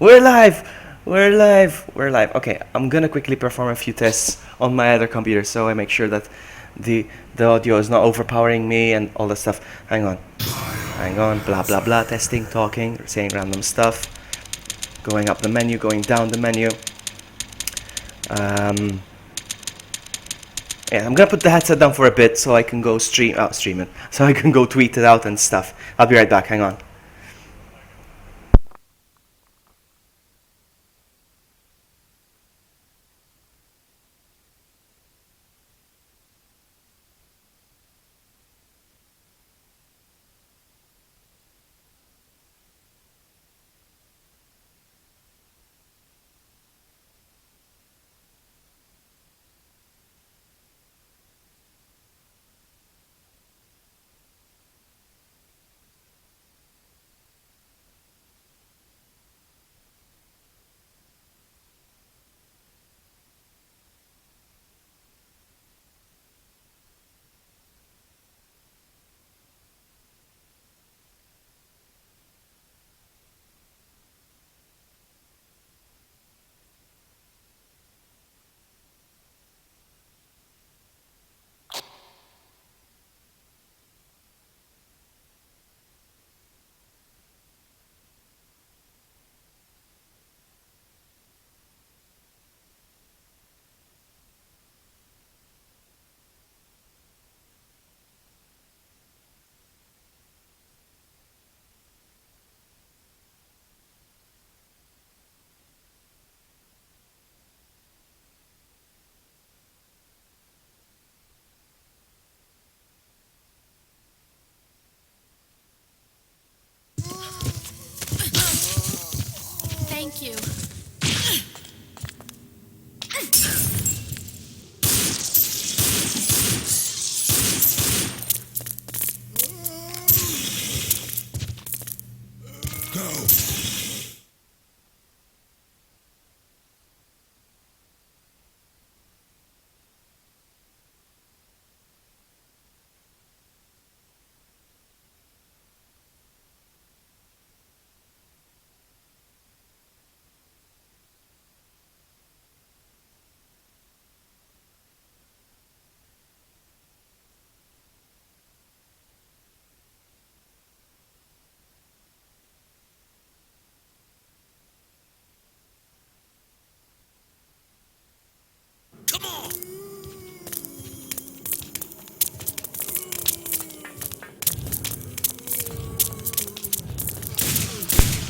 We're live! We're live! We're live. Okay, I'm gonna quickly perform a few tests on my other computer so I make sure that the audio is not overpowering me and all that stuff. Hang on. Hang on. Blah blah blah. Testing, talking, saying random stuff. Going up the menu, going down the menu. Yeah, I'm gonna put the headset down for a bit so I can go stream it. So I can go tweet it out and stuff. I'll be right back. Hang on. Thank you.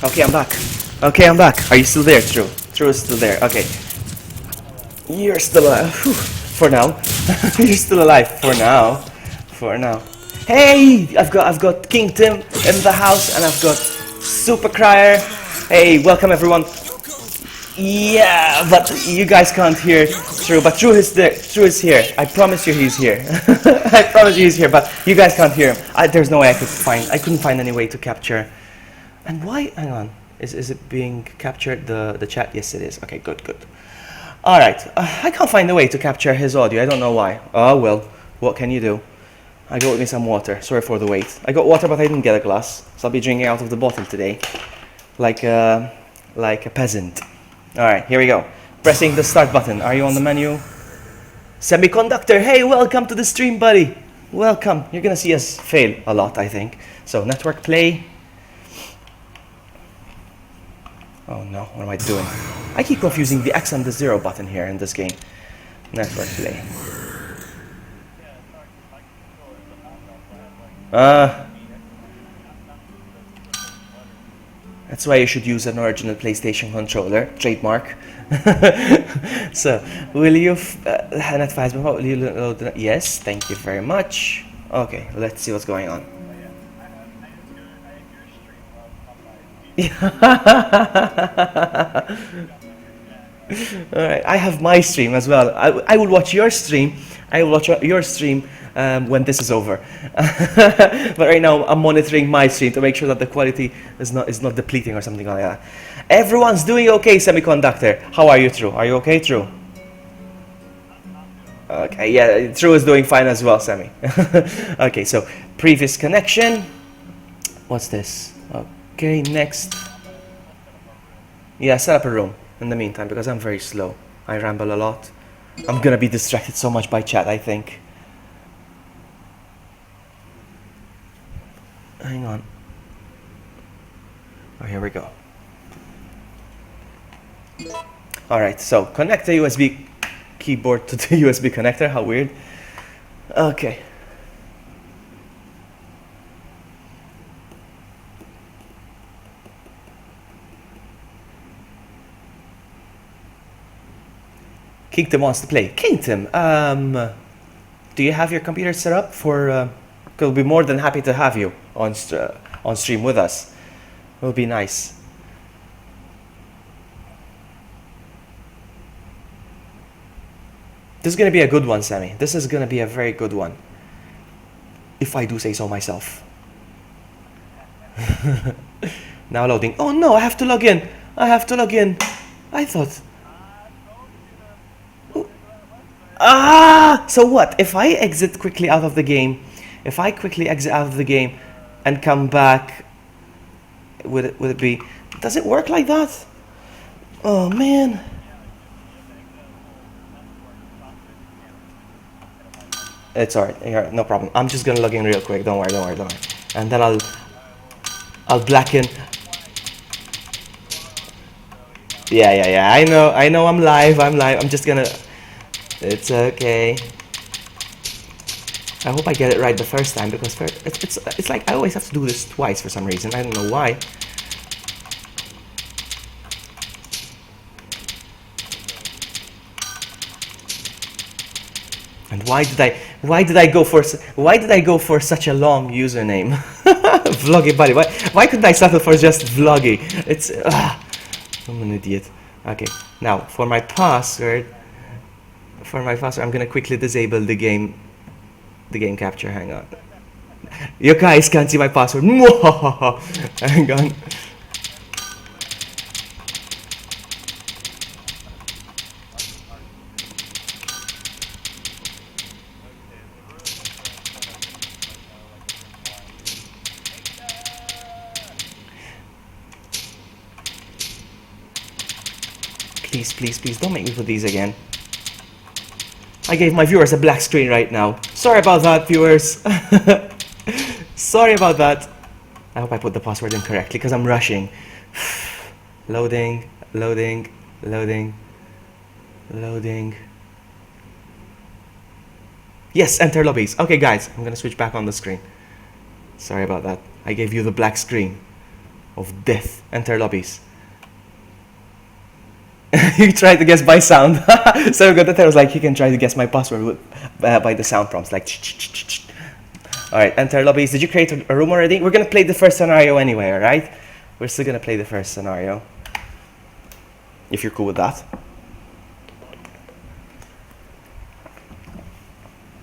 Okay, I'm back. Okay, I'm back. Are you still there, True? True is still there. Okay. You're still alive. Whew. For now. You're still alive. For now. For now. Hey! I've got King Tim in the house and I've got Super Crier. Hey, welcome everyone. Yeah, but you guys can't hear True, but True is there. True is here. I promise you he's here. I promise you he's here, but you guys can't hear him. There's no way I couldn't find any way to capture. And why? Hang on. Is it being captured? The chat? Yes, it is. Okay, good. All right. I can't find a way to capture his audio. I don't know why. Oh well. What can you do? I got with me some water. Sorry for the wait. I got water, but I didn't get a glass, so I'll be drinking out of the bottle today, like a peasant. All right. Here we go. Pressing the start button. Are you on the menu? Semiconductor. Hey, welcome to the stream, buddy. Welcome. You're gonna see us fail a lot, I think. So network play. Oh no, what am I doing? I keep confusing the X and the 0 button here in this game. Network play. That's why you should use an original PlayStation controller, trademark. So, will you advise me about will you load? Yes, thank you very much. Okay, let's see what's going on. Alright, I have my stream as well. I will watch your stream. I will watch your stream when this is over. But right now I'm monitoring my stream to make sure that the quality is not depleting or something like that. Everyone's doing okay, Semiconductor. How are you, True? Are you okay, True? Okay, yeah, True is doing fine as well, Semi. Okay, so previous connection. What's this? Okay, next. Yeah, set up a room in the meantime because I'm very slow. I ramble a lot. I'm gonna be distracted so much by chat, I think. Hang on. Oh, here we go. Alright, so connect the USB keyboard to the USB connector. How weird. Okay. Kingdom wants to play. Kingdom, do you have your computer set up for... we'll be more than happy to have you on stream with us. It will be nice. This is going to be a good one, Sammy. This is going to be a very good one. If I do say so myself. Now loading. Oh no, I have to log in. I have to log in. I thought... Ah! So what? If I exit quickly out of the game, if I quickly exit out of the game and come back, would it be... Does it work like that? Oh man. It's alright, yeah, no problem. I'm just gonna log in real quick. Don't worry. And then I'll blacken. Yeah. I know. I'm live. I'm just gonna. It's okay. I hope I get it right the first time because it's like I always have to do this twice for some reason. I don't know why. And why did I go for such a long username? Vloggy buddy. Why couldn't I settle for just Vloggy? It's I'm an idiot. Okay, now for my password, I'm gonna quickly disable the game capture. Hang on. You guys can't see my password. Hang on. Please, don't make me put these again. I gave my viewers a black screen right now. Sorry about that, viewers. Sorry about that. I hope I put the password in correctly because I'm rushing. Loading. Yes, enter lobbies. Okay, guys, I'm gonna switch back on the screen. Sorry about that. I gave you the black screen of death. Enter lobbies. You tried to guess by sound. So good that I was like, you can try to guess my password by the sound prompts, like. Alright, enter lobbies. Did you create a room already? We're gonna play the first scenario anyway, alright? We're still gonna play the first scenario. If you're cool with that.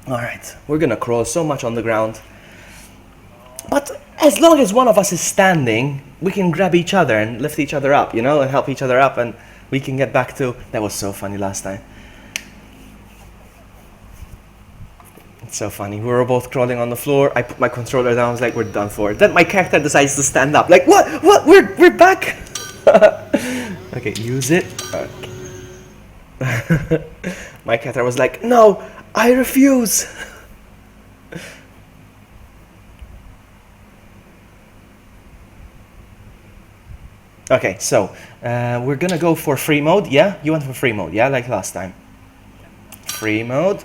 Alright, we're gonna crawl so much on the ground. But as long as one of us is standing, we can grab each other and lift each other up, you know, and help each other up, and we can get back to... That was so funny last time. It's so funny. We were both crawling on the floor. I put my controller down. I was like, we're done for. Then my character decides to stand up. Like, what? We're back. Okay, use it. Okay. My character was like, no, I refuse. Okay, so we're gonna go for free mode. Yeah, you went for free mode. Yeah, like last time. Free mode.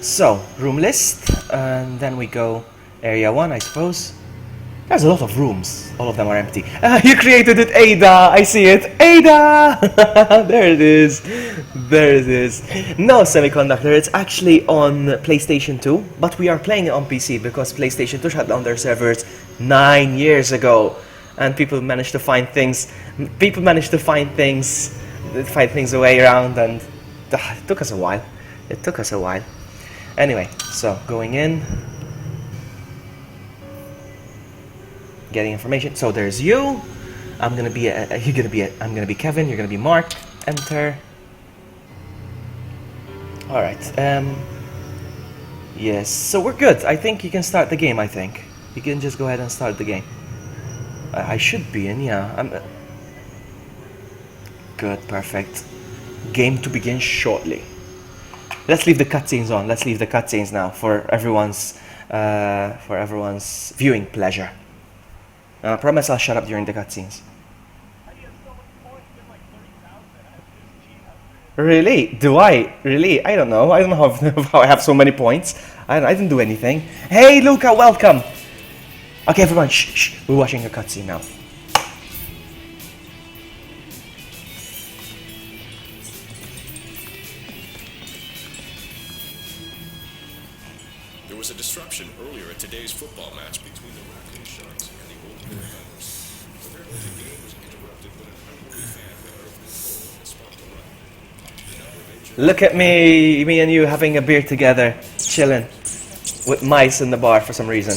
So room list, and then we go area 1, I suppose. There's a lot of rooms. All of them are empty. You created it, Ada. I see it. Ada. There it is. There it is. No, Semiconductor. It's actually on PlayStation 2, but we are playing it on PC because PlayStation 2 shut down their servers 9 years ago, and people managed to find things. People managed to find things away around, and it took us a while. It took us a while. Anyway, so going in. Getting information. So there's you. I'm gonna be I'm gonna be Kevin. You're gonna be Mark. Enter. Alright, yes, so we're good. I think you can start the game, I think. You can just go ahead and start the game. I should be in, yeah. I'm good, perfect. Game to begin shortly. Let's leave the cutscenes on. Let's leave the cutscenes now for everyone's viewing pleasure. And I promise I'll shut up during the cutscenes. Really? Do I? Really? I don't know. I don't know how I have so many points. I didn't do anything. Hey, Luca, welcome! Okay, everyone, shh. We're watching a cutscene now. There was a disruption earlier at today's football match between the Raccoon Sharks and the Ultimate Defenders. The Fairhaven game was interrupted when an unruly fan got out of control and sparked a riot. The number of injured Look at me and you having a beer together, chilling, with mice in the bar for some reason.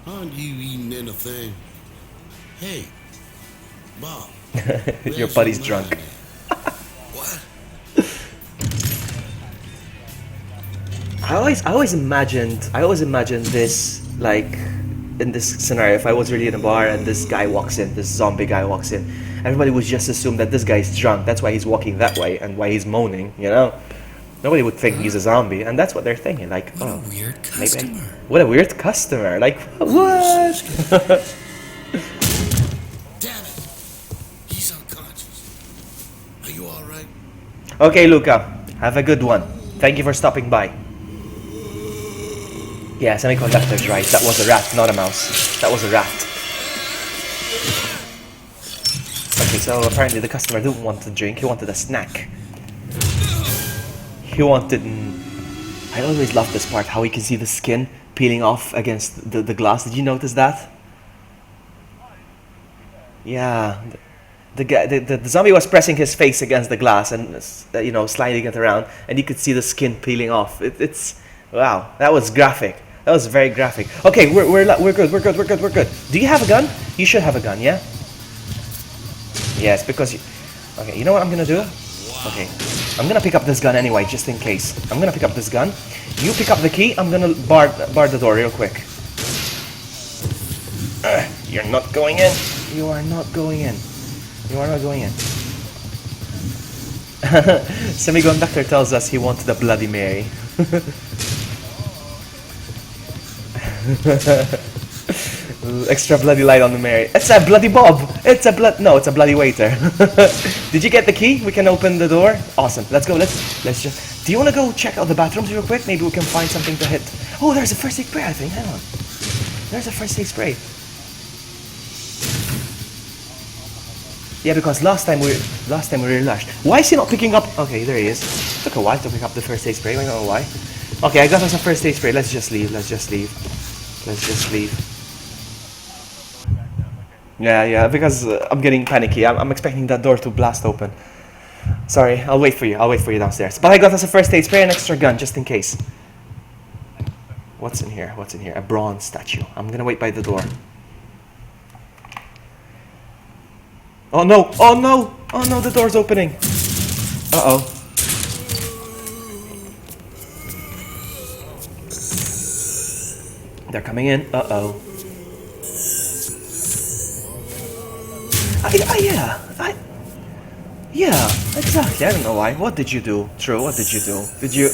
Aren't you eating anything? Hey, Bob. Your where's buddy's your drunk. mind What? I always imagined this, like, in this scenario, if I was really in a bar and this guy walks in, this zombie guy walks in, everybody would just assume that this guy's drunk. That's why he's walking that way and why he's moaning, you know? Nobody would think he's a zombie, and that's what they're thinking, like, What oh, a weird maybe. customer. What a weird customer, like, what? Damn it! He's unconscious. Are you all right? Okay, Luca, have a good one. Thank you for stopping by. Yeah, Semiconductor's right. That was a rat, not a mouse. That was a rat. Okay, so apparently the customer didn't want a drink, he wanted a snack. He wanted... I always love this part, how you can see the skin peeling off against the glass. Did you notice that? Yeah. The zombie was pressing his face against the glass and, you know, sliding it around, and you could see the skin peeling off. It's... Wow, that was graphic. That was very graphic. Okay, we're good. Do you have a gun? You should have a gun, yeah? Yes, because you... Okay, you know what I'm gonna do? Okay, I'm gonna pick up this gun anyway, just in case. I'm gonna pick up this gun. You pick up the key, I'm gonna bar the door real quick. You're not going in. You are not going in. You are not going in. Semiconductor tells us he wanted a Bloody Mary. Extra bloody light on the Mary. It's a bloody Bob. It's a bloody waiter. Did you get the key? We can open the door. Awesome. Let's go. Let's just. Do you want to go check out the bathrooms real quick? Maybe we can find something to hit. Oh, there's a first aid spray. I think. Hang on. There's a first aid spray. Yeah, because last time we really rushed. Why is he not picking up? Okay, there he is. Took a while to pick up the first aid spray. I don't know why. Okay, I got us a first aid spray. Let's just leave. Yeah, because I'm getting panicky. I'm expecting that door to blast open. Sorry, I'll wait for you downstairs. But I got us a first aid spray and an extra gun, just in case. What's in here? A bronze statue. I'm gonna wait by the door. Oh no, the door's opening. Uh-oh. They're coming in. Uh-oh. Yeah, exactly. I don't know why. What did you do? True, what did you do? Did you...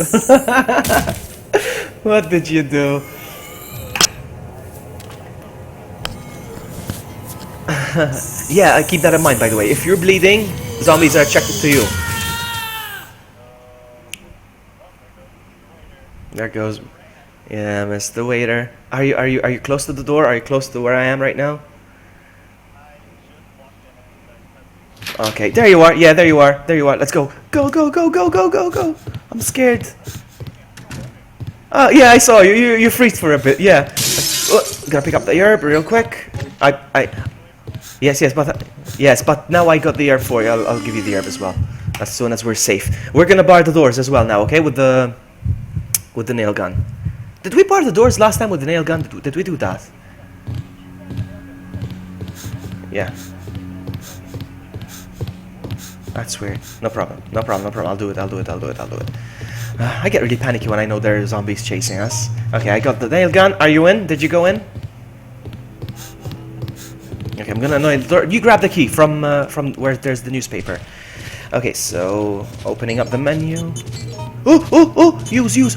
What did you do? Yeah, keep that in mind, by the way. If you're bleeding, zombies are attracted to you. There goes... Yeah, Mr. Waiter. Are you close to the door? Are you close to where I am right now? Okay, there you are. Yeah, there you are. Let's go. Go. I'm scared. Oh, yeah, I saw you. You freezed for a bit. Yeah. Gotta pick up the herb real quick. Yes, but now I got the herb for you. I'll give you the herb as well. As soon as we're safe. We're gonna bar the doors as well now, okay? With the nail gun. Did we bar the doors last time with the nail gun? Did we do that? Yeah. That's weird. No problem. No problem. No problem. I'll do it. I'll do it. I'll do it. I'll do it. I get really panicky when I know there are zombies chasing us. Okay, I got the nail gun. Are you in? Did you go in? Okay, I'm gonna annoy the door. You grab the key from where there's the newspaper. Okay, so opening up the menu. Oh! Use.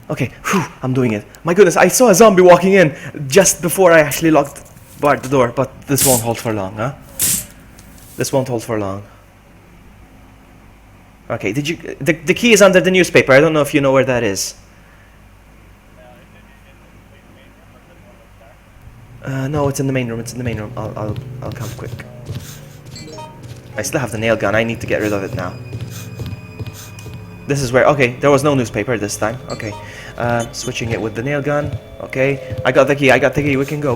Okay, whew, I'm doing it. My goodness, I saw a zombie walking in just before I actually barred the door, but this won't hold for long, huh? This won't hold for long. Okay, did you? The key is under the newspaper. I don't know if you know where that is. No, it's in the main room. It's in the main room. I'll come quick. I still have the nail gun. I need to get rid of it now. This is where. Okay, there was no newspaper this time. Okay, switching it with the nail gun. Okay, I got the key. We can go.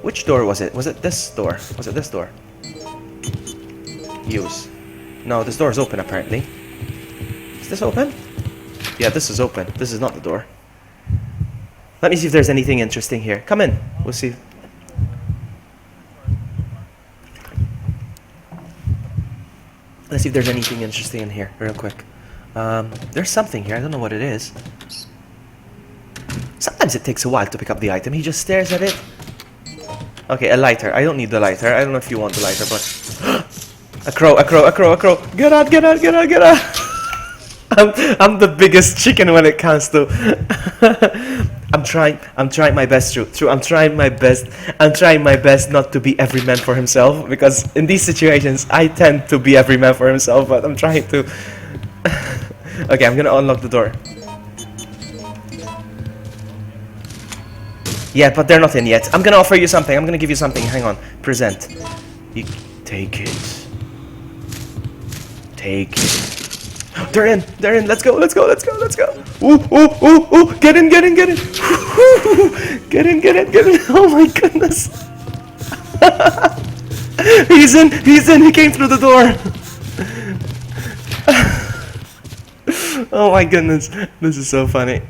Which door was it? Was it this door? Was it this door? Use. No, this door is open apparently. Is this open? Yeah, this is open. This is not the door. Let me see if there's anything interesting here. Come in. We'll see. Let's see if there's anything interesting in here, real quick. There's something here. I don't know what it is. Sometimes it takes a while to pick up the item. He just stares at it. Okay, a lighter. I don't need the lighter. I don't know if you want the lighter, but... A crow. Get out. I'm the biggest chicken when it comes to... I'm trying my best, True. I'm trying my best not to be every man for himself, because in these situations, I tend to be every man for himself, but I'm trying to... Okay, I'm gonna unlock the door. Yeah, but they're not in yet. I'm gonna offer you something. I'm gonna give you something. Hang on. Present. You take it. Take it. They're in. Let's go. Ooh. Get in. Get in. Oh my goodness. He's in. He came through the door. Oh my goodness. This is so funny.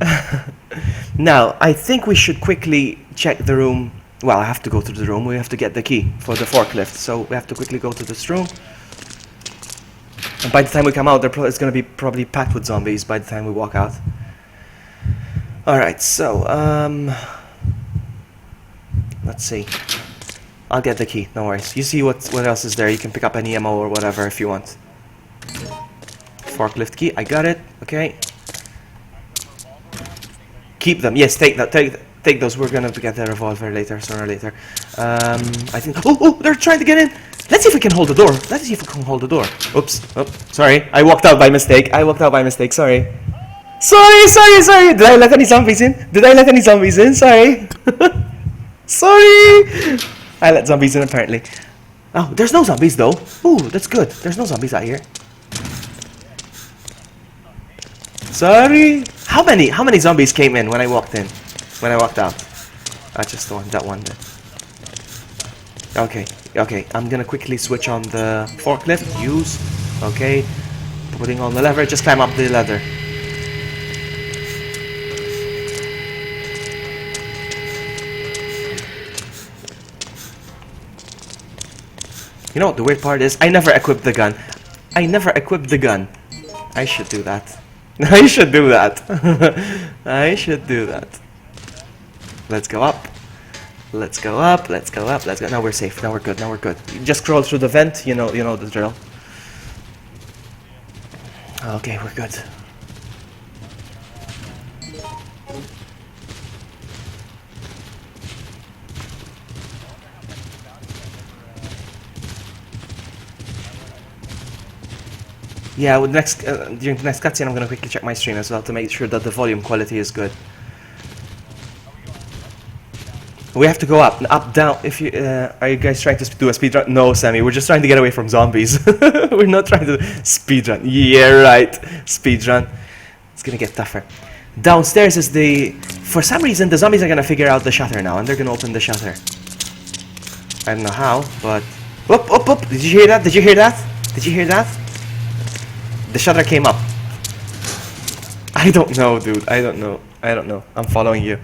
Now, I think we should quickly check the room. Well, I have to go to the room. We have to get the key for the forklift. So we have to quickly go to this room. And by the time we come out, it's going to be probably packed with zombies by the time we walk out. Alright, so, let's see. I'll get the key, no worries. You see what else is there. You can pick up any ammo or whatever if you want. Forklift key, I got it. Okay. Keep them. Yes, take those. We're going to get the revolver later, sooner or later. I think... Oh, they're trying to get in. Let's see if we can hold the door. Oops. Oh, sorry. I walked out by mistake. Sorry. Sorry. Did I let any zombies in? Sorry. Sorry. I let zombies in apparently. Oh, there's no zombies though. Ooh, that's good. There's no zombies out here. Sorry. How many zombies came in when I walked out? Just that one then. Okay, I'm gonna quickly switch on the forklift. Use. Okay. Putting on the lever. Just climb up the ladder. You know what the weird part is? I never equipped the gun. I should do that. I should do that. Let's go up. Now we're safe. Now we're good. You just crawl through the vent. You know the drill. Okay, we're good. Yeah, during the next cutscene, I'm gonna quickly check my stream as well to make sure that the volume quality is good. We have to go up, down. If you are you guys trying to do a speedrun? No, Sammy. We're just trying to get away from zombies. We're not trying to speedrun. Yeah, right. Speedrun. It's gonna get tougher. Downstairs is the. For some reason, the zombies are gonna figure out the shutter now, and they're gonna open the shutter. I don't know how, but. Whoop! Did you hear that? The shutter came up. I don't know, dude. I don't know. I'm following you.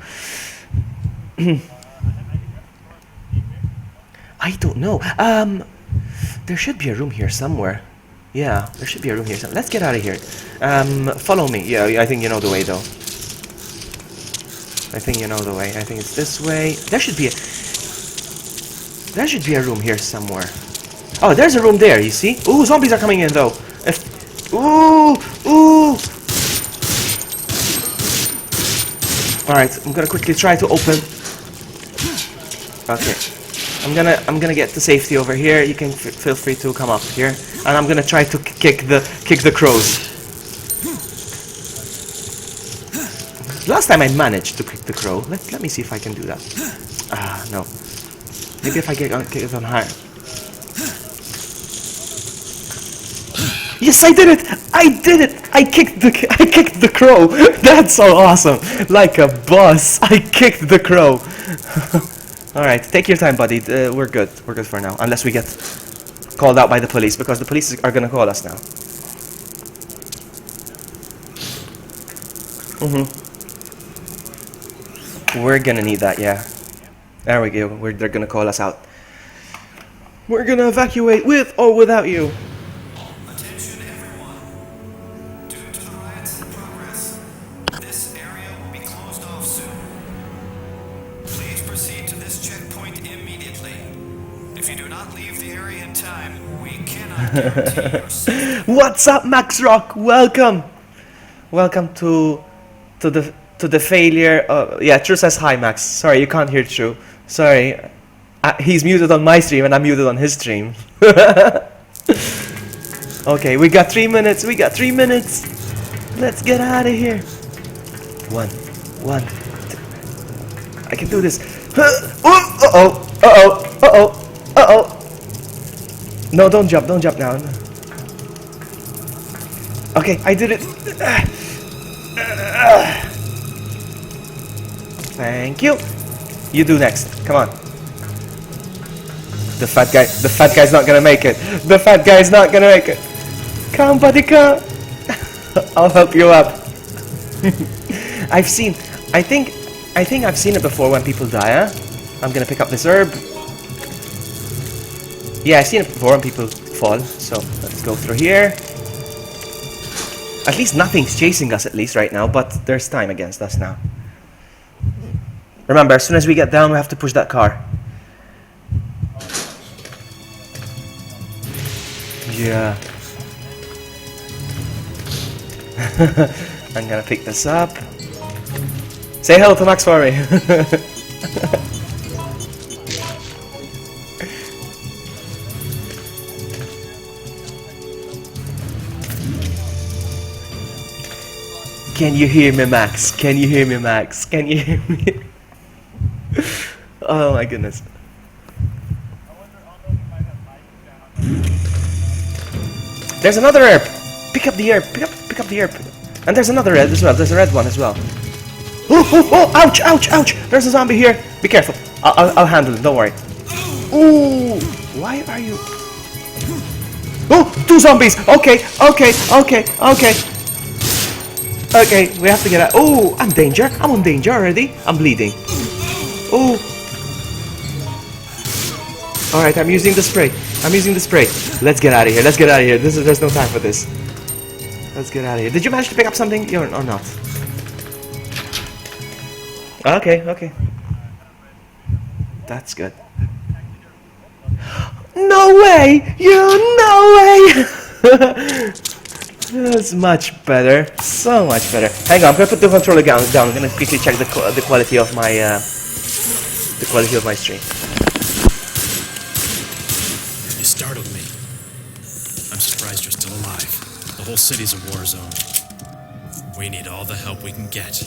I don't know. There should be a room here somewhere. Yeah, there should be a room here. So let's get out of here. Follow me. Yeah, I think you know the way though. I think you know the way. I think it's this way. There should be a room here somewhere. Oh, there's a room there, you see? Ooh, zombies are coming in though. Ooh! Alright, I'm gonna quickly try to open. Okay. I'm gonna get to safety over here. You can feel free to come up here. And I'm gonna try to kick the crows. Last time I managed to kick the crow. Let me see if I can do that. Ah, no. Maybe if I kick it on higher. Yes, I did it! I did it! I kicked the crow! That's so awesome! Like a boss! I kicked the crow! Alright, take your time, buddy. We're good. We're good for now. Unless we get called out by the police, because the police are gonna call us now. We're gonna need that, yeah. There we go. They're gonna call us out. We're gonna evacuate with or without you. Attention everyone. Due to the riots in progress, this area will be closed off soon. Please proceed to this checkpoint immediately. If you do not leave the area in time, we cannot guarantee your safety. What's up, Max Rock? Welcome. Welcome to the failure. Yeah, True says hi, Max. Sorry, you can't hear True. Sorry. He's muted on my stream and I'm muted on his stream. Okay, we got 3 minutes. We got 3 minutes. Let's get out of here. One, two. I can do this. Uh-oh. No, don't jump now. Okay, I did it. Thank you. You do next. Come on. The fat guy's not gonna make it. The fat guy's not gonna make it. Come, buddy, come. I'll help you up. I think I've seen it before when people die, huh? I'm gonna pick up this herb. Yeah, I've seen it before when people fall. So let's go through here. At least nothing's chasing us at least right now, but there's time against us now. Remember, as soon as we get down, we have to push that car. Yeah. I'm gonna pick this up. Say hello to Max for me. Can you hear me, Max? Can you hear me, Max? Can you hear me? Oh my goodness. There's another herb. Pick up the herb. Pick up the herb. And there's another red as well. There's a red one as well. Oh! Ouch! There's a zombie here. Be careful. I'll handle it. Don't worry. Ooh! Why are you? Oh! 2 zombies. Okay. Okay, we have to get out. Oh! I'm danger. I'm on danger already. I'm bleeding. Oh! All right. I'm using the spray. Let's get out of here. There's no time for this. Let's get out of here. Did you manage to pick up something or not? Okay. That's good. No way! No way! That's much better. So much better. Hang on, I'm gonna put the controller down. I'm gonna quickly check the quality of my stream. You startled me. I'm surprised you're still alive. The whole city's a war zone. We need all the help we can get.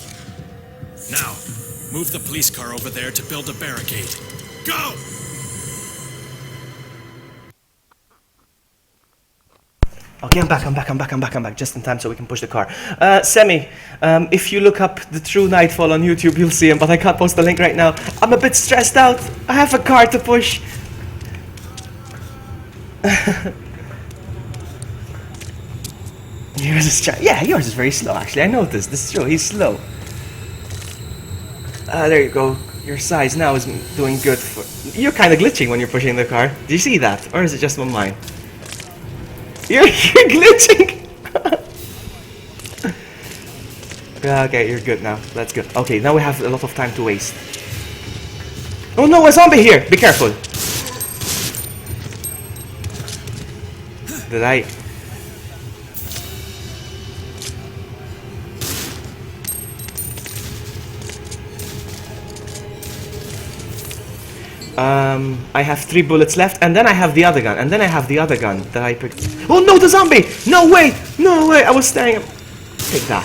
Now, move the police car over there to build a barricade. Go! Okay, I'm back. Just in time so we can push the car. Semi, if you look up the True Nightfall on YouTube, you'll see him, but I can't post the link right now. I'm a bit stressed out. I have a car to push. Yours is yours is very slow actually. I noticed. This is true. He's slow. There you go. Your size now is doing good for. You're kind of glitching when you're pushing the car. Do you see that, or is it just on mine? You're glitching. Yeah, okay, you're good now. That's good. Okay, now we have a lot of time to waste. Oh no, a zombie here! Be careful. Did I? I have 3 bullets left, and then I have the other gun, and then I have the other gun that I picked. Oh no, the zombie! No way! No way! I was staring at... Take that.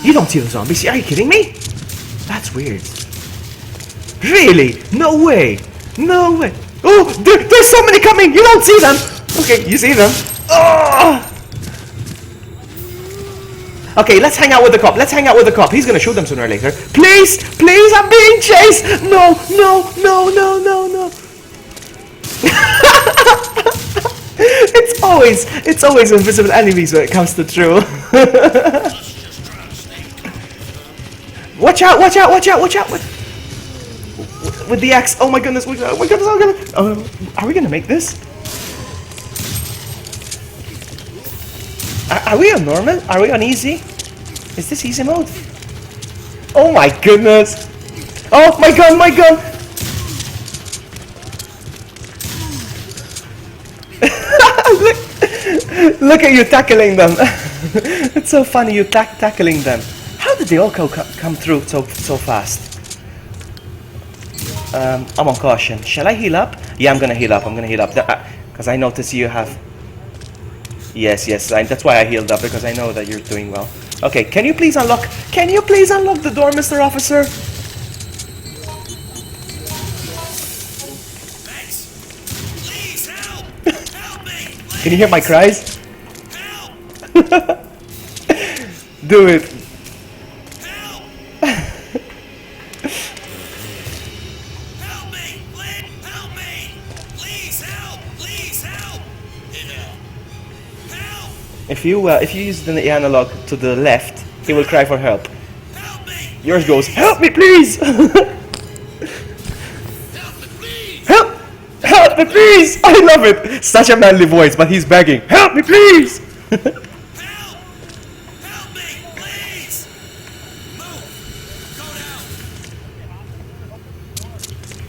You don't see the zombies? Are you kidding me? That's weird. Really? No way! No way! Oh! There's so many coming! You don't see them! Okay, you see them. Oh! Okay, let's hang out with the cop. Let's hang out with the cop. He's gonna shoot them sooner or later. Please! Please! I'm being chased! No! No! No! No! No! No! It's always invisible enemies when it comes to True. Watch out! Watch out! Watch out! Watch out! With the axe. Oh my goodness! Oh my goodness! Oh my goodness! Are we gonna make this? Are we on normal? Are we on easy? Is this easy mode? Oh my goodness! Oh my gun! My gun! Look at you tackling them. It's so funny you tackling them. How did they all come through so fast? I'm on caution. Shall I heal up? Yeah, I'm gonna heal up. I'm gonna heal up. Because I notice you have... Yes, that's why I healed up, because I know that you're doing well. Okay, can you please unlock... Can you please unlock the door, Mr. Officer? Max! Please help! Help me! Please. Can you hear my cries? Help! Do it. Help! Help me! Please! Help me! Please help! Please help! Help! If you use the analog to the left, he will cry for help. Help me! Yours goes, help me please! Help me, please! Help! Help me please! I love it! Such a manly voice, but he's begging, help me please! Help! Help me, please! Move! Go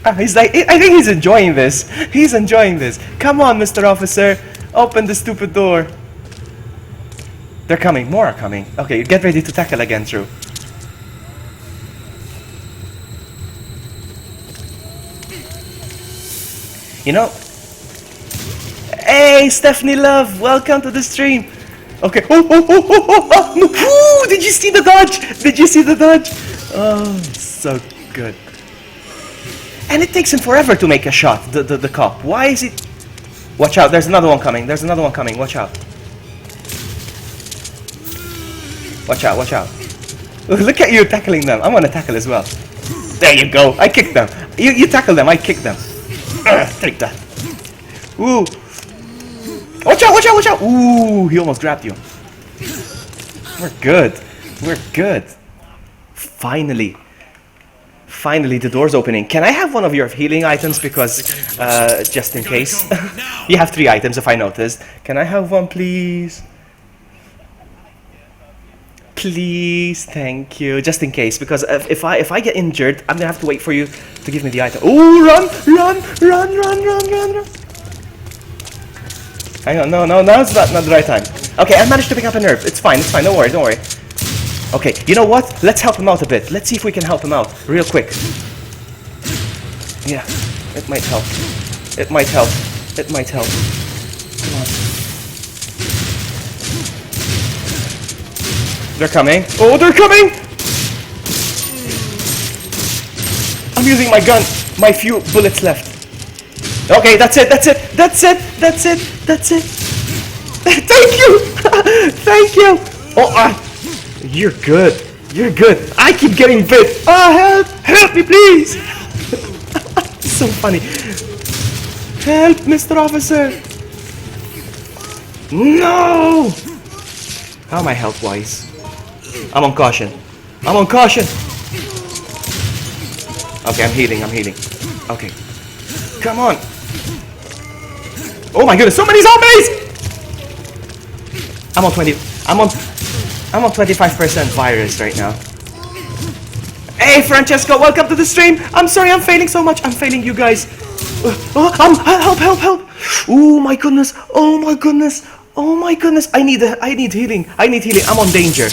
down! He's like, I think he's enjoying this. He's enjoying this. Come on, Mr. Officer. Open the stupid door. They're coming. More are coming. Okay, get ready to tackle again, True. You know... Hey, Stephanie Love. Welcome to the stream. Okay. Oh, no. Ooh, did you see the dodge? Did you see the dodge? Oh, so good. And it takes him forever to make a shot, the cop. Why is it... Watch out, there's another one coming. There's another one coming. Watch out. Watch out, watch out. Look at you tackling them. I'm gonna tackle as well. There you go. I kicked them. You tackle them, I kick them. Take that. Ooh. Watch out, watch out, watch out. Ooh, he almost grabbed you. We're good. We're good. Finally. Finally, the door's opening. Can I have one of your healing items? Because, just in case. You have 3 items, if I noticed. Can I have one, please? Please, thank you. Just in case, because if I get injured, I'm gonna have to wait for you to give me the item. Ooh, run! Hang on, no, it's not the right time. Okay, I managed to pick up a nerve. It's fine, don't worry. Okay, you know what? Let's help him out a bit. Let's see if we can help him out real quick. Yeah, it might help. It might help. Come on. They're coming. Oh, they're coming! I'm using my gun. My few bullets left. Okay, that's it. Thank you! Thank you! Oh, you're good. I keep getting bit. Help! Help me, please! So funny. Help, Mr. Officer! No! How am I health-wise? I'm on caution. Okay, I'm healing. Okay. Come on. Oh my goodness, so many zombies! I'm on 25% virus right now. Hey Francesco, welcome to the stream. I'm sorry I'm failing so much. I'm failing you guys. Help. Oh my goodness. Oh my goodness. Oh my goodness. I need healing. I'm on danger.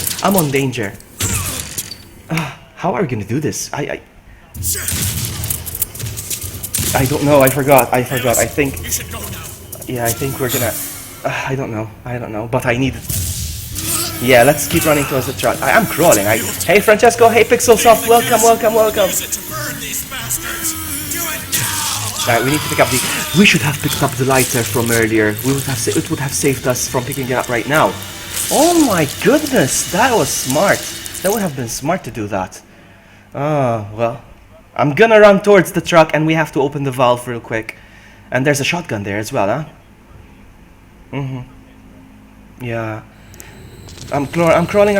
How are we gonna do this? I don't know. I forgot. I think. You should go now. Yeah, I think we're gonna. I don't know. But I need. Yeah, let's keep running towards the truck. I'm crawling. Hey Francesco. Hey Pixelsoft. Welcome. Use it to burn these bastards. Do it now. Alright, we need to pick up the. We should have picked up the lighter from earlier. It would have saved us from picking it up right now. Oh my goodness, that was smart. That would have been smart to do that. Oh well, I'm gonna run towards the truck, and we have to open the valve real quick. And there's a shotgun there as well, huh? Yeah. I'm crawling.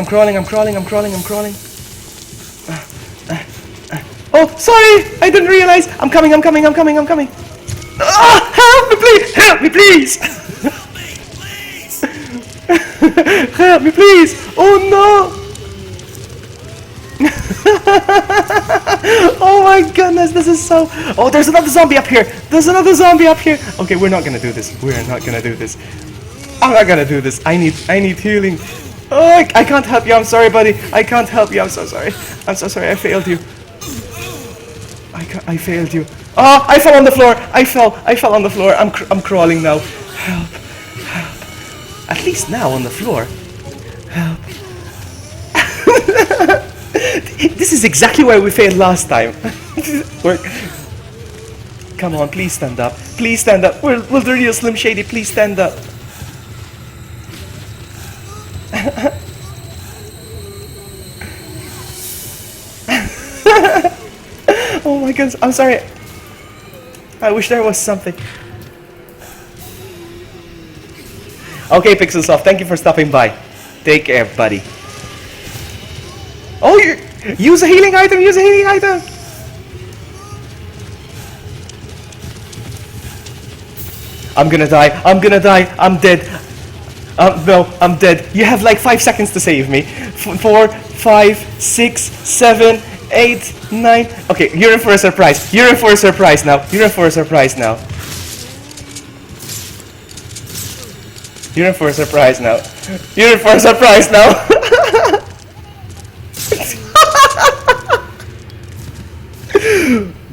Oh, sorry! I didn't realize! I'm coming! Ah! Help me, please! Help me, please! Oh no! Oh my goodness, this is so... Oh, there's another zombie up here! Okay, we're not gonna do this. I'm not gonna do this. I need healing. Oh, I can't help you. I'm sorry, buddy. I can't help you. I'm so sorry. I failed you. I failed you. Oh, I fell on the floor. I fell on the floor. I'm crawling now. Help. At least now on the floor. Help. This is exactly where we failed last time. Come on, please stand up. Will the real Slim Shady please stand up? Oh my goodness, I'm sorry. I wish there was something. Okay, Pixelsoft, thank you for stopping by. Take care, buddy. Oh, use a healing item. I'm gonna die. I'm dead. No, I'm dead. You have like 5 seconds to save me. 4, 5, 6, 7, 8, 9. Okay, you're in for a surprise. You're in for a surprise now.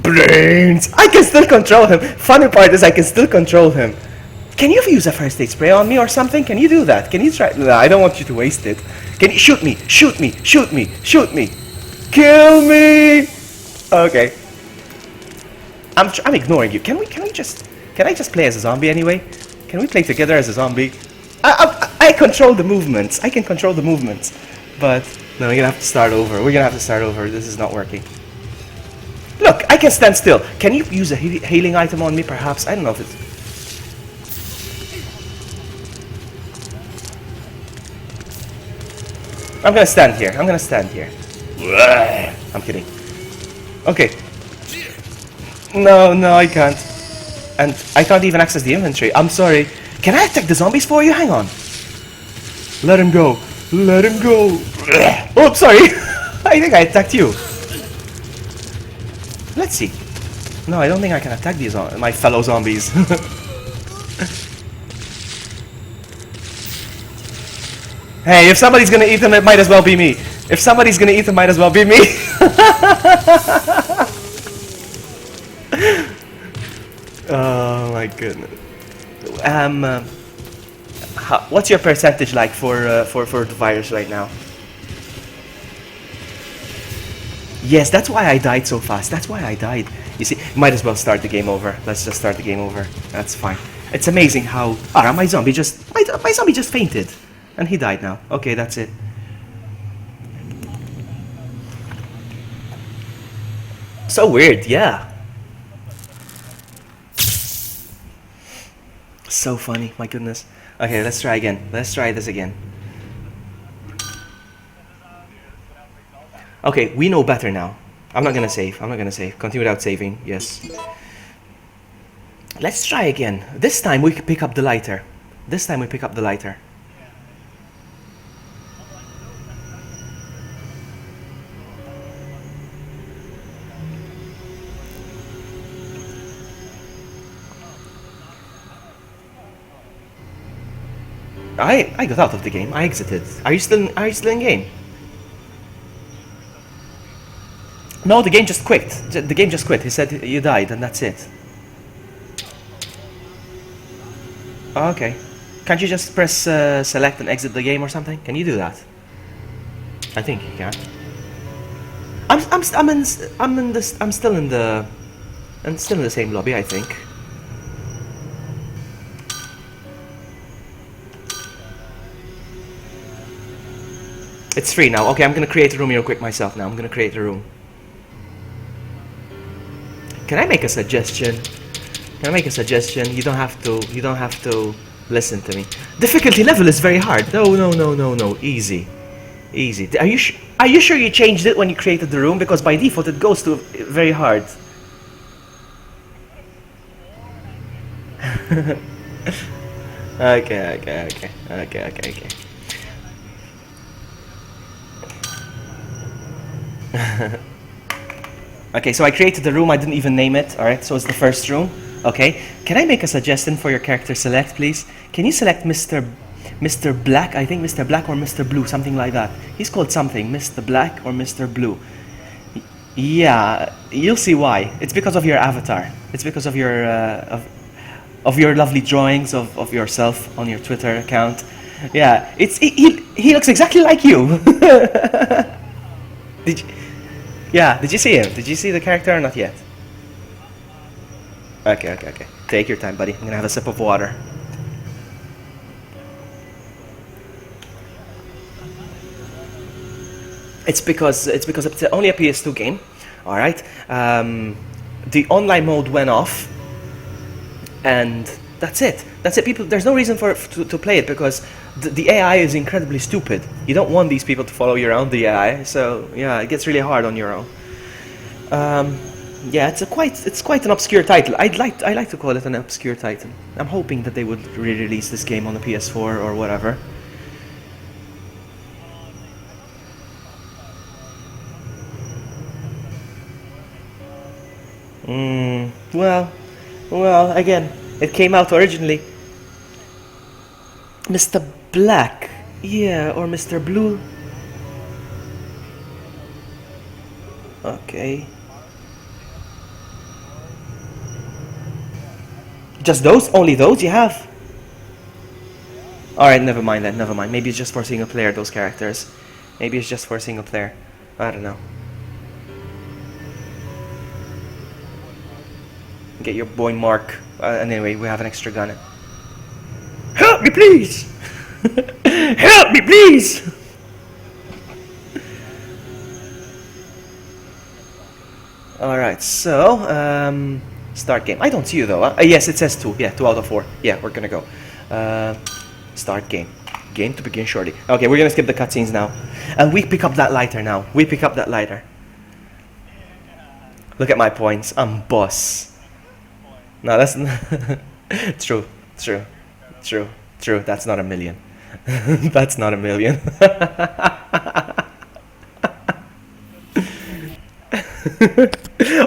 Brains! I can still control him. Funny part is I can still control him. Can you use a first aid spray on me or something? Can you do that? Can you try? No, I don't want you to waste it. Can you shoot me? Kill me! Okay. I'm ignoring you. Can I just play as a zombie anyway? Can we play together as a zombie? I control the movements. I can control the movements. But no, we're gonna have to start over. This is not working. Look, I can stand still. Can you use a healing item on me, perhaps? I don't know if it's... I'm gonna stand here. I'm kidding. Okay. No, I can't. And I can't even access the inventory. I'm sorry. Can I attack the zombies for you? Hang on. Let him go. Oh, I'm sorry. I think I attacked you. Let's see. No, I don't think I can attack these my fellow zombies. Hey, if somebody's gonna eat them, it might as well be me. Oh my goodness. What's your percentage like for the virus right now? Yes, that's why I died so fast. You see, might as well start the game over. Let's just start the game over. That's fine. It's amazing how... my zombie just fainted. And he died now. Okay, that's it. So weird, yeah. So funny, my goodness. Okay, let's try again. Let's try this again. Okay, we know better now. I'm not gonna save. Continue without saving. Yes. Let's try again. This time we pick up the lighter. This time we pick up the lighter. I got out of the game. I exited. Are you still in game? No, the game just quit. The game just quit. He said you died and that's it. Okay. Can't you just press select and exit the game or something? Can you do that? I think you can. I'm still in the same lobby, I think. It's free now. Okay, I'm gonna create a room real quick myself now. I'm gonna create a room. Can I make a suggestion? Can I make a suggestion? You don't have to listen to me. Difficulty level is very hard. No. Easy. Are you sure you changed it when you created the room? Because by default it goes to very hard. Okay. Okay, so I created the room, I didn't even name it, alright, so it's the first room, okay. Can I make a suggestion for your character select, please? Can you select Mr. Black, I think Mr. Black or Mr. Blue, something like that. He's called something, Mr. Black or Mr. Blue. Yeah, you'll see why. It's because of your avatar. It's because of your, of your lovely drawings of yourself on your Twitter account. Yeah, he looks exactly like you. Did you see him? Did you see the character or not yet? Okay. Take your time, buddy. I'm gonna have a sip of water. It's because it's only a PS2 game, all right. The online mode went off, and that's it. People, there's no reason to play it because the AI is incredibly stupid. You don't want these people to follow you around, the AI. So yeah, it gets really hard on your own. Yeah, it's quite an obscure title. I like to call it an obscure title. I'm hoping that they would re-release this game on the PS4 or whatever. Well, again, it came out originally. Mr. Black, yeah, or Mr. Blue. Okay. Just those? Only those you have? Alright, never mind then, never mind. Maybe it's just for single player, those characters. Maybe it's just for single player. I don't know. Get your boy Mark. Anyway, we have an extra gun. Help me, please! Help me, please! Alright, so, start game. I don't see you though, huh? Yes, it says 2. Yeah, 2 out of 4. Yeah, we're gonna go. Start game. Game to begin shortly. Okay, we're gonna skip the cutscenes now. And we pick up that lighter now. We pick up that lighter. Look at my points. I'm boss. No, that's true. That's not a million. That's not a million.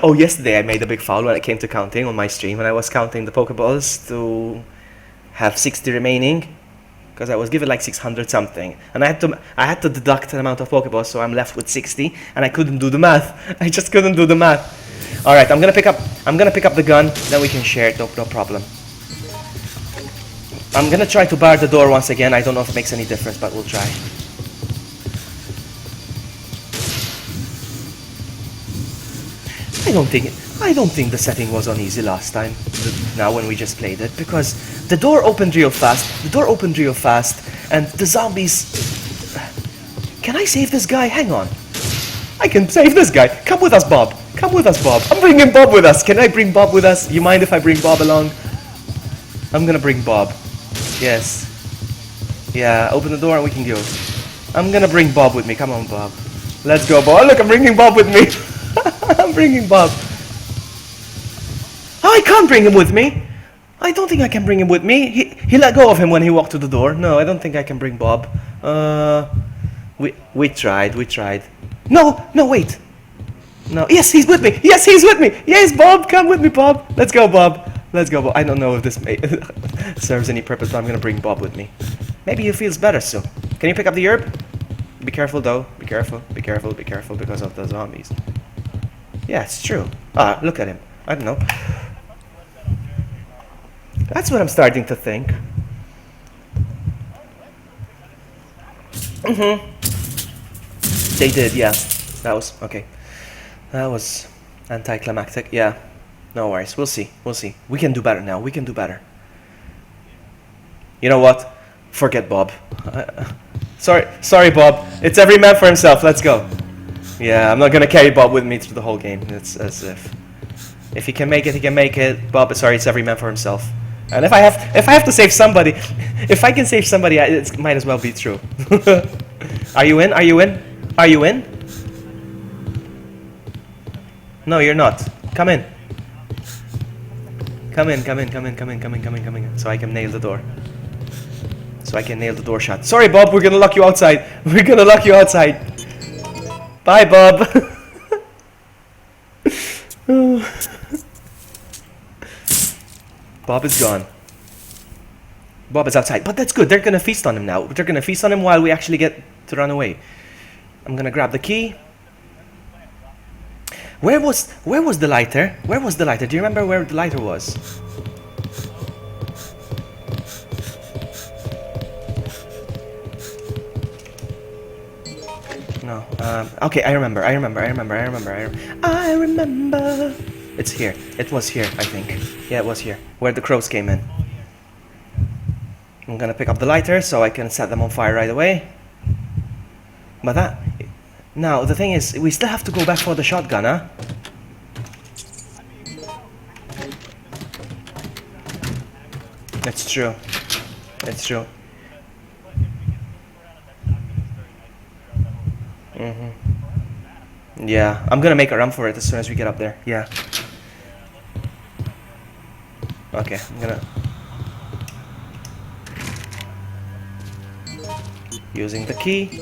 Oh, yesterday I made a big foul when it came to counting on my stream, and I was counting the Pokeballs to have 60 remaining, because I was given like 600 something, and I had to deduct an amount of Pokeballs, so I'm left with 60, and I couldn't do the math. I just couldn't do the math. All right, I'm gonna pick up the gun, then we can share it. No problem. I'm gonna try to bar the door once again. I don't know if it makes any difference, but we'll try. I don't think the setting was on easy last time. Now when we just played it, because the door opened real fast. And the zombies. Can I save this guy? Hang on. I can save this guy. Come with us, Bob. I'm bringing Bob with us. Can I bring Bob with us? You mind if I bring Bob along? I'm gonna bring Bob. Yes. Yeah, open the door and we can go. I'm gonna bring Bob with me. Come on, Bob. Let's go, Bob. Look, I'm bringing Bob with me. I'm bringing Bob. Oh, I can't bring him with me. I don't think I can bring him with me. He let go of him when he walked to the door. No, I don't think I can bring Bob. We tried. No, wait. No, yes, he's with me. Yes, he's with me. Yes, Bob, come with me, Bob. Let's go, Bob. Bob. I don't know if this serves any purpose, but I'm gonna bring Bob with me. Maybe he feels better soon. Can you pick up the herb? Be careful, though. Be careful because of the zombies. Yeah, it's true. Ah, look at him. I don't know. That's what I'm starting to think. They did, yeah. That was okay. That was anticlimactic. Yeah. No worries. We'll see. We can do better now. We can do better. You know what? Forget Bob. Sorry, Bob. It's every man for himself. Let's go. Yeah, I'm not gonna carry Bob with me through the whole game. It's as if he can make it, he can make it. Bob, sorry, it's every man for himself. And if I have to save somebody, if I can save somebody, it might as well be true. Are you in? No, you're not. Come in. Come in. So I can nail the door. Shut. Sorry, Bob, we're gonna lock you outside. Bye, Bob. Bob is gone. Bob is outside, but that's good. They're gonna feast on him now. They're gonna feast on him while we actually get to run away. I'm gonna grab the key. Where was the lighter? Do you remember where the lighter was? No. Okay, I remember. It's here. It was here, I think. Yeah, it was here, where the crows came in. I'm gonna pick up the lighter so I can set them on fire right away. But now the thing is, we still have to go back for the shotgun, huh? It's true. Yeah, I'm gonna make a run for it as soon as we get up there. Yeah. Okay, I'm gonna... Using the key.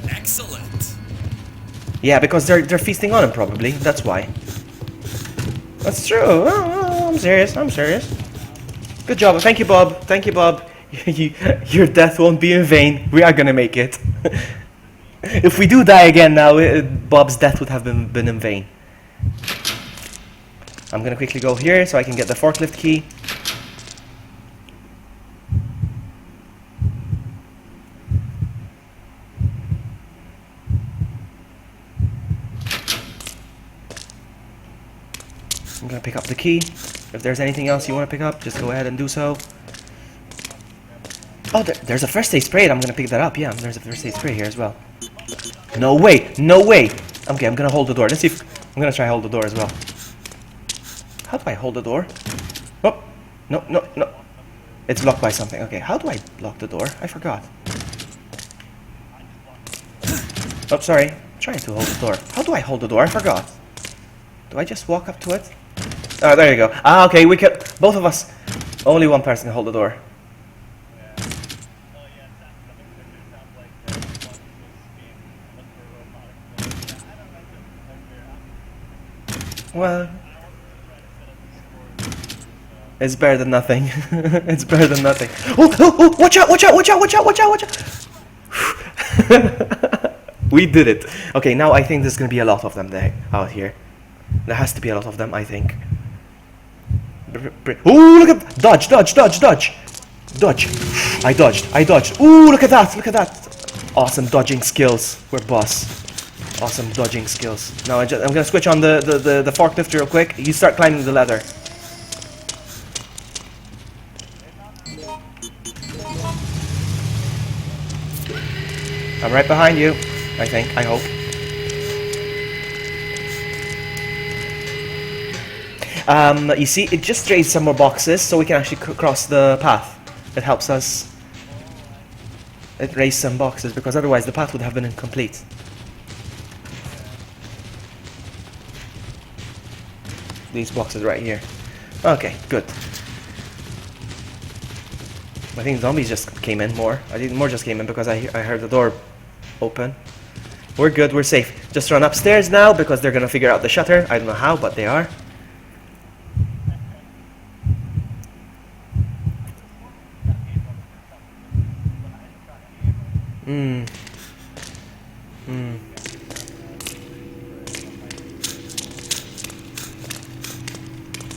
Excellent. Yeah, because they're feasting on him probably. That's why. That's true. Oh, I'm serious. Good job. Thank you, Bob. Your death won't be in vain. We are gonna make it. If we do die again now, Bob's death would have been in vain. I'm gonna quickly go here so I can get the forklift key. I'm gonna pick up the key. If there's anything else you want to pick up, just go ahead and do so. Oh, there's a first aid spray. I'm gonna pick that up. Yeah, there's a first aid spray here as well. No way. Okay, I'm gonna hold the door. Let's see if... I'm gonna try hold the door as well. How do I hold the door? Oh, no. It's blocked by something. Okay, how do I lock the door? I forgot. Oh, sorry. I'm trying to hold the door. How do I hold the door? I forgot. Do I just walk up to it? Oh, there you go. Ah, okay, we can... Both of us. Only one person can hold the door. Well... It's better than nothing. It's better than nothing. Oh, watch out! We did it. Okay, now I think there's gonna be a lot of them there out here. There has to be a lot of them, I think. Oh, look at... Dodge! I dodged. Oh, look at that! Awesome dodging skills. We're boss. Awesome dodging skills. Now I'm gonna switch on the forklift real quick. You start climbing the ladder. I'm right behind you, I think, I hope. You see, it just raised some more boxes so we can actually cross the path. It helps us. It raised some boxes because otherwise the path would have been incomplete. these boxes right here. Okay, good. I think zombies just came in more. I think more just came in because I heard the door open. We're good, we're safe. Just run upstairs now because they're gonna figure out the shutter. I don't know how, but they are.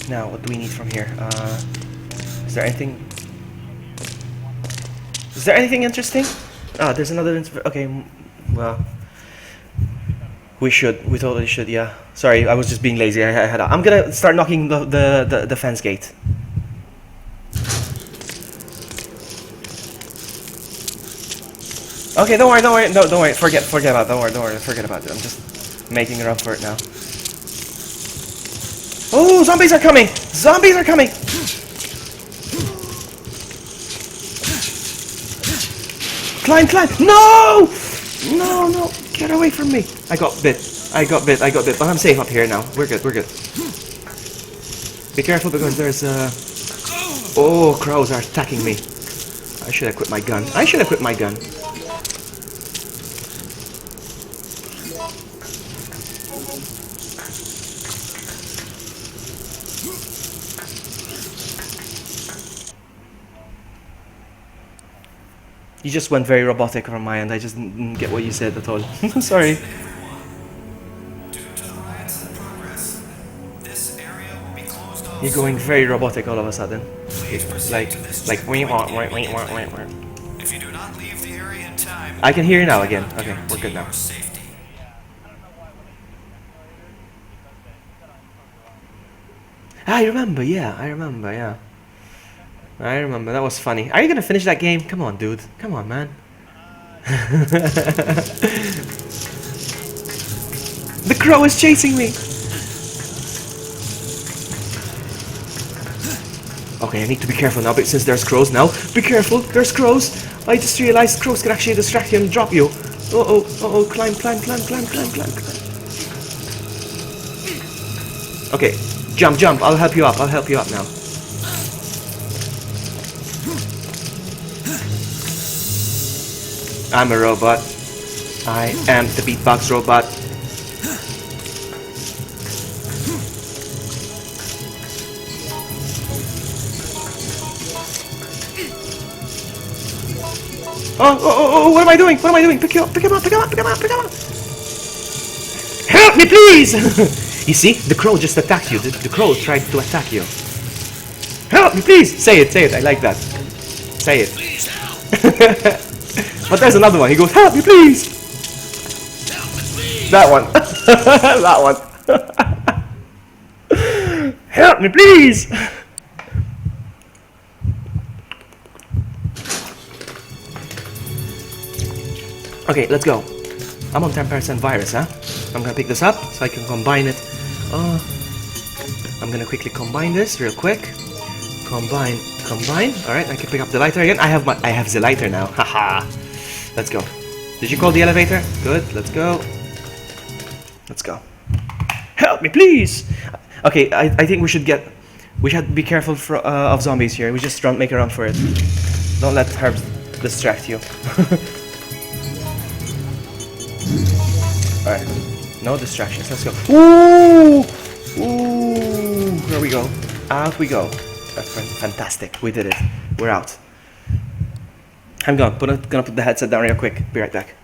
Now, what do we need from here? Is there anything? Is there anything interesting? Ah, there's another. Okay, well, we totally should. Yeah. Sorry, I was just being lazy. I'm gonna start knocking the fence gate. Okay, don't worry, no, don't worry, forget about it, don't worry, forget about it. I'm just making a run for it now. Oh, zombies are coming! Zombies are coming! Climb! No! No, get away from me! I got bit, but I'm safe up here now. We're good. Be careful because there's oh, crows are attacking me. I should have quit my gun. You just went very robotic from my end. I just didn't get what you said at all. Sorry. You're going very robotic all of a sudden. Like we want. If you do not leave the area in time, I can hear you now again. Okay, we're good now. I remember, yeah. I remember, that was funny. Are you gonna finish that game? Come on, dude. Come on, man. The crow is chasing me! Okay, I need to be careful now, but since there's crows now. Be careful, there's crows! I just realized crows can actually distract you and drop you. Uh-oh, climb. Okay, jump, I'll help you up now. I'm a robot. I am the beatbox robot. Oh, what am I doing? Pick him up. Help me, please! You see, the crow just attacked you. The crow tried to attack you. Help me, please! Say it, I like that. Say it. Please help! But there's another one. He goes, help me, please! Help me, please! That one. Help me, please! Okay, let's go. I'm on 10% virus, huh? I'm gonna pick this up so I can combine it. I'm gonna quickly combine this real quick. Combine. Alright, I can pick up the lighter again. I have the lighter now. Haha. Let's go. Did you call the elevator? Good, let's go. Help me, please! Okay, I think we should be careful of zombies here. We just make a run for it. Don't let herbs distract you. Alright, no distractions, let's go. Ooh! Here we go. Out we go. That's fantastic, we did it. We're out. I'm gonna put the headset down real quick. Be right back.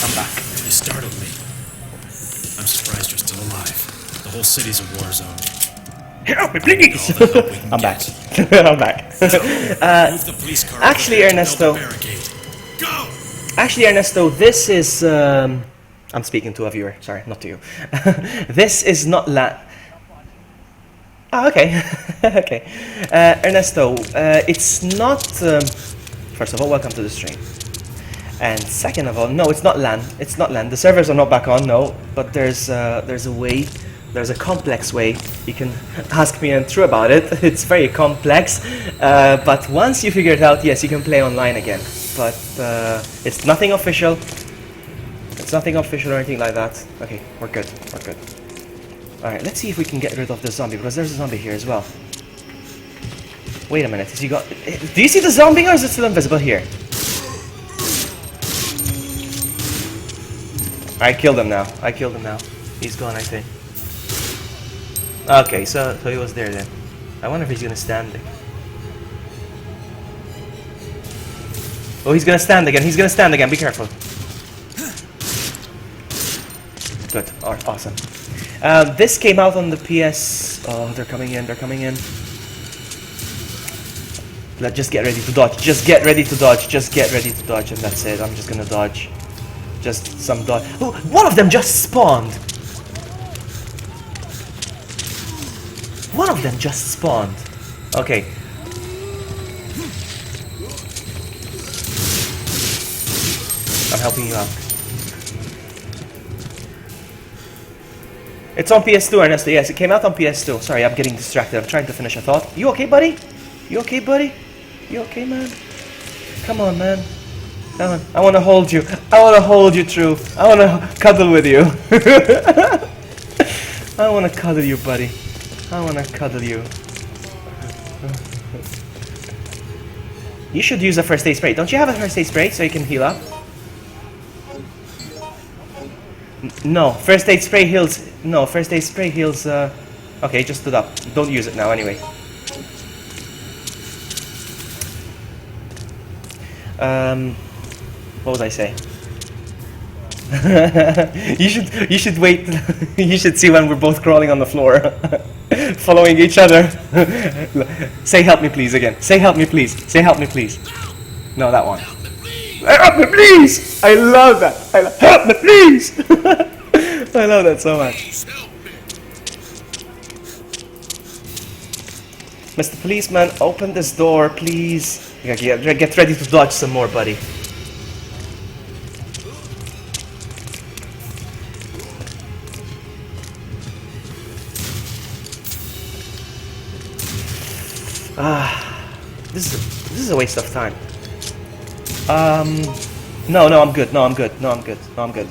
I'm back. You startled me. I'm surprised you're still alive. The whole city's a war zone. Help me, please! All the help we can I'm back. get. I'm back. Move the police car over actually, there to build Ernesto. a barricade. Go! Actually, Ernesto, this is... I'm speaking to a viewer. Sorry, not to you. This is not Oh, okay. Okay. Ernesto, it's not... First of all, welcome to the stream. And second of all, no, it's not LAN. The servers are not back on, no. But there's a way There's a complex way. You can ask me and True about it. It's very complex, but once you figure it out, yes, you can play online again. But it's nothing official. It's nothing official or anything like that. Okay, we're good. We're good. All right, let's see if we can get rid of the zombie because there's a zombie here as well. Wait a minute. Has he got? Do you see the zombie or is it still invisible here? I killed him now. I killed him now. He's gone, I think. Okay, so he was there then. I wonder if he's gonna stand there. Oh, he's gonna stand again. He's gonna stand again. Be careful. Good. Alright, awesome. This came out on the PS. Oh, they're coming in. They're coming in. Just get ready to dodge. Just get ready to dodge. Just get ready to dodge, and that's it. I'm just gonna dodge. Just some dodge. Oh, one of them just spawned. One of them just spawned. Okay. I'm helping you out. It's on PS2, Ernesto. Yes, it came out on PS2. Sorry, I'm getting distracted. I'm trying to finish a thought. You okay, buddy? You okay, buddy? You okay, man? Come on, man. Come on. I want to hold you. I want to hold you, True. I want to cuddle with you. I want to cuddle you, buddy. I want to cuddle you. You should use a first aid spray. Don't you have a first aid spray so you can heal up? No, first aid spray heals. No, first aid spray heals. Okay, just stood up. Don't use it now, anyway. What was I saying? you should wait. You should see when we're both crawling on the floor, following each other. Say help me please again. Say help me please. Say help me please. No, that one. Help me please! I love that. Help me please! I love that so much. Mr. Policeman, open this door, please. Get ready to dodge some more, buddy. This is a waste of time. No, I'm good. No, I'm good.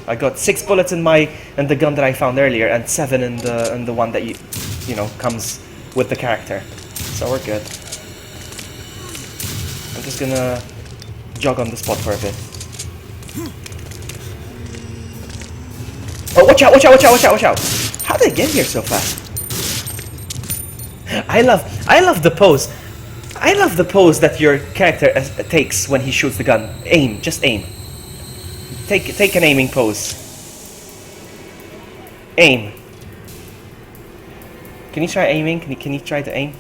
I got 6 bullets in the gun that I found earlier, and 7 in the one that you know comes with the character. So we're good. I'm just gonna jog on the spot for a bit. Oh, watch out! How did I get here so fast? I love the pose. I love the pose that your character takes when he shoots the gun. Aim, just aim. Take an aiming pose. Aim. Can you try aiming? Can you try to aim?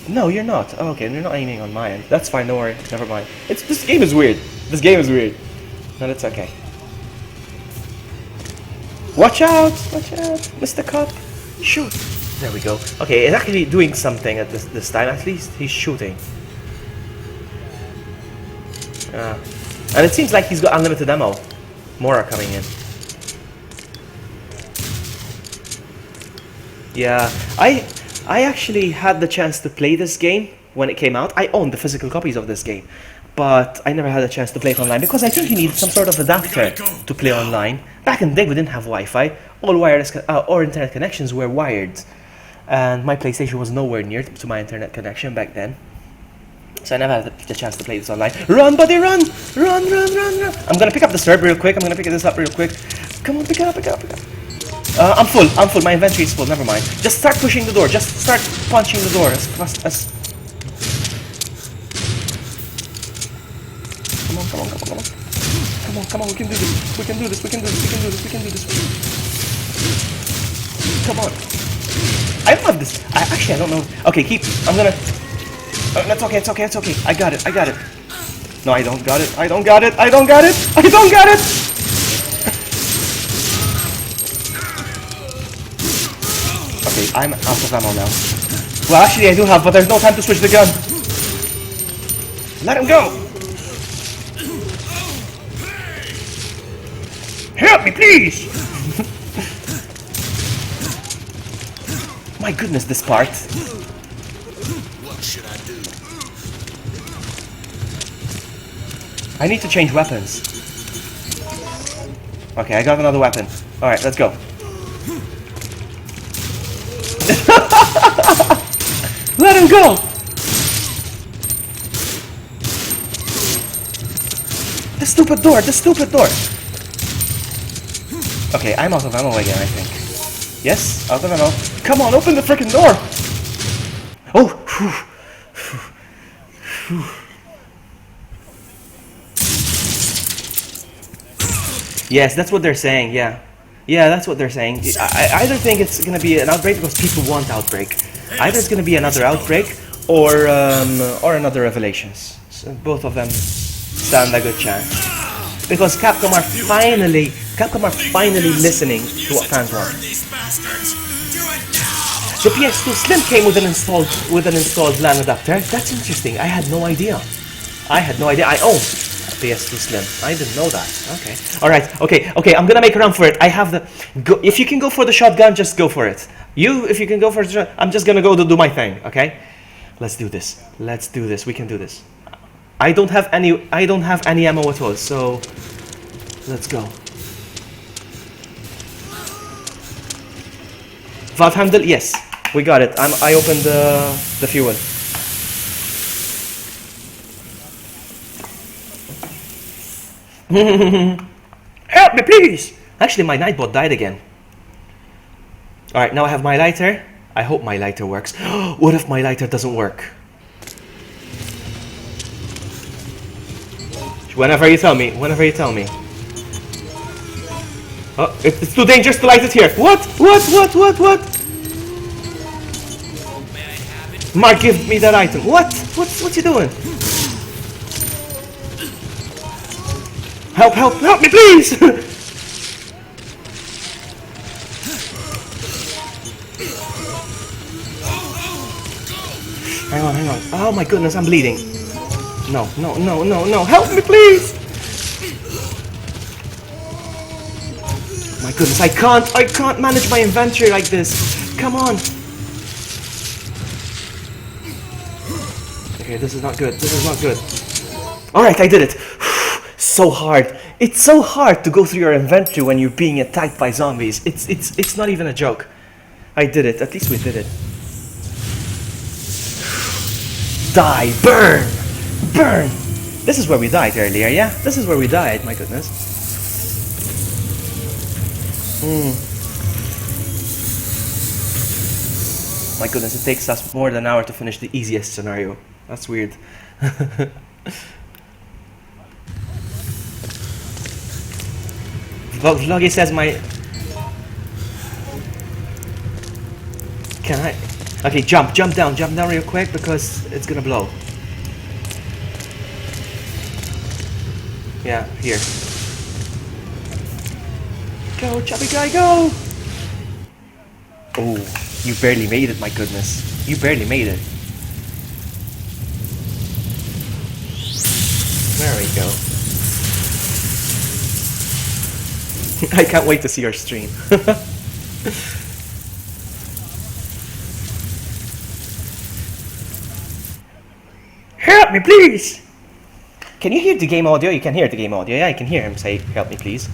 No, you're not. Oh, okay, you're not aiming on my end. That's fine. Don't worry. Never mind. This game is weird. This game is weird. No, that's okay. Watch out, Mr. Cop. Shoot. There we go. Okay, it's actually doing something at this time. At least he's shooting. And it seems like he's got unlimited ammo. More are coming in. Yeah, I actually had the chance to play this game when it came out. I owned the physical copies of this game, but I never had a chance to play it online because I think you need some sort of adapter to play online. Back in the day, we didn't have Wi-Fi. All wireless or internet connections were wired, and my PlayStation was nowhere near to my internet connection back then. So I never had the chance to play this online. Run, buddy, run! Run! I'm gonna pick up this herb real quick. I'm gonna pick this up real quick. Come on, pick it up. I'm full. My inventory is full. Never mind. Just start pushing the door. Just start punching the door as fast as. Come on. We can do this. Come on. I love this. I don't know. Okay, I'm gonna. It's okay. I got it. No, I don't got it. Okay, I'm out of ammo now. Well, actually I do have, but there's no time to switch the gun. Let him go! Help me, please! My goodness, this part. What should I do? I need to change weapons. Okay, I got another weapon. Alright, let's go. Let him go! The stupid door! The stupid door! Okay, I'm out of ammo again, I think. Yes, out of ammo. Come on, open the freaking door! Oh! Whew. Yes, that's what they're saying, yeah. Yeah, that's what they're saying. I either think it's gonna be an outbreak because people want outbreak. Either it's gonna be another outbreak or another Revelations. So both of them stand a good chance. Because Capcom are finally listening to what fans want. The PS2 Slim came with an installed LAN adapter. That's interesting. I had no idea. I own a PS2 Slim. I didn't know that. Okay. All right. Okay. I'm gonna make a run for it. I have the. If you can go for the shotgun, just go for it. If you can go for the shotgun, I'm just gonna go to do my thing. Okay. Let's do this. We can do this. I don't have any ammo at all. So let's go. Valve handle, yes, we got it. I opened the fuel. Help me, please! Actually, my Nightbot died again. Alright, now I have my lighter. I hope my lighter works. What if my lighter doesn't work? Whenever you tell me. Oh, it's too dangerous to light it here. What? Mark, give me that item. What's he doing? Help me, please! Hang on. Oh my goodness, I'm bleeding. No. Help me, please! My goodness, I can't manage my inventory like this. Come on. Okay, this is not good. Alright, I did it. So hard. It's so hard to go through your inventory when you're being attacked by zombies. It's not even a joke. I did it. At least we did it. Die. Burn. This is where we died earlier, yeah? This is where we died, my goodness. My goodness, it takes us more than an hour to finish the easiest scenario. That's weird. Vloggy says my... Can I... Okay, jump down real quick because it's gonna blow. Yeah, here. Go, chubby guy, go! Oh, you barely made it, my goodness. You barely made it. There we go. I can't wait to see your stream. Help me, please! Can you hear the game audio? You can hear the game audio. Yeah, I can hear him say, help me, please.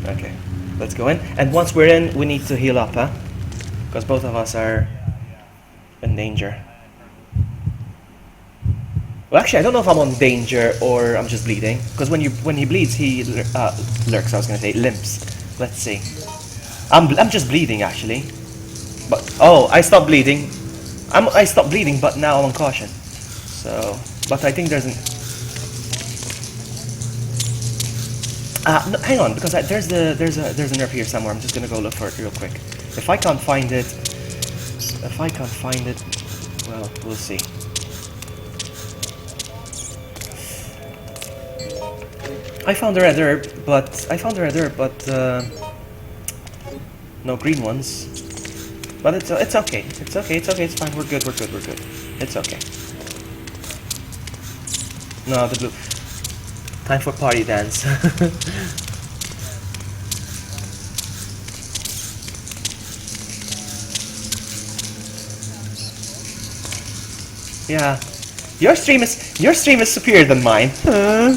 Okay, let's go in. And once we're in, we need to heal up, huh? Because both of us are in danger. Well, actually, I don't know if I'm on danger or I'm just bleeding. Because when he bleeds, he lurks. I was gonna say limps. Let's see. I'm just bleeding actually. But oh, I stopped bleeding. I stopped bleeding, but now I'm on caution. So, but I think there's an. No, hang on, because there's a nerf here somewhere. I'm just gonna go look for it real quick. If I can't find it, well, we'll see. I found a red herb, but no green ones. But it's okay. It's fine. We're good. It's okay. No, the blue. Time for party dance. Yeah. Your stream is superior than mine. Huh?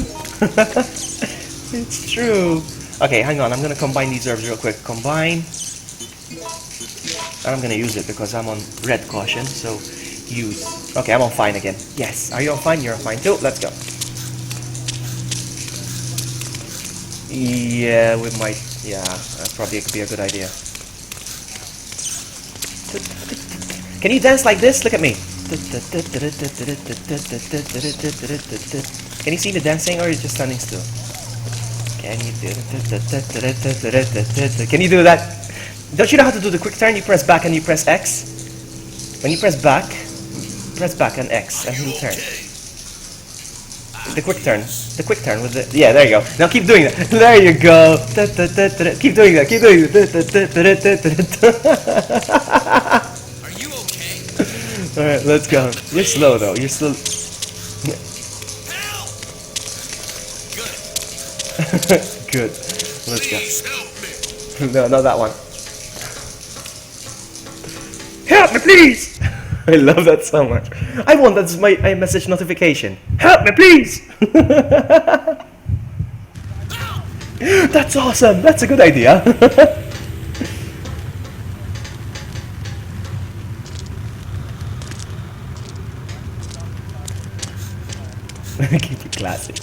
It's true. Okay, hang on. I'm gonna combine these herbs real quick. Combine. And I'm gonna use it because I'm on red caution. So use. Okay, I'm on fine again. Yes. Are you on fine? You're on fine too. Let's go. Yeah, we might. Yeah, that probably could be a good idea. Can you dance like this? Look at me. Can you see the dancing, or are you just standing still? Can you do? Can you do that? Don't you know how to do the quick turn? You press back and you press X. When you press back and X, and he'll turn. The quick turn. The quick turn with the... Yeah, there you go. Now keep doing that. There you go. Keep doing that. Keep doing that. Are you okay? Alright, let's go. You're slow though. You're still... Help! Good. Good. Let's go. Please help me. No, not that one. Help me, please! I love that so much. I want that as my message notification. Help me, please! That's awesome. That's a good idea. Keep it classic.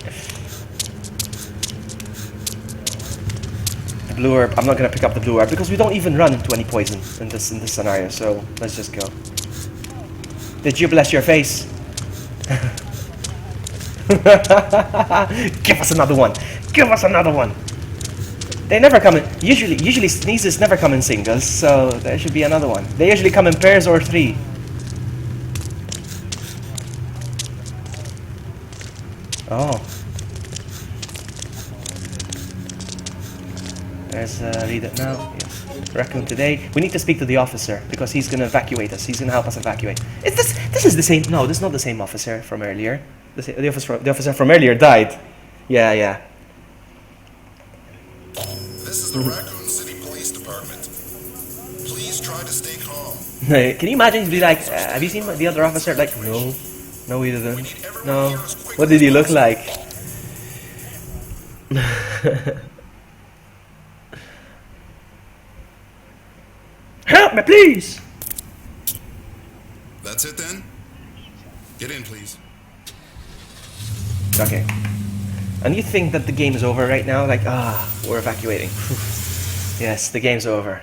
The blue herb. I'm not gonna pick up the blue herb because we don't even run into any poison in this scenario. So let's just go. Did you bless your face? Give us another one. Give us another one. They never come in. Usually sneezes never come in singles, so there should be another one. They usually come in pairs or 3. Oh. There's read it now. Yes. Raccoon today. We need to speak to the officer because he's gonna evacuate us. He's gonna help us evacuate. Is this is the same? No, this is not the same officer from earlier. The officer from earlier died. Yeah. This is the Raccoon City Police Department. Please try to stay calm. Can you imagine he'd be like, have you seen the other officer? Like, no, we didn't. No. What did he look like? Help me, please! That's it then? Get in, please. Okay. And you think that the game is over right now? Like, we're evacuating. Yes, the game's over.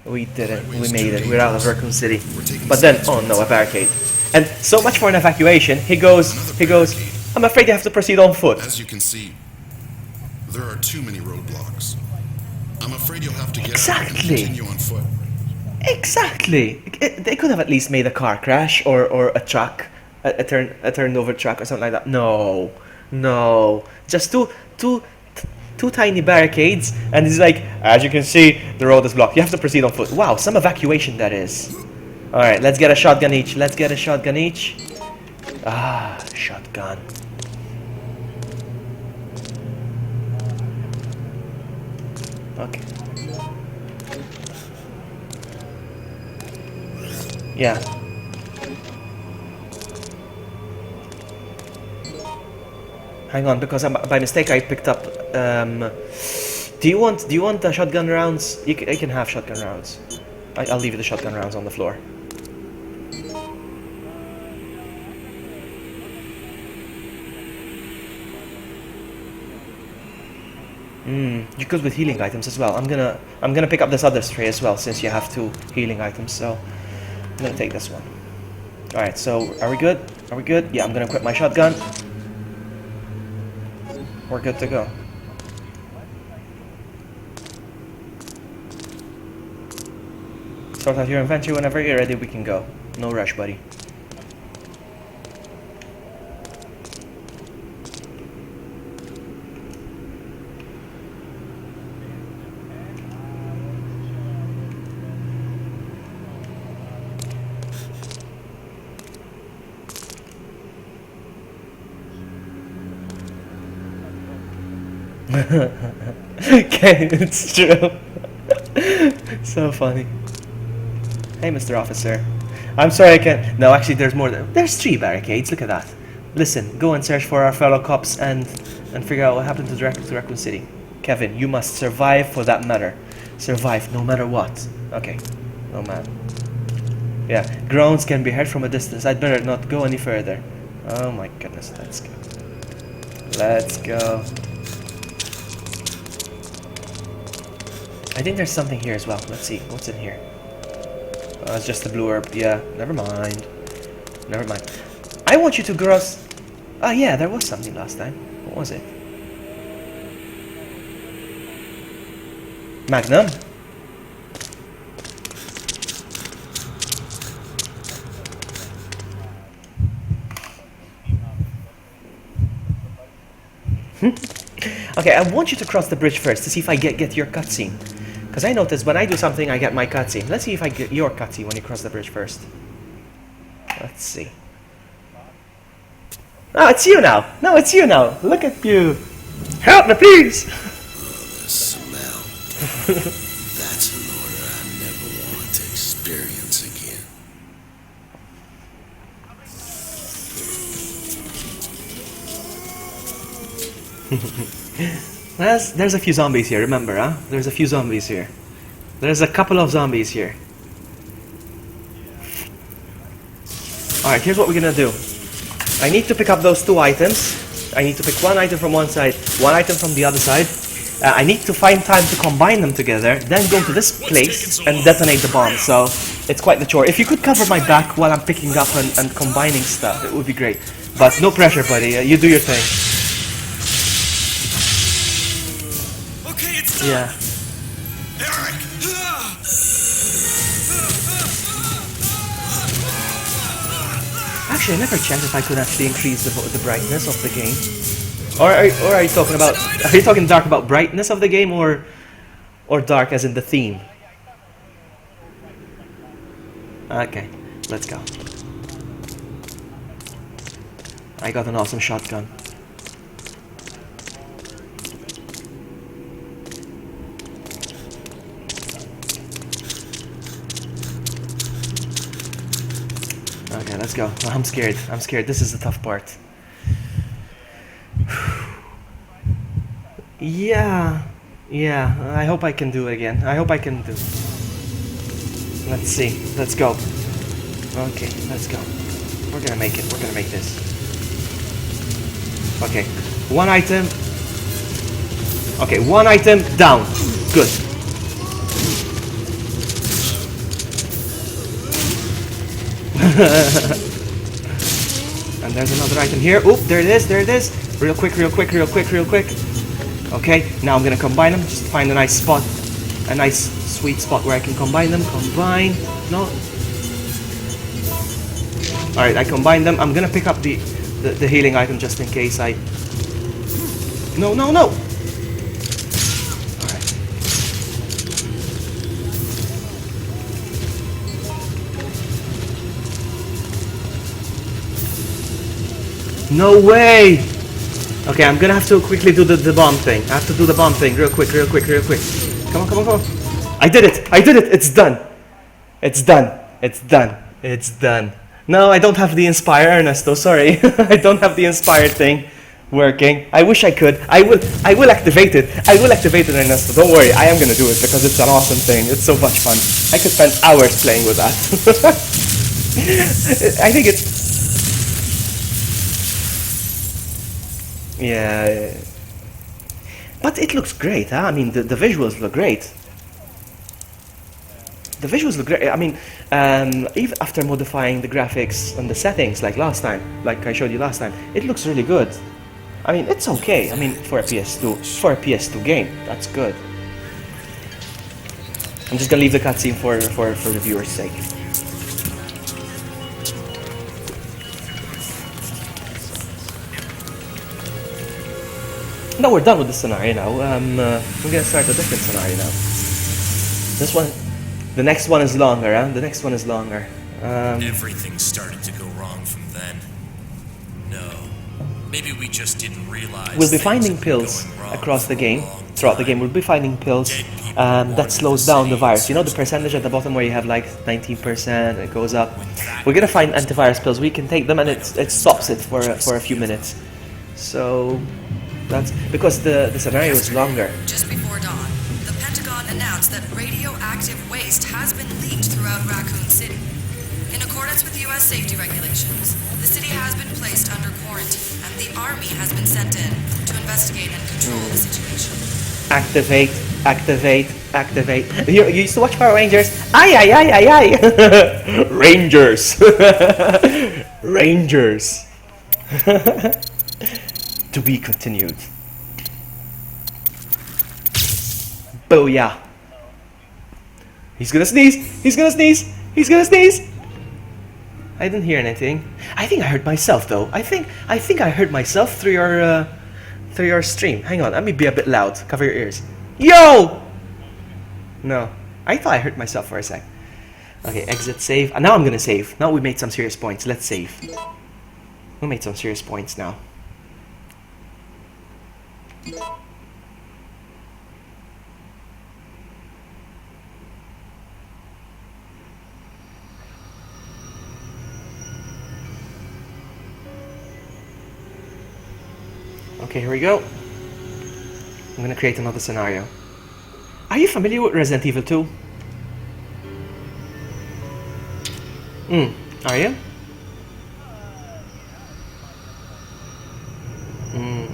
We did it. We made it. We're out of Raccoon City. But then, oh no, a barricade. And so much for an evacuation. He goes, I'm afraid you have to proceed on foot. As you can see, there are too many roadblocks. I'm afraid you'll have to get out and Exactly. continue on foot. Exactly. They could have at least made a car crash or a truck, a turned over truck or something like that. No, just two tiny barricades, and it's like, as you can see, the road is blocked. You have to proceed on foot. Wow, some evacuation that is. All right, let's get a shotgun each. Shotgun. Okay. Yeah. Hang on, because by mistake I picked up. Do you want the shotgun rounds? You can have shotgun rounds. I'll leave the shotgun rounds on the floor. You're good with healing items as well. I'm gonna pick up this other tray as well since you have 2 healing items. So I'm gonna take this one. All right. So are we good? Yeah. I'm gonna equip my shotgun. We're good to go. Sort out your inventory. Whenever you're ready, we can go. No rush, buddy. Okay, it's true. So funny. Hey, Mr. Officer. I'm sorry I can't. No, actually, there's more. There's 3 barricades. Look at that. Listen, go and search for our fellow cops and figure out what happened to Raccoon City. Kevin, you must survive for that matter. Survive no matter what. Okay. Oh man. Yeah, groans can be heard from a distance. I'd better not go any further. Oh my goodness, let's go. Let's go. I think there's something here as well. Let's see, what's in here? Oh, it's just the blue herb. Yeah, never mind. Never mind. I want you to gross... Oh yeah, there was something last time. What was it? Magnum? Okay, I want you to cross the bridge first to see if I get your cutscene. Because I noticed when I do something, I get my cutscene. Let's see if I get your cutscene when you cross the bridge first. Let's see. Oh, it's you now! No, it's you now! Look at you! Help me, please! The smell. That's an odor I never want to experience again. There's a few zombies here, remember, huh? There's a few zombies here. There's a couple of zombies here. Alright, here's what we're gonna do. I need to pick up those 2 items. I need to pick 1 item from one side, 1 item from the other side. I need to find time to combine them together, then go to this place and detonate the bomb. So it's quite the chore. If you could cover my back while I'm picking up and combining stuff, it would be great. But no pressure, buddy. You do your thing. Okay, it's done. Yeah. Eric! Actually, I never checked if I could actually increase the brightness of the game. Or are you talking about? Are you talking dark about brightness of the game, or dark as in the theme? Okay, let's go. I got an awesome shotgun. Okay, let's go. I'm scared. I'm scared. This is the tough part. Yeah. I hope I can do it again. I hope I can do. Let's see. Let's go. Okay, let's go. We're gonna make it. We're gonna make this. Okay, 1 item. Okay, 1 item down. Good. And there's another item here. Oop, there it is, there it is. Real quick. Okay, now I'm gonna combine them. Just find a nice spot. A nice sweet spot where I can combine them. Combine. No. Alright, I combined them. I'm gonna pick up the healing item just in case I... No. Alright. No way! Okay, I'm gonna have to quickly do the bomb thing. I have to do the bomb thing real quick. Come on. I did it! It's done! It's done. No, I don't have the Inspire, Ernesto, sorry. I don't have the Inspire thing working. I wish I could. I will activate it. Ernesto. Don't worry, I am gonna do it because it's an awesome thing. It's so much fun. I could spend hours playing with that. I think it's... Yeah. But it looks great, huh? I mean, the visuals look great. The visuals look great. I mean, even after modifying the graphics and the settings like last time, like I showed you last time, it looks really good. I mean, it's okay. I mean, for a PS2 game, that's good. I'm just gonna leave the cutscene for the viewer's sake. No, we're done with this scenario now. We're gonna start a different scenario now. This one, the next one is longer, huh? The next one is longer. Everything started to go wrong from then. No. Maybe we just didn't realize We'll be things finding had been pills going wrong across the for a game, long throughout the game. We'll be finding pills that slows down the virus. You know the percentage at the bottom where you have like 19%, it goes up. We're gonna find antivirus pills. We can take them and it stops it for a few minutes. So that's because the scenario is longer. Just before dawn, the Pentagon announced that radioactive waste has been leaked throughout Raccoon City. In accordance with U.S. safety regulations, the city has been placed under quarantine, and the Army has been sent in to investigate and control the situation. Activate, activate, activate. You used to watch Power Rangers? Aye, aye, aye, aye, aye. Rangers. Rangers. To be continued. Booyah. He's gonna sneeze. He's gonna sneeze. He's gonna sneeze. I didn't hear anything. I think I heard myself though. I think I heard myself through your stream. Hang on, let me be a bit loud. Cover your ears. Yo! No, I thought I heard myself for a sec. Okay, exit, save. Now I'm gonna save. Now we made some serious points. Let's save. We made some serious points now. Okay, here we go. I'm gonna create another scenario. Are you familiar with Resident Evil 2? Are you?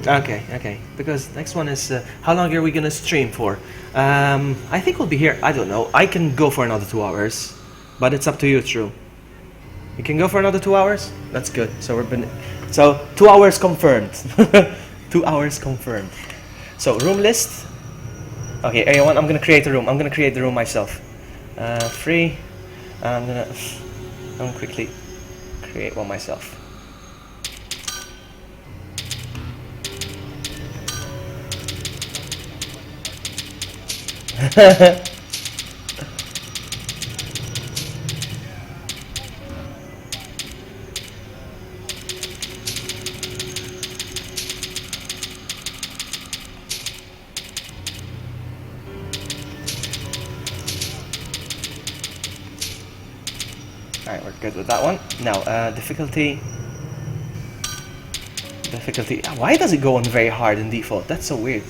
Okay. Because next one is how long are we gonna stream for? I think we'll be here. I don't know. I can go for another 2 hours, but it's up to you, True. You can go for another 2 hours. That's good. So 2 hours confirmed. 2 hours confirmed. So room list. Okay, area 1. I'm gonna create a room. I'm gonna create the room myself. Free. I'm gonna quickly create one myself. Alright, we're good with that one. Now, difficulty. Why does it go on very hard in default? That's so weird.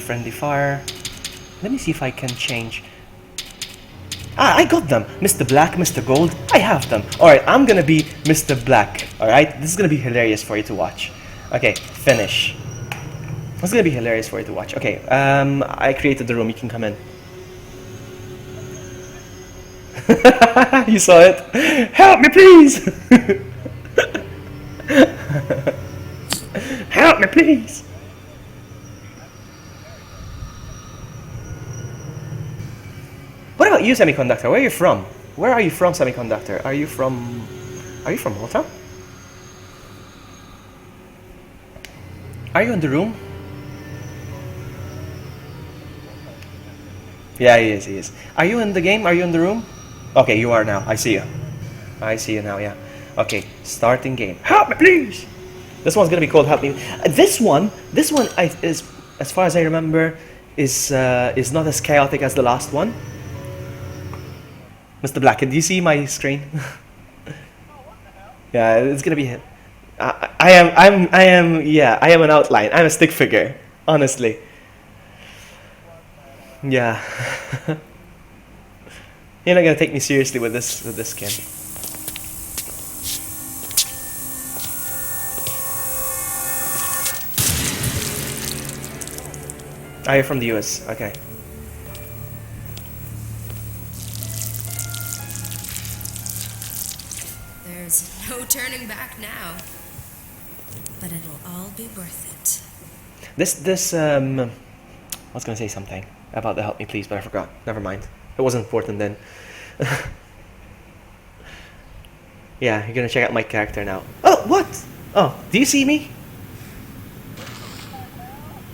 Friendly fire. Let me see if I can change. I got them. Mr. Black, Mr. Gold. I have them. Alright, I'm gonna be Mr. Black. Alright, this is gonna be hilarious for you to watch. Okay, finish. It's gonna be hilarious for you to watch. Okay, I created the room. You can come in. You saw it? Help me, please! Help me, please! What about you, Semiconductor? Where are you from? Where are you from, Semiconductor? Are you from Malta? Are you in the room? Yeah, he is. Are you in the game? Are you in the room? Okay, you are now. I see you. I see you now, yeah. Okay, starting game. Help me, please! This one's gonna be called Help Me. This one is, as far as I remember, is not as chaotic as the last one. Mr. Black, do you see my screen? Yeah, it's gonna be. I am an outline. I'm a stick figure, honestly. Yeah. You're not gonna take me seriously with this skin. Are you from the US? Okay. There's no turning back now. But it'll all be worth it. I was gonna say something about the Help Me Please, but I forgot. Never mind. It wasn't important then. Yeah, you're gonna check out my character now. Oh, what? Oh, do you see me?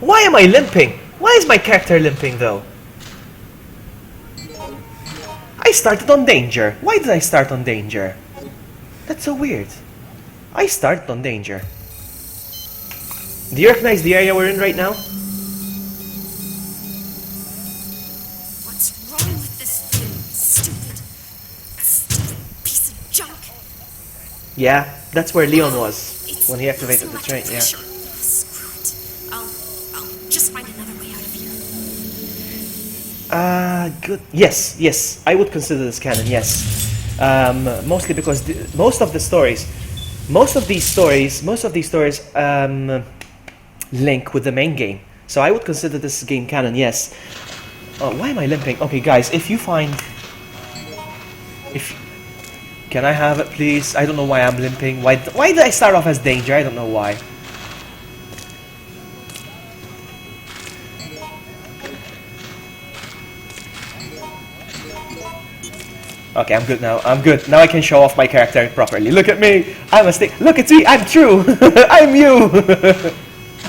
Why am I limping? Why is my character limping though? I started on danger. Why did I start on danger? That's so weird. I started on danger. Do you recognize the area we're in right now? Yeah, that's where Leon was when he activated the train. Yeah. Screw it. I'll just find another way out of here. Good. Yes, yes. I would consider this canon. Yes. Mostly because most of these stories link with the main game. So I would consider this game canon. Yes. Oh, why am I limping? Okay, guys, if can I have it, please? I don't know why I'm limping. Why did I start off as danger? I don't know why. Okay, I'm good now. I'm good. Now I can show off my character properly. Look at me. I'm a stick. Look at me. I'm true. I'm you.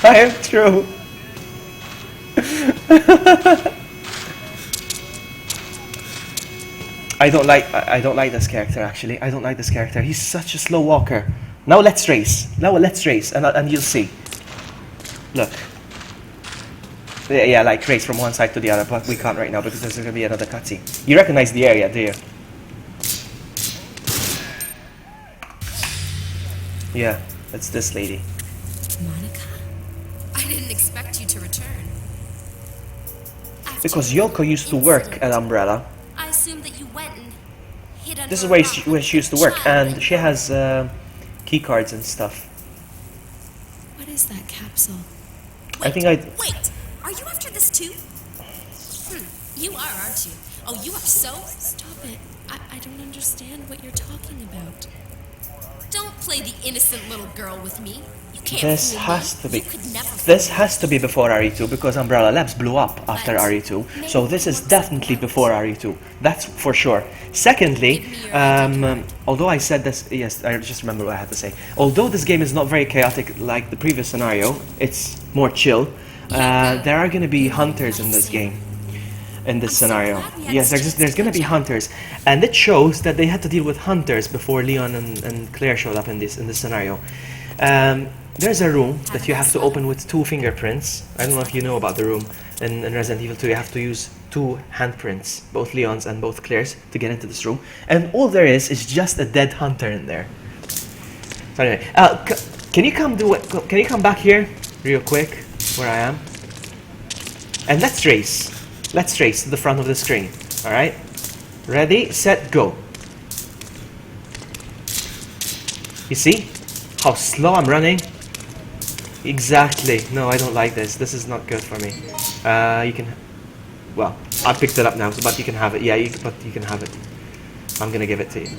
I am true. I don't like this character actually. I don't like this character. He's such a slow walker. Now let's race. And you'll see. Look. Yeah, like race from one side to the other, but we can't right now because there's gonna be another cutscene. You recognize the area, do you? Yeah, it's this lady. Monica? I didn't expect you to return. Because Yoko used to work at Umbrella. I assumed that you went and hid under This is a where rock she used to work, child and she has key cards and stuff. What is that capsule? I think I. Wait! Are you after this too? You are, aren't you? Oh, you are so... Stop it. I don't understand what you're talking about. Don't play the innocent little girl with me. You can't This fool has me. to be. You could never This fool has to be before RE2 because Umbrella Labs blew up after RE2. So this is definitely before RE2. That's for sure. Secondly, although I said this, yes, I just remember what I had to say. Although this game is not very chaotic like the previous scenario, it's more chill. There are going to be hunters in this game. In this scenario, yes, there's going to be hunters, and it shows that they had to deal with hunters before Leon and Claire showed up in this scenario. There's a room that you have to open with 2 fingerprints. I don't know if you know about the room in Resident Evil 2. You have to use 2 handprints, both Leon's and both Claire's, to get into this room. And all there is just a dead hunter in there. So anyway, can you come Can you come back here real quick, where I am? And let's race. Let's race to the front of the screen. All right. Ready, set, go. You see how slow I'm running? Exactly. No, I don't like this. This is not good for me. You can... Well, I picked it up now, but you can have it. Yeah, but you can have it. I'm gonna give it to you.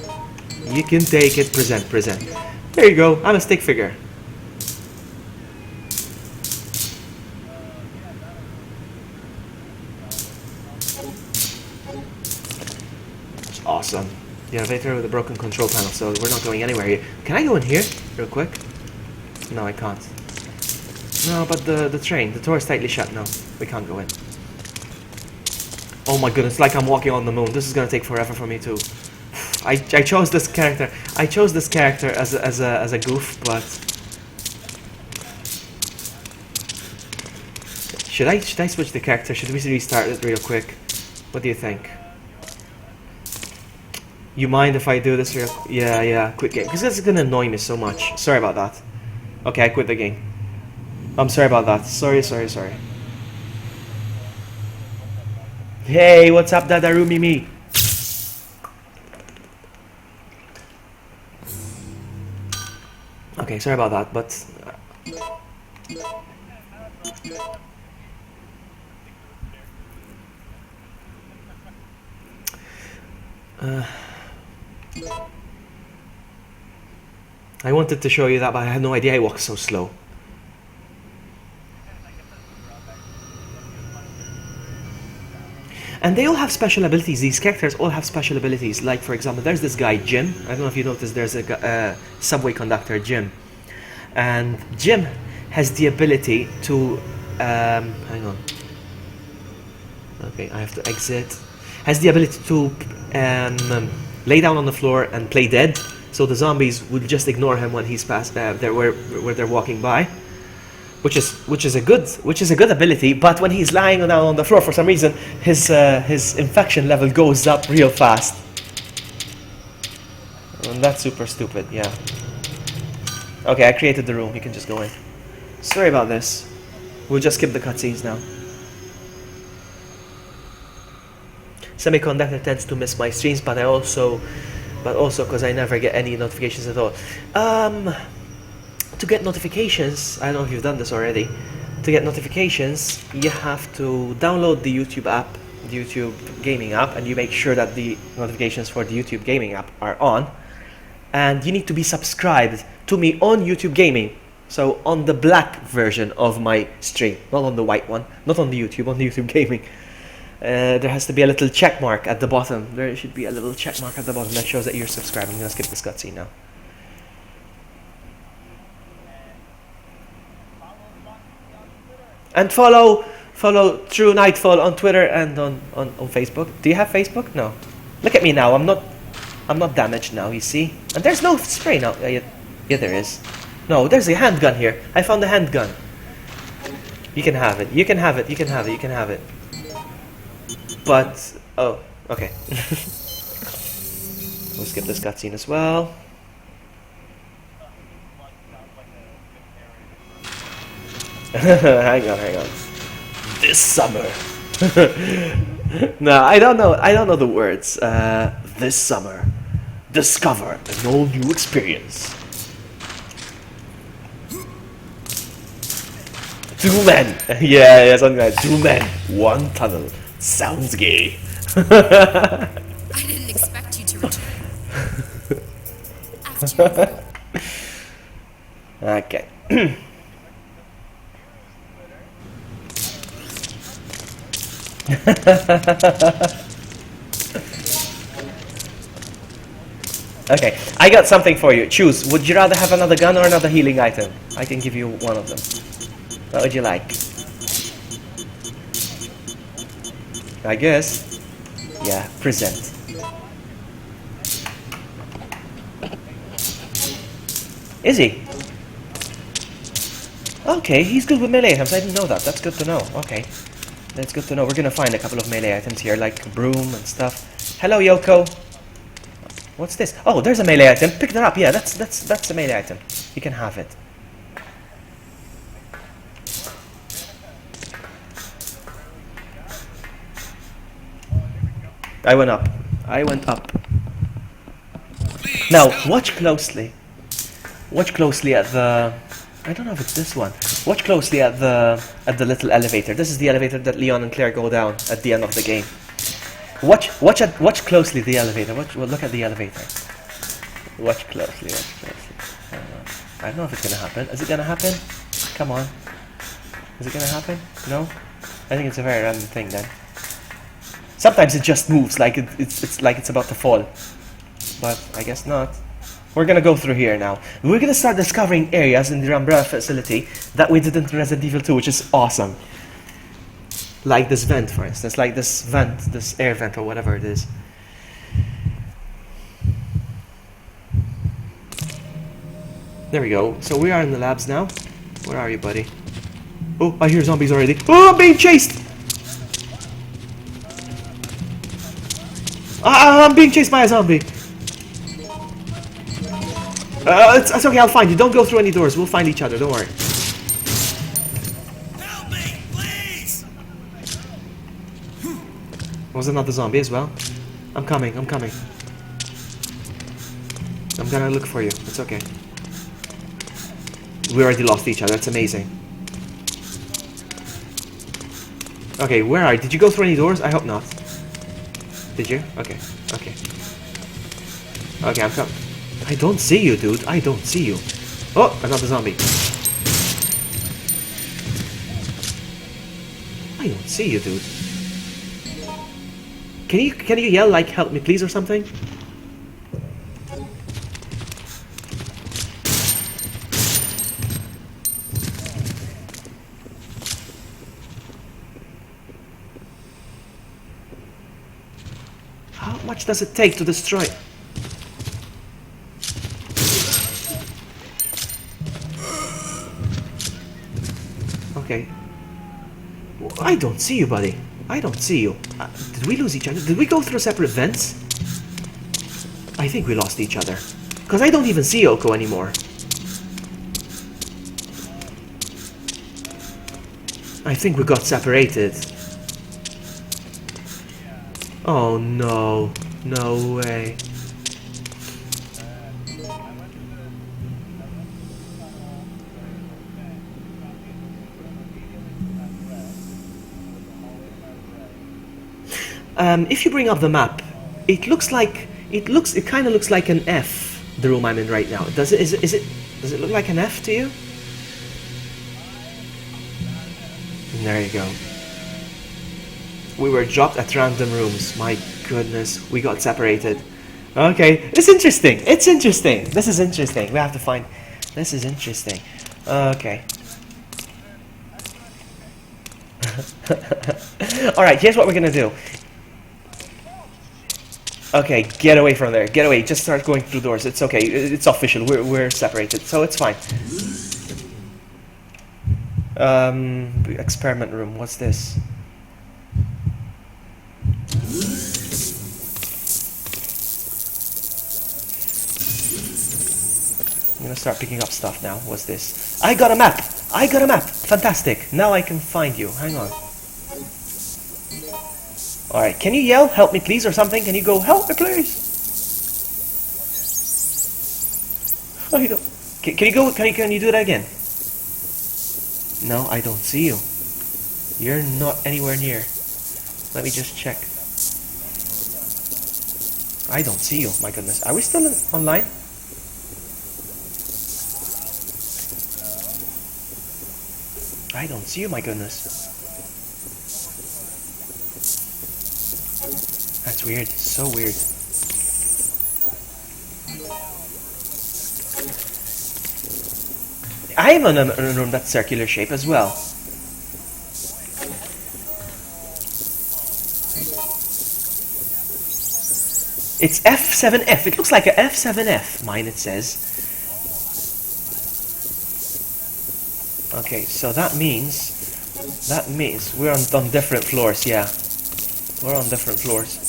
You can take it. Present. There you go. I'm a stick figure. Awesome. The elevator with a broken control panel, so we're not going anywhere here. Can I go in here real quick? No, I can't. No, but the door is tightly shut. No, we can't go in. Oh my goodness, like I'm walking on the moon. This is gonna take forever for me too. I chose this character. I chose this character as a goof, but should I switch the character? Should we restart it real quick? What do you think? You mind if I do this real? Yeah, quit game, because this is gonna annoy me so much. Sorry about that. Okay, I quit the game. I'm sorry about that. Sorry. Hey, what's up, Dadaru Mimi? Okay, sorry about that, but I wanted to show you that, but I had no idea I walked so slow. And they all have special abilities. These characters all have special abilities. Like, for example, there's this guy, Jim. I don't know if you noticed, there's a subway conductor, Jim. And Jim has the ability to... hang on. Okay, I have to exit. Has the ability to lay down on the floor and play dead. So the zombies would just ignore him when he's past where they're walking by. Which is a good ability, but when he's lying down on the floor, for some reason, his infection level goes up real fast, and that's super stupid. Yeah. Okay, I created the room. You can just go in. Sorry about this. We'll just skip the cutscenes now. Semiconductor tends to miss my streams, but also because I never get any notifications at all. To get notifications, I don't know if you've done this already. To get notifications, you have to download the YouTube app, the YouTube gaming app, and you make sure that the notifications for the YouTube gaming app are on. And you need to be subscribed to me on YouTube gaming. So on the black version of my stream, not on the white one, not on the YouTube, on the YouTube gaming. There has to be a little check mark at the bottom. There should be a little check mark at the bottom that shows that you're subscribed. I'm gonna skip this cutscene now. And follow True Nightfall on Twitter and on Facebook. Do you have Facebook? No. Look at me now. I'm not damaged now. You see? And there's no spray now. Yeah, there is. No, there's a handgun here. I found a handgun. You can have it. You can have it. You can have it. You can have it. But oh, okay. We'll skip this cutscene as well. hang on. This summer. No, I don't know the words. This summer, discover an all new experience. Two men. Yeah, something like 2 men, 1 tunnel. Sounds gay. I didn't expect you to return. After Okay. Okay, I got something for you. Choose. Would you rather have another gun or another healing item? I can give you one of them. What would you like? I guess. Yeah, present. Is he? Okay, he's good with melee items. I didn't know that. That's good to know. Okay. That's good to know. We're gonna find a couple of melee items here, like broom and stuff. Hello, Yoko. What's this? Oh, there's a melee item. Pick that up. Yeah, that's a melee item. You can have it. I went up. Now, watch closely. Watch closely at the... I don't know if it's this one. Watch closely at the little elevator. This is the elevator that Leon and Claire go down at the end of the game. Watch closely the elevator. Look at the elevator. Watch closely. I don't know if it's gonna happen. Is it gonna happen? Come on. Is it gonna happen? No? I think it's a very random thing then. Sometimes it just moves like it's like it's about to fall. But I guess not. We're gonna go through here now. We're gonna start discovering areas in the Umbrella facility that we did in Resident Evil 2, which is awesome. Like this vent, for instance. Like this vent, this air vent or whatever it is. There we go. So we are in the labs now. Where are you, buddy? Oh, I hear zombies already. Oh, I'm being chased! I'm being chased by a zombie. It's okay, I'll find you. Don't go through any doors. We'll find each other. Don't worry. Help me, please! Was another zombie as well? I'm coming. I'm gonna look for you. It's okay. We already lost each other. That's amazing. Okay, where are you? Did you go through any doors? I hope not. Did you? Okay. Okay, I'm coming. I don't see you, dude. I don't see you. Oh, another zombie. I don't see you, dude. Can you yell like help me please or something? How much does it take to destroy? Okay. I don't see you, buddy. I don't see you. Did we lose each other? Did we go through separate vents? I think we lost each other. Because I don't even see Yoko anymore. I think we got separated. Oh no. No way. If you bring up the map, it kind of looks like an F, the room I'm in right now. Does it look like an F to you? There you go. We were dropped at random rooms. My goodness, we got separated. Okay, it's interesting. It's interesting. This is interesting. We have to find. This is interesting. Okay. Alright, here's what we're gonna do. Okay, get away from there. Get away. Just start going through doors. It's okay. It's official. We're separated, so it's fine. Experiment room. What's this? I'm gonna start picking up stuff now. What's this? I got a map! I got a map! Fantastic! Now I can find you. Hang on. Alright, can you yell, help me please, or something? Can you go, help me please? Oh, you don't. Can you go, can you do that again? No, I don't see you. You're not anywhere near. Let me just check. I don't see you, my goodness. Are we still online? I don't see you, my goodness. That's weird, so weird. I am in a room that's circular shape as well. It's F7F. It looks like a F7F. Mine, it says. Okay, so that means we're on different floors. Yeah, we're on different floors.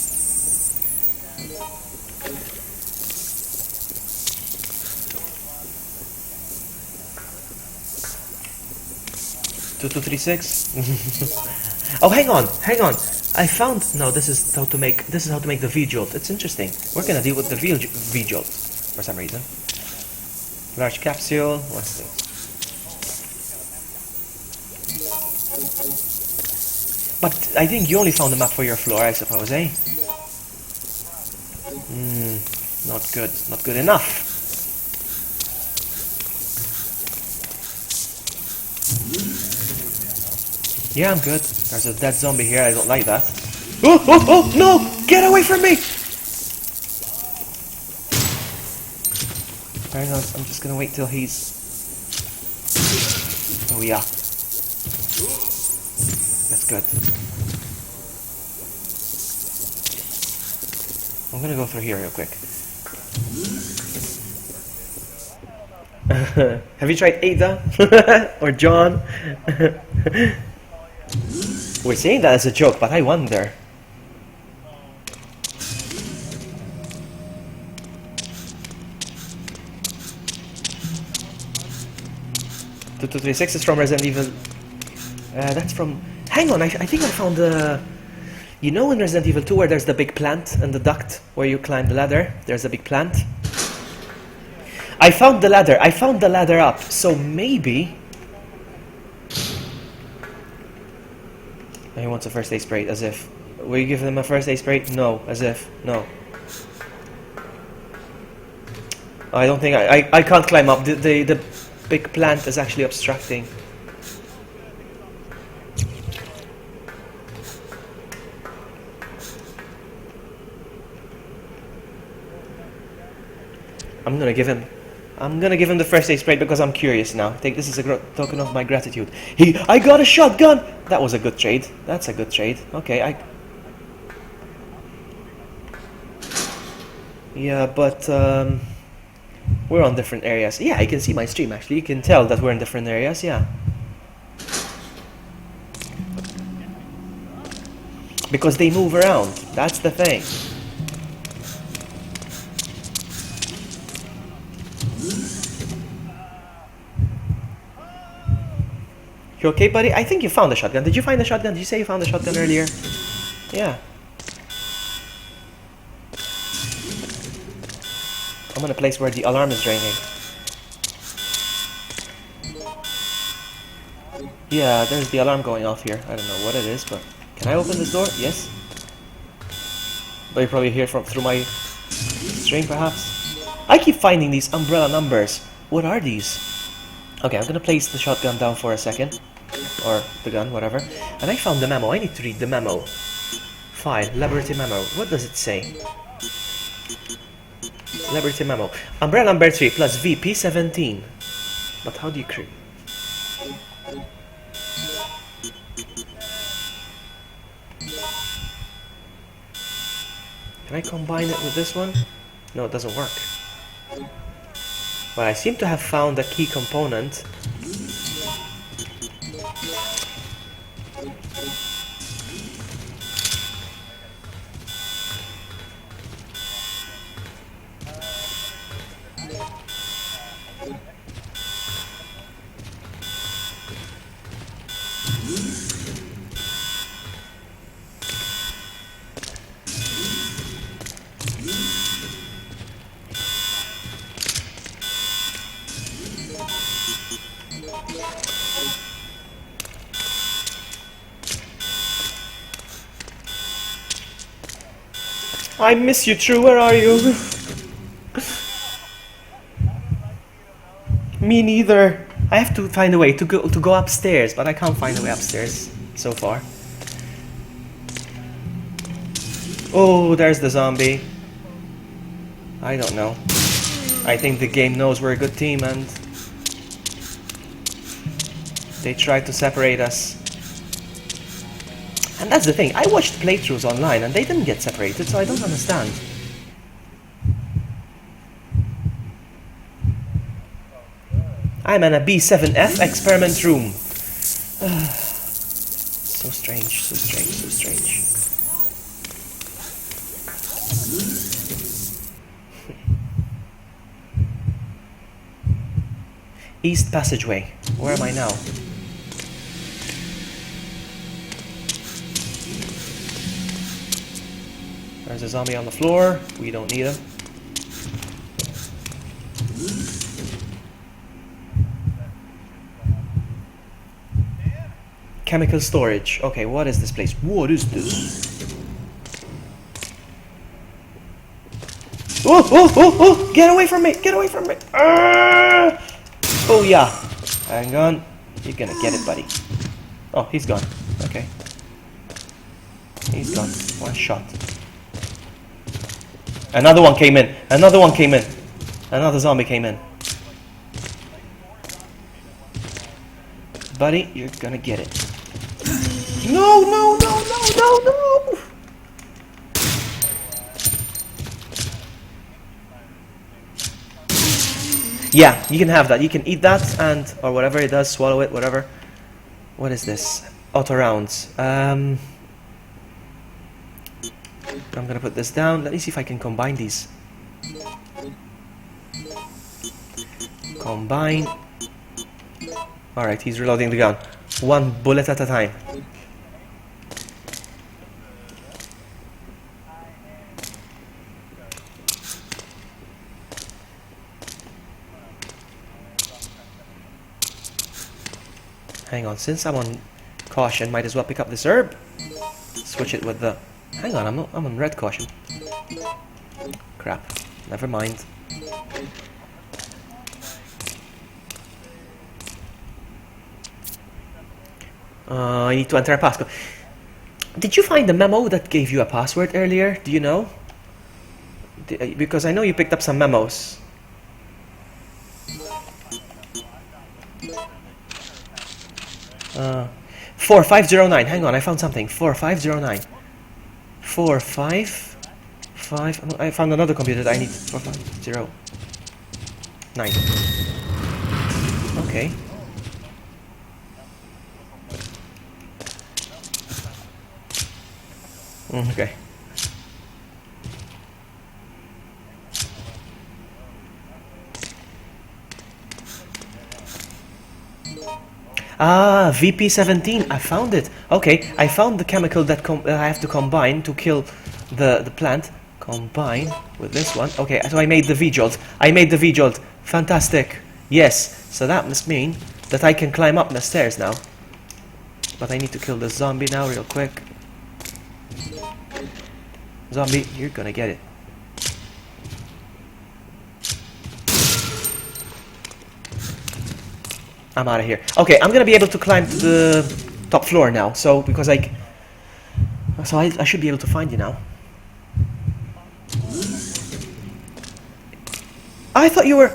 2236. Oh, hang on. I found. No, this is how to make the V-jolt. It's interesting. We're gonna deal with the V-jolt for some reason. Large capsule. What's this? But I think you only found the map for your floor, I suppose, eh? Not good. Not good enough. Yeah, I'm good. There's a dead zombie here. I don't like that. Oh, no! Get away from me! Hang on, I'm just gonna wait till he's... Oh, yeah. That's good. I'm gonna go through here real quick. Have you tried Ada? Or John? We're saying that as a joke, but I wonder. "2236 is from Resident Evil." That's from. Hang on, I think I found the. You know in Resident Evil 2 where there's the big plant and the duct where you climb the ladder? There's a big plant. I found the ladder. I found the ladder up. So maybe. He wants a first aid spray, as if. Will you give him a first aid spray? No, as if. No. I don't think I can't climb up. The big plant is actually obstructing. I'm gonna give him the first aid spray because I'm curious now. Take this as a token of my gratitude. I got a shotgun! That was a good trade. That's a good trade. Okay, Yeah, but, we're on different areas. Yeah, I can see my stream, actually. You can tell that we're in different areas, yeah. Because they move around. That's the thing. You okay, buddy? I think you found the shotgun. Did you find the shotgun? Did you say you found the shotgun earlier? Yeah. I'm in a place where the alarm is ringing. Yeah, there's the alarm going off here. I don't know what it is, but can I open this door? Yes. But you probably hear it through my stream, perhaps. I keep finding these umbrella numbers. What are these? Okay, I'm gonna place the shotgun down for a second. Or the gun, whatever. And I found the memo. I need to read the memo. File, laboratory memo. What does it say? Laboratory memo. Umbrella number 3 plus VP17. But how do you create? Can I combine it with this one? No, it doesn't work. But I seem to have found a key component. I miss you, True. Where are you? Me neither. I have to find a way to go upstairs, but I can't find a way upstairs so far. Oh, there's the zombie. I don't know. I think the game knows we're a good team and they tried to separate us. And that's the thing, I watched playthroughs online and they didn't get separated, so I don't understand. I'm in a B7F experiment room. So strange, so strange, so strange. East passageway. Where am I now? There's a zombie on the floor. We don't need him. Chemical storage. Okay, what is this place? What is this? Oh, oh, oh, oh! Get away from me! Get away from me! Oh yeah. Hang on. You're gonna get it, buddy. Oh, he's gone. Okay. He's gone. One shot. Another one came in. Another one came in. Another zombie came in. Buddy, you're gonna get it. No, no, no, no, no, no! Yeah, you can have that. You can eat that and, or whatever it does, swallow it, whatever. What is this? Auto rounds. I'm gonna put this down. Let me see if I can combine these. Combine. Alright, he's reloading the gun. One bullet at a time. Hang on, since I'm on caution, might as well pick up this herb. Switch it with the... Hang on, I'm on red caution. Crap. Never mind. I need to enter a passcode. Did you find the memo that gave you a password earlier? Do you know? Because I know you picked up some memos. Uh, 4509. Hang on, I found something. 4509. 455. I found another computer that I need. 4509. Okay. Okay. Ah, VP17. I found it. Okay, I found the chemical that I have to combine to kill the plant. Combine with this one. Okay, so I made the V-Jolt. I made the V-Jolt. Fantastic. Yes, so that must mean that I can climb up the stairs now. But I need to kill this zombie now real quick. Zombie, you're gonna get it. I'm out of here. Okay, I'm gonna be able to climb to the top floor now. So, because I should be able to find you now. I thought you were...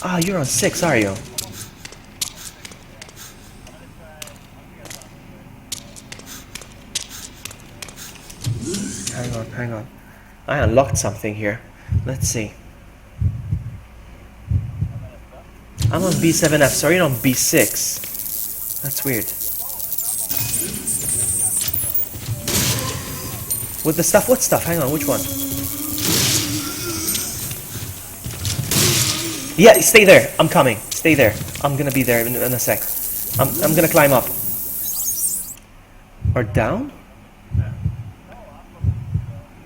Ah, you're on 6, are you? Hang on. I unlocked something here. Let's see. I'm on B7F, so you're on B6. That's weird. With the stuff? What stuff? Hang on, which one? Yeah, stay there. I'm coming. Stay there. I'm gonna be there in a sec. I'm gonna climb up. Or down?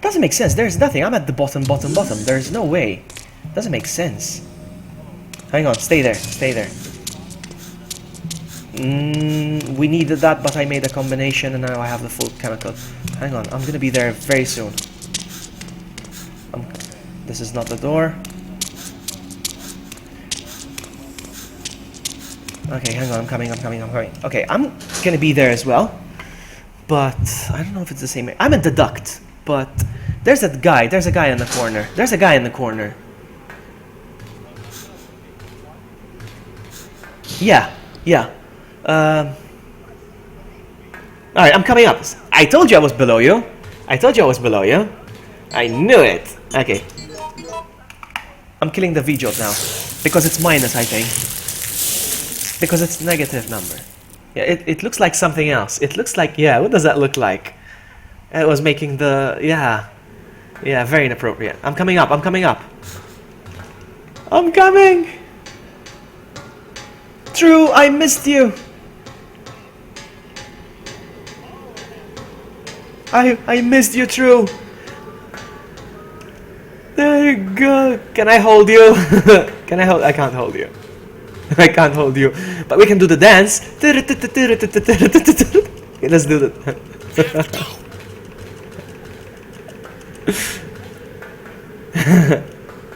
Doesn't make sense. There's nothing. I'm at the bottom. There's no way. Doesn't make sense. Hang on. Stay there. Stay there. We needed that, but I made a combination and now I have the full chemical. Hang on. I'm gonna be there very soon. This is not the door. Okay, hang on. I'm coming. Okay, I'm gonna be there as well. But I don't know if it's the same. I'm at the duct. But there's that guy. There's a guy in the corner. There's a guy in the corner. Yeah. Alright, I'm coming up. I told you I was below you. I knew it. Okay. I'm killing the V-Jolt now. Because it's minus, I think. Because it's negative number. Yeah, it looks like something else. It looks like... Yeah, what does that look like? It was making the... Yeah, very inappropriate. I'm coming up. I'm coming! True, I missed you! I missed you, True! There you go! Can I hold you? I can't hold you. I can't hold you. But we can do the dance. Okay, let's do that.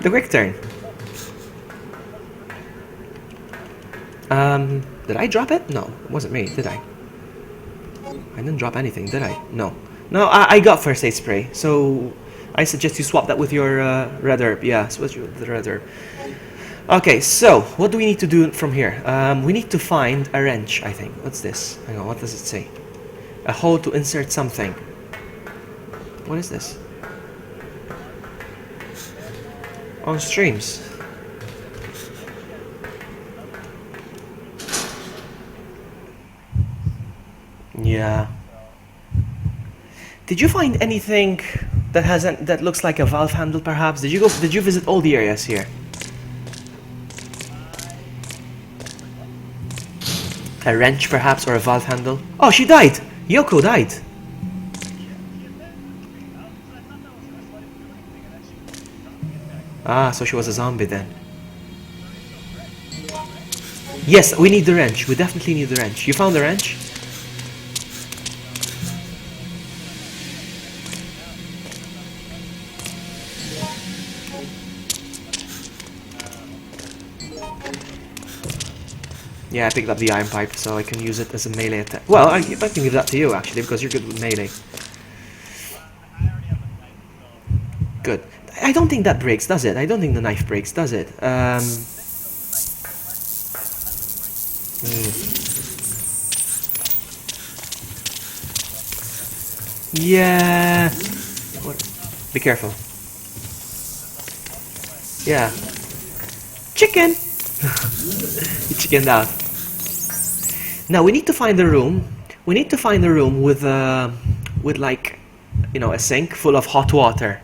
The quick turn. Did I drop it? No, it wasn't me, did I? I didn't drop anything, did I? No, I got first aid spray, so I suggest you swap that with your red herb. Yeah, switch with the red herb. Okay, so what do we need to do from here? We need to find a wrench, I think. What's this? Hang on, what does it say? A hole to insert something. What is this? On streams. Yeah. Did you find anything that looks like a valve handle perhaps? Did you visit all the areas here? A wrench perhaps, or a valve handle? Oh, she died! Yoko died! Ah, so she was a zombie then. Yes, we need the wrench. We definitely need the wrench. You found the wrench? Yeah, I picked up the iron pipe, so I can use it as a melee attack. Well, I can give that to you, actually, because you're good with melee. Good. I don't think that breaks, does it? I don't think the knife breaks, does it? Yeah. What? Be careful. Yeah. Chicken! You chickened out. Now we need to find a room. We need to find a room with like, you know, a sink full of hot water.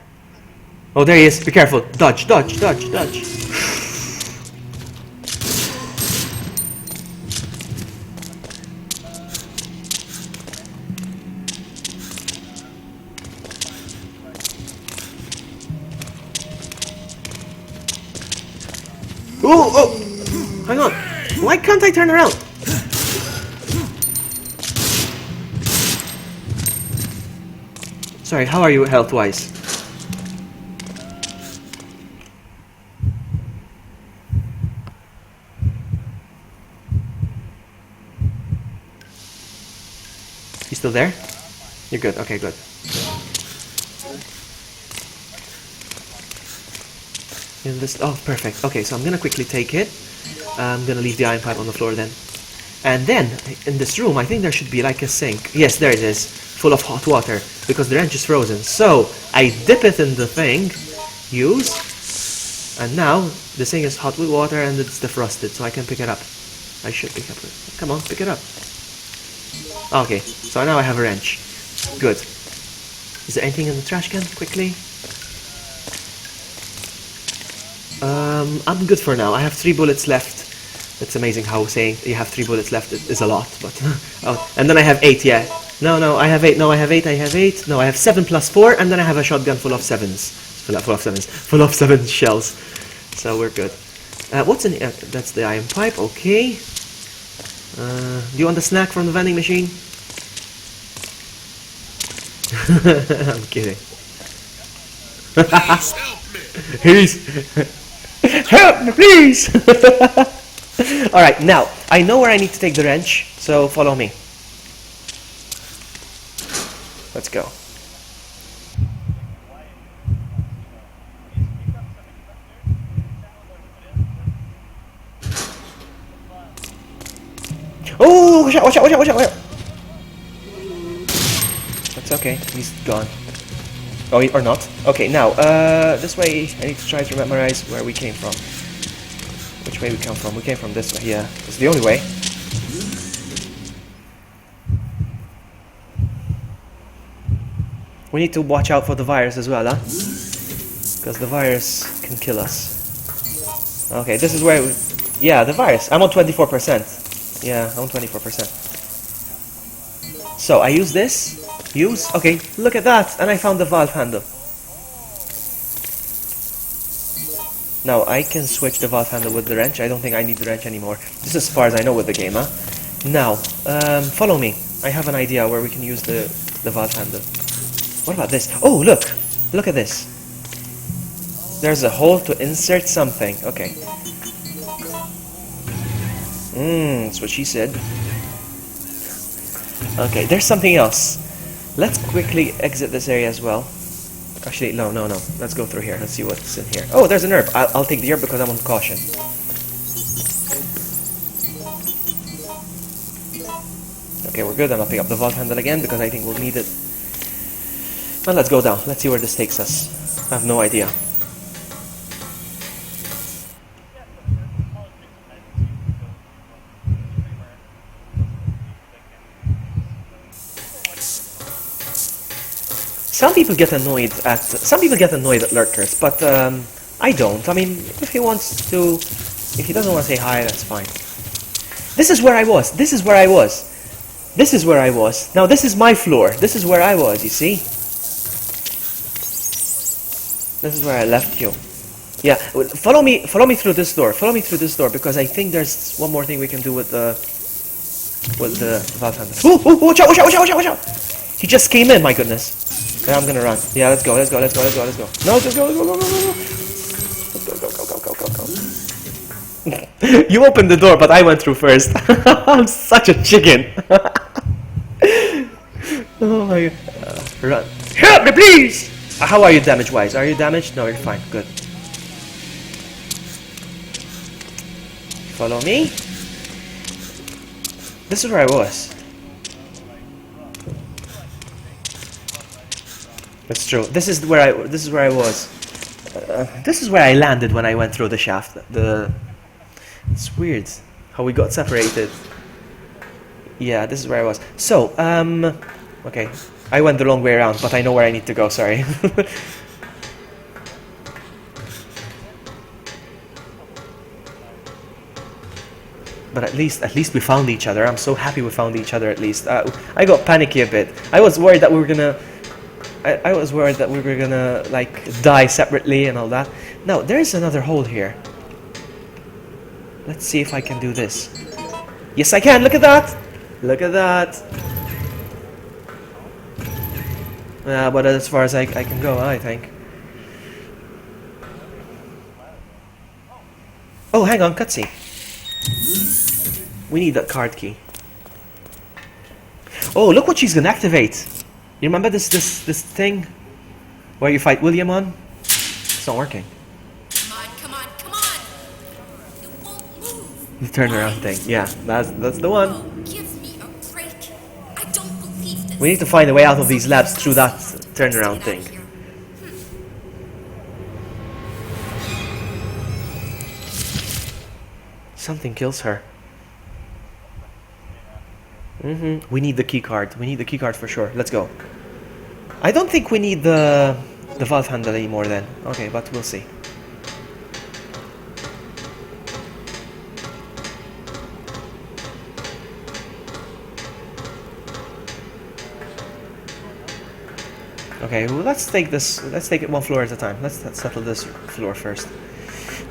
Oh, there he is. Be careful. Dodge, dodge, dodge, dodge. Oh, oh! Hang on. Why can't I turn around? Sorry, how are you health-wise? You still there? You're good. Okay, good. In this, oh, perfect. Okay, so I'm gonna quickly take it. I'm gonna leave the iron pipe on the floor then. And then, in this room, I think there should be like a sink. Yes, there it is. Full of hot water. Because the wrench is frozen. So, I dip it in the thing. Use. And now, the thing is hot with water and it's defrosted. So I can pick it up. I should pick up it. Come on, pick it up. Okay, so now I have a wrench. Good. Is there anything in the trash can? Quickly. I'm good for now. I have 3 bullets left. It's amazing how saying you have 3 bullets left is a lot, but oh, and then I have 8. Yeah, no, I have 8. No, I have 8. I have 8. No, I have 7 plus 4, and then I have a shotgun full of 7s. Full of 7 shells. So we're good. What's in here? That's the iron pipe. Okay. Do you want the snack from the vending machine? I'm kidding. Please help me. Help me, please! Alright, now, I know where I need to take the wrench, so follow me. Let's go. Oh, watch out, watch out, watch out, watch out, watch out! That's okay, he's gone. Oh, or not. Okay, now, this way, I need to try to memorize where we came from. Which way we come from? We came from this way, yeah. It's the only way. We need to watch out for the virus as well, huh? Because the virus can kill us. Okay, this is where we... Yeah, the virus. I'm on 24%. Yeah, I'm on 24%. So, I use this. Use. Okay, look at that. And I found the valve handle. Now, I can switch the valve handle with the wrench. I don't think I need the wrench anymore. This is as far as I know with the game, huh? Now, follow me. I have an idea where we can use the valve handle. What about this? Oh, look! Look at this. There's a hole to insert something. Okay. That's what she said. Okay, there's something else. Let's quickly exit this area as well. Actually, no. Let's go through here. Let's see what's in here. Oh, there's an herb. I'll take the herb because I'm on caution. Okay, we're good. And I'll pick up the valve handle again because I think we'll need it. And let's go down. Let's see where this takes us. I have no idea. Some people get annoyed at lurkers, but I don't. I mean, if he doesn't want to say hi, that's fine. This is where I was. This is where I was. Now this is my floor. This is where I was. You see? This is where I left you. Yeah. Follow me through this door. Follow me through this door because I think there's one more thing we can do with the valve handle. Oh, watch out! He just came in. My goodness. Yeah, I'm gonna run. Yeah, let's go. No, let's go. Go. You opened the door, but I went through first. I'm such a chicken. Oh my god. Run. Help me, please! How are you damage-wise? Are you damaged? No, you're fine. Good. Follow me. This is where I was. That's true. This is where I was. This is where I landed when I went through the shaft. It's weird how we got separated. Yeah, this is where I was. So, okay. I went the long way around, but I know where I need to go, sorry. But at least we found each other. I'm so happy we found each other at least. I got panicky a bit. I was worried that we were gonna like die separately and all that. Now, there's another hole here. Let's see if I can do this. Yes, I can. Look at that. Look at that. But as far as I can go, I think. Oh, hang on, cutscene. We need that card key. Oh, look what she's gonna activate. You remember this thing where you fight William on? It's not working. Come on, come on, come on! It won't move! The turnaround thing. Yeah, that's the one. Oh, give me a break. I don't believe this. We need to find a way out of these labs through that turnaround Let's get out thing. of here. Something kills her. We need the key card. We need the key card for sure. Let's go. I don't think we need the valve handle anymore then. Okay, but we'll see. Okay, well, let's take it one floor at a time. Let's settle this floor first.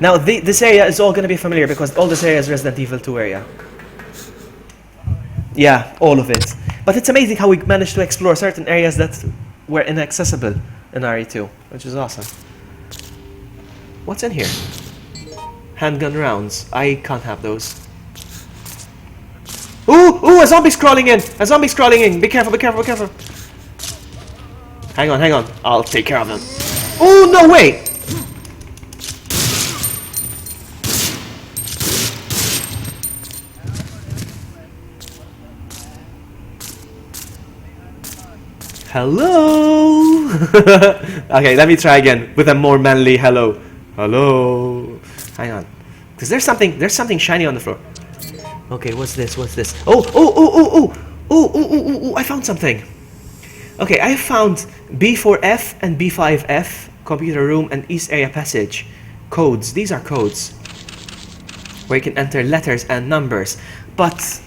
Now, this area is all going to be familiar because all this area is Resident Evil 2 area. Yeah, all of it. But it's amazing how we managed to explore certain areas that were inaccessible in RE2, which is awesome. What's in here? Handgun rounds. I can't have those. Ooh, a zombie's crawling in! A zombie's crawling in! Be careful, be careful, be careful! Hang on, hang on. I'll take care of him. Oh, no way! Hello! Okay, let me try again with a more manly hello. Hello. Hang on. Because there's something shiny on the floor. Okay, what's this? What's this? Oh, I found something. Okay, I found B4F and B5F, computer room and East area passage. Codes. These are codes. Where you can enter letters and numbers. But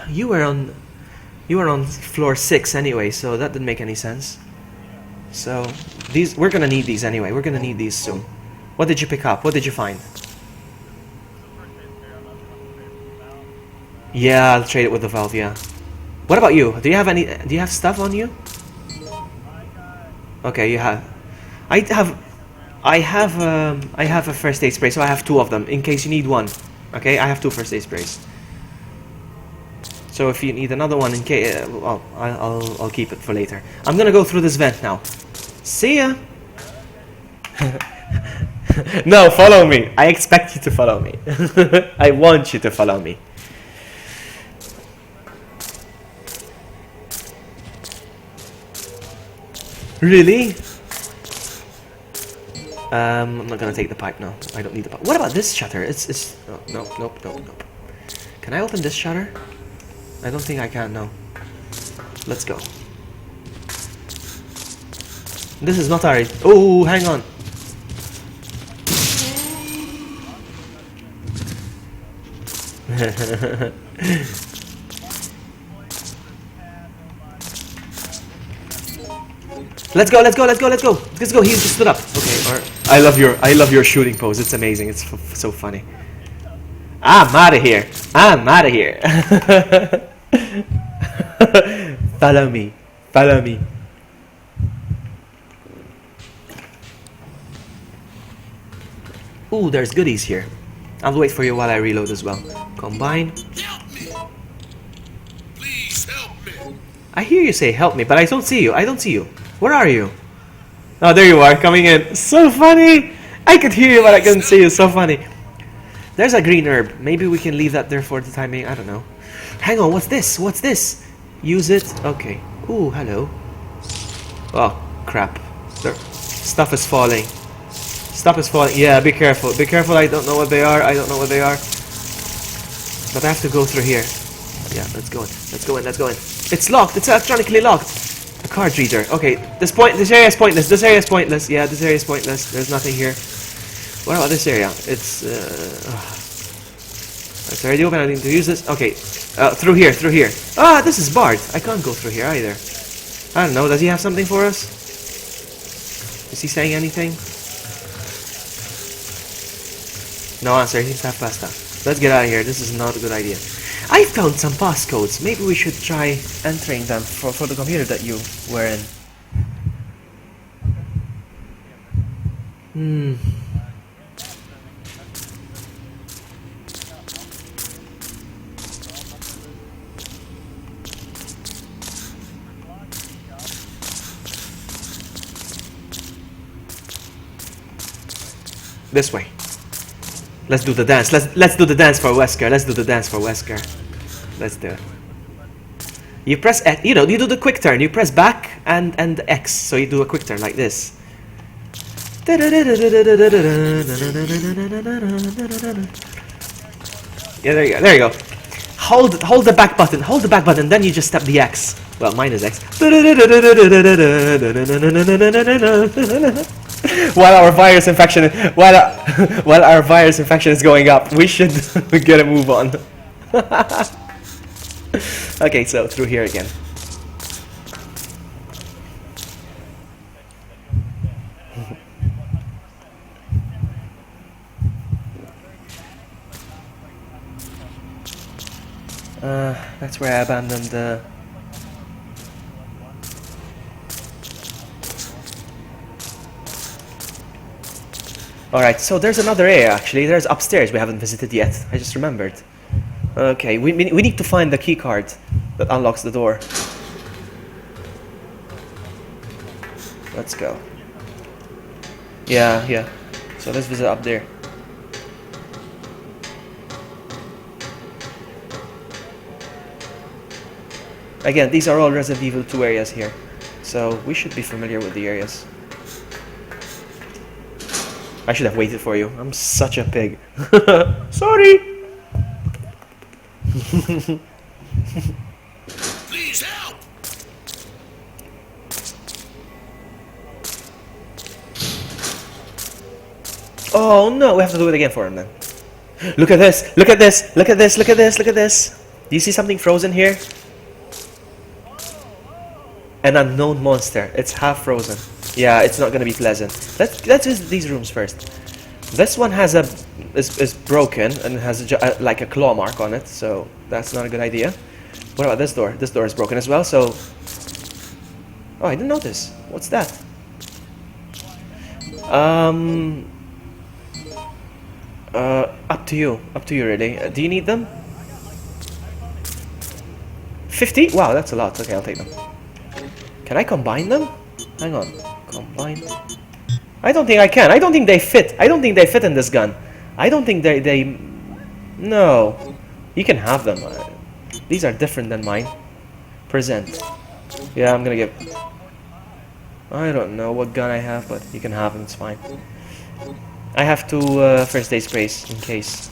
you were on floor 6 anyway, so that didn't make any sense. So we're gonna need these anyway. We're gonna need these soon. What did you pick up? What did you find? Yeah, I'll trade it with the valve, yeah. What about you? Do you have stuff on you? Okay, you have. I have a first aid spray, so I have 2 of them in case you need one. Okay, I have 2 first aid sprays. So if you need another one in case, well, I'll keep it for later. I'm gonna go through this vent now. See ya. No, follow me. I expect you to follow me. I want you to follow me. Really? I'm not gonna take the pipe now. I don't need the pipe. What about this shutter? It's nope. Can I open this shutter? I don't think I can, no. Let's go. This is not our... Oh, hang on. Let's go. He just stood up. Okay, or I love your shooting pose. It's amazing. It's so funny. I'm out of here. Follow me. Ooh, there's goodies here. I'll wait for you while I reload as well. Combine. Help me! Please help me! I hear you say help me, but I don't see you. Where are you? Oh, there you are, coming in. So funny! I could hear you, but I couldn't see you. So funny. There's a green herb. Maybe we can leave that there for the time being. I don't know. Hang on, what's this? Use it. Okay. Ooh, hello. Oh, crap. Stuff is falling. Yeah, be careful. I don't know what they are. But I have to go through here. Yeah, let's go in. It's locked. It's electronically locked. A card reader. Okay, this area is pointless. Yeah, this area is pointless. There's nothing here. What about this area? It's already open. I need to use this. Okay, through here. Ah, this is barred. I can't go through here either. I don't know. Does he have something for us? Is he saying anything? No answer. He seems to have passed out. Let's get out of here. This is not a good idea. I found some passcodes. Maybe we should try entering them for the computer that you were in. This way. Let's do the dance. Let's do the dance for Wesker. Let's do the dance for Wesker. Let's do it. You press X, you do the quick turn. You press back and X, so you do a quick turn like this. Yeah, there you go. There you go. Hold the back button. Hold the back button. Then you just step the X. Well, mine is X. While our virus infection is going up, we should get a move on. Okay, so through here again. That's where I abandoned the... Alright, so there's another area actually. There's upstairs we haven't visited yet. I just remembered. Okay, we need to find the key card that unlocks the door. Let's go. Yeah. So let's visit up there. Again, these are all Resident Evil 2 areas here. So we should be familiar with the areas. I should have waited for you. I'm such a pig. Sorry! Please help! Oh no, we have to do it again for him then. Look at this! Look at this! Look at this! Look at this! Look at this! Do you see something frozen here? An unknown monster. It's half frozen. Yeah, it's not gonna be pleasant. Let's visit these rooms first. This one has is broken and has like a claw mark on it, so that's not a good idea. What about this door? This door is broken as well. So, oh, I didn't notice. What's that? Up to you. Up to you, really. Do you need them? 50? Wow, that's a lot. Okay, I'll take them. Can I combine them? Hang on. Combine. I don't think I can. I don't think they fit. I don't think they fit in this gun. I don't think they... No. You can have them. These are different than mine. Present. Yeah, I'm gonna give... I don't know what gun I have, but you can have them. It's fine. I have two first aid sprays in case.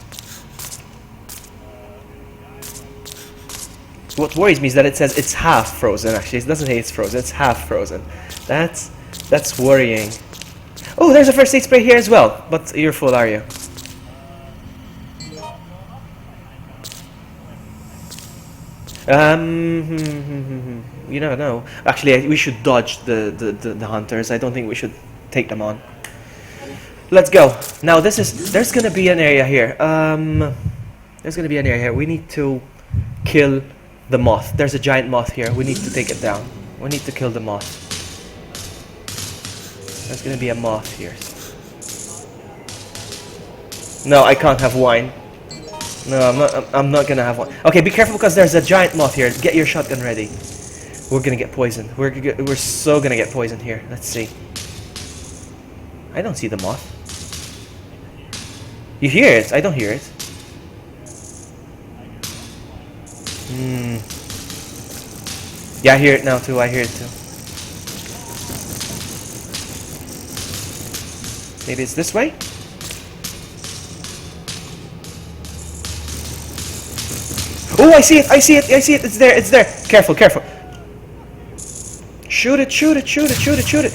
What worries me is that it says it's half frozen. Actually, it doesn't say it's frozen. It's half frozen. That's worrying. Oh, there's a first aid spray here as well. But you're full, are you? You never know. Actually, we should dodge the hunters. I don't think we should take them on. Let's go. Now there's gonna be an area here. There's gonna be an area here. We need to kill the moth. There's a giant moth here. We need to take it down. We need to kill the moth. There's gonna be a moth here. No, I can't have wine. No, I'm not gonna have wine. Okay, be careful because there's a giant moth here. Get your shotgun ready. We're gonna get poisoned. We're so gonna get poisoned here. Let's see. I don't see the moth. You hear it? I don't hear it. Yeah, I hear it now too. I hear it too. Maybe it's this way? Oh, I see it! I see it! I see it! It's there! It's there! Careful! Careful! Shoot it! Shoot it! Shoot it! Shoot it! Shoot it!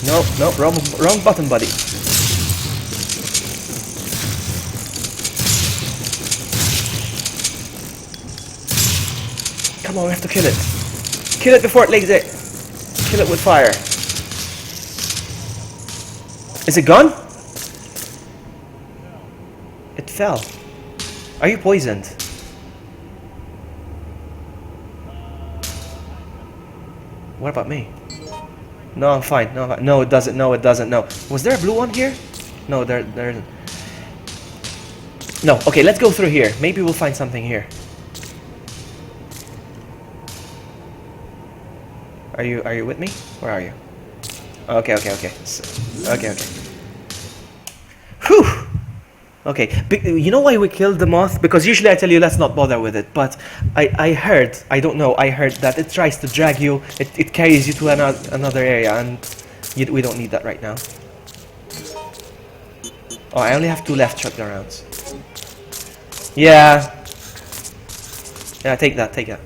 No! No! Wrong button, buddy. Come on, we have to kill it. Kill it before it lays it. Kill it with fire. Is it gone? It fell. Are you poisoned? What about me? No, I'm fine. No, no, it doesn't. No, it doesn't. No. Was there a blue one here? No, there isn't. No. Okay, let's go through here. Maybe we'll find something here. Are you with me? Where are you? Okay. Okay. Whew. Okay. You know why we killed the moth? Because usually I tell you let's not bother with it, but I heard, I don't know, I heard that it tries to drag you, it carries you to another area, and we don't need that right now. Oh, I only have 2 left shotgun rounds. Yeah. Yeah, take that.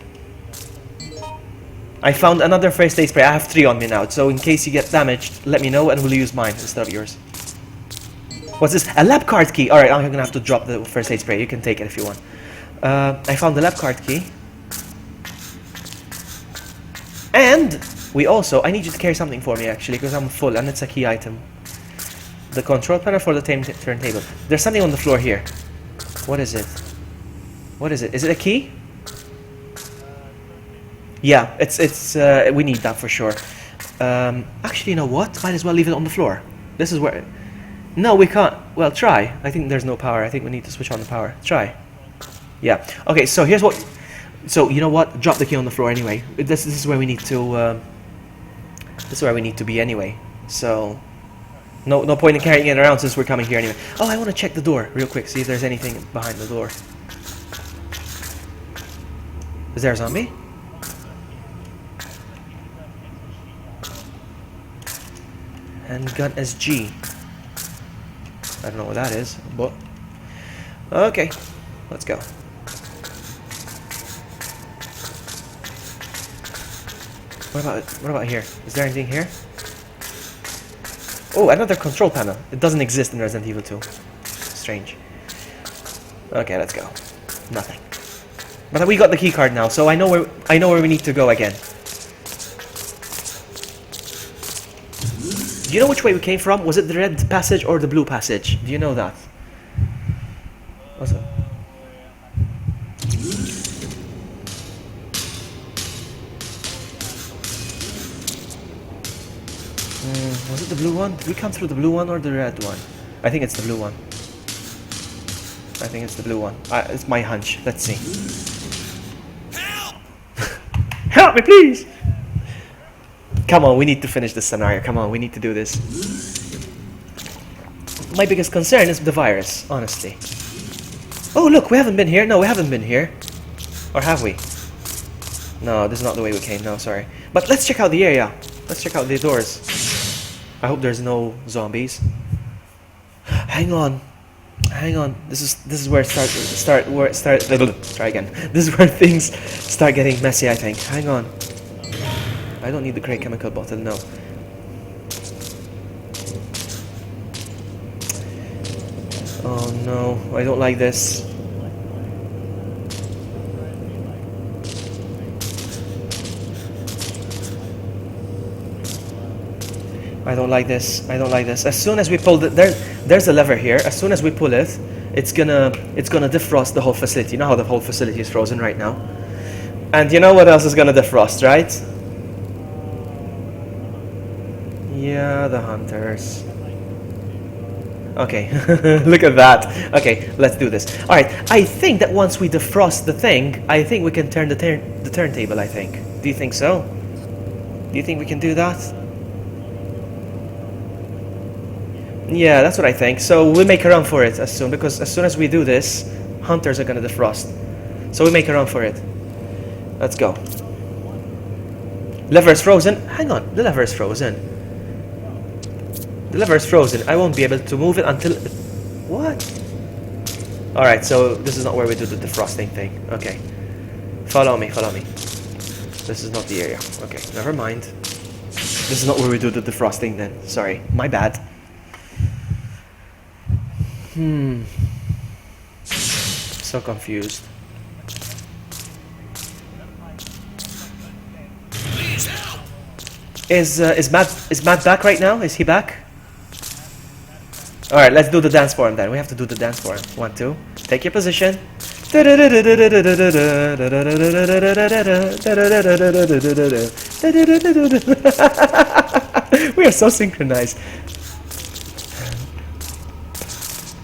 I found another first aid spray. I have 3 on me now, so in case you get damaged, let me know and we'll use mine instead of yours. What's this? A lab card key. Alright, I'm gonna have to drop the first aid spray. You can take it if you want. I found the lab card key. And we also, I need you to carry something for me actually, because I'm full and it's a key item. The control panel for the turntable. There's something on the floor here. What is it? What is it? Is it a key? Yeah, it's we need that for sure. Actually, you know what? Might as well leave it on the floor. This is where... No, we can't. Well, try. I think there's no power. I think we need to switch on the power. Try. Yeah. Okay, so here's what... So, you know what? Drop the key on the floor anyway. This is where we need to... this is where we need to be anyway. So... No point in carrying it around since we're coming here anyway. Oh, I want to check the door real quick. See if there's anything behind the door. Is there a zombie? Handgun SG. I don't know what that is, but okay, let's go. What about here? Is there anything here? Oh, another control panel. It doesn't exist in Resident Evil 2. Strange. Okay, let's go. Nothing. But we got the key card now, so I know where we need to go again. Do you know which way we came from? Was it the red passage or the blue passage? Do you know that? What's that? Was it the blue one? Did we come through the blue one or the red one? I think it's the blue one. I think it's the blue one. It's my hunch. Let's see. Help! Help me, please! Come on, we need to finish this scenario. Come on, we need to do this. My biggest concern is the virus, honestly. Oh, look, we haven't been here. No, we haven't been here. Or have we? No, this is not the way we came. No, sorry. But let's check out the area. Let's check out the doors. I hope there's no zombies. Hang on. Hang on. This is where try again. This is where things start getting messy, I think. Hang on. I don't need the gray chemical bottle, no. Oh no, I don't like this. I don't like this. I don't like this. As soon as we pull there's a lever here. As soon as we pull it, it's gonna defrost the whole facility. You know how the whole facility is frozen right now? And you know what else is gonna defrost, right? Yeah, the hunters. Okay, look at that. Okay, let's do this. Alright, I think that once we defrost the thing, I think we can turn the turntable, I think. Do you think so? Do you think we can do that? Yeah, that's what I think. So we'll make a run for it because as soon as we do this, hunters are gonna defrost. So we make a run for it. Let's go. Lever is frozen. Hang on, the lever is frozen. The lever is frozen. I won't be able to move it until... What? Alright, so this is not where we do the defrosting thing. Okay. Follow me, follow me. This is not the area. Okay, never mind. This is not where we do the defrosting then. Sorry, my bad. So confused. Please help! Is Matt back right now? Is he back? Alright, let's do the dance for him then. We have to do the dance for him. 1, 2. Take your position. We are so synchronized.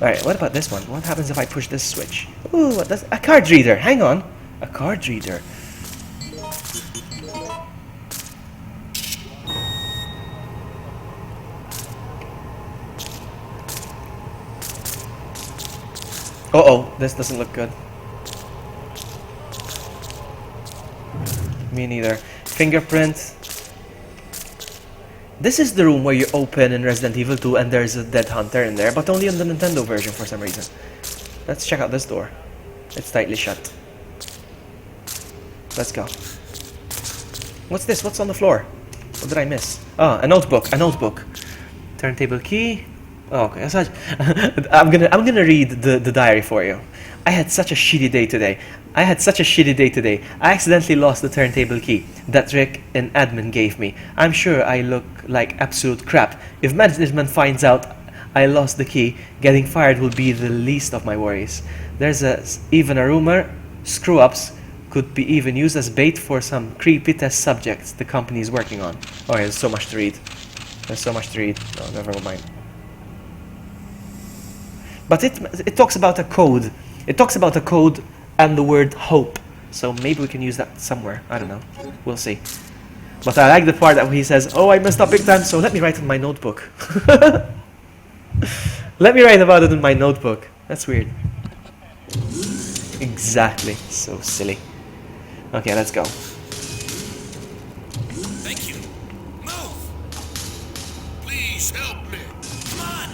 Alright, what about this one? What happens if I push this switch? Ooh, what does... A card reader! Hang on! A card reader. Uh-oh, this doesn't look good. Me neither. Fingerprint. This is the room where you open in Resident Evil 2 and there's a dead hunter in there, but only on the Nintendo version for some reason. Let's check out this door. It's tightly shut. Let's go. What's this? What's on the floor? What did I miss? Oh, a notebook. A notebook. Turntable key. Oh, okay. I'm gonna read the diary for you. I had such a shitty day today. I accidentally lost the turntable key that Rick in admin gave me. I'm sure I look like absolute crap. If management finds out I lost the key, getting fired will be the least of my worries. There's even a rumor screw-ups could be even used as bait for some creepy test subjects the company is working on. Oh, there's so much to read. Oh, never mind. But it talks about a code. It talks about a code and the word hope. So maybe we can use that somewhere. I don't know. We'll see. But I like the part that he says, oh, I messed up big time, so let me write it in my notebook. Let me write about it in my notebook. That's weird. Exactly. So silly. Okay, let's go. Thank you. Move! Please help me. Come on!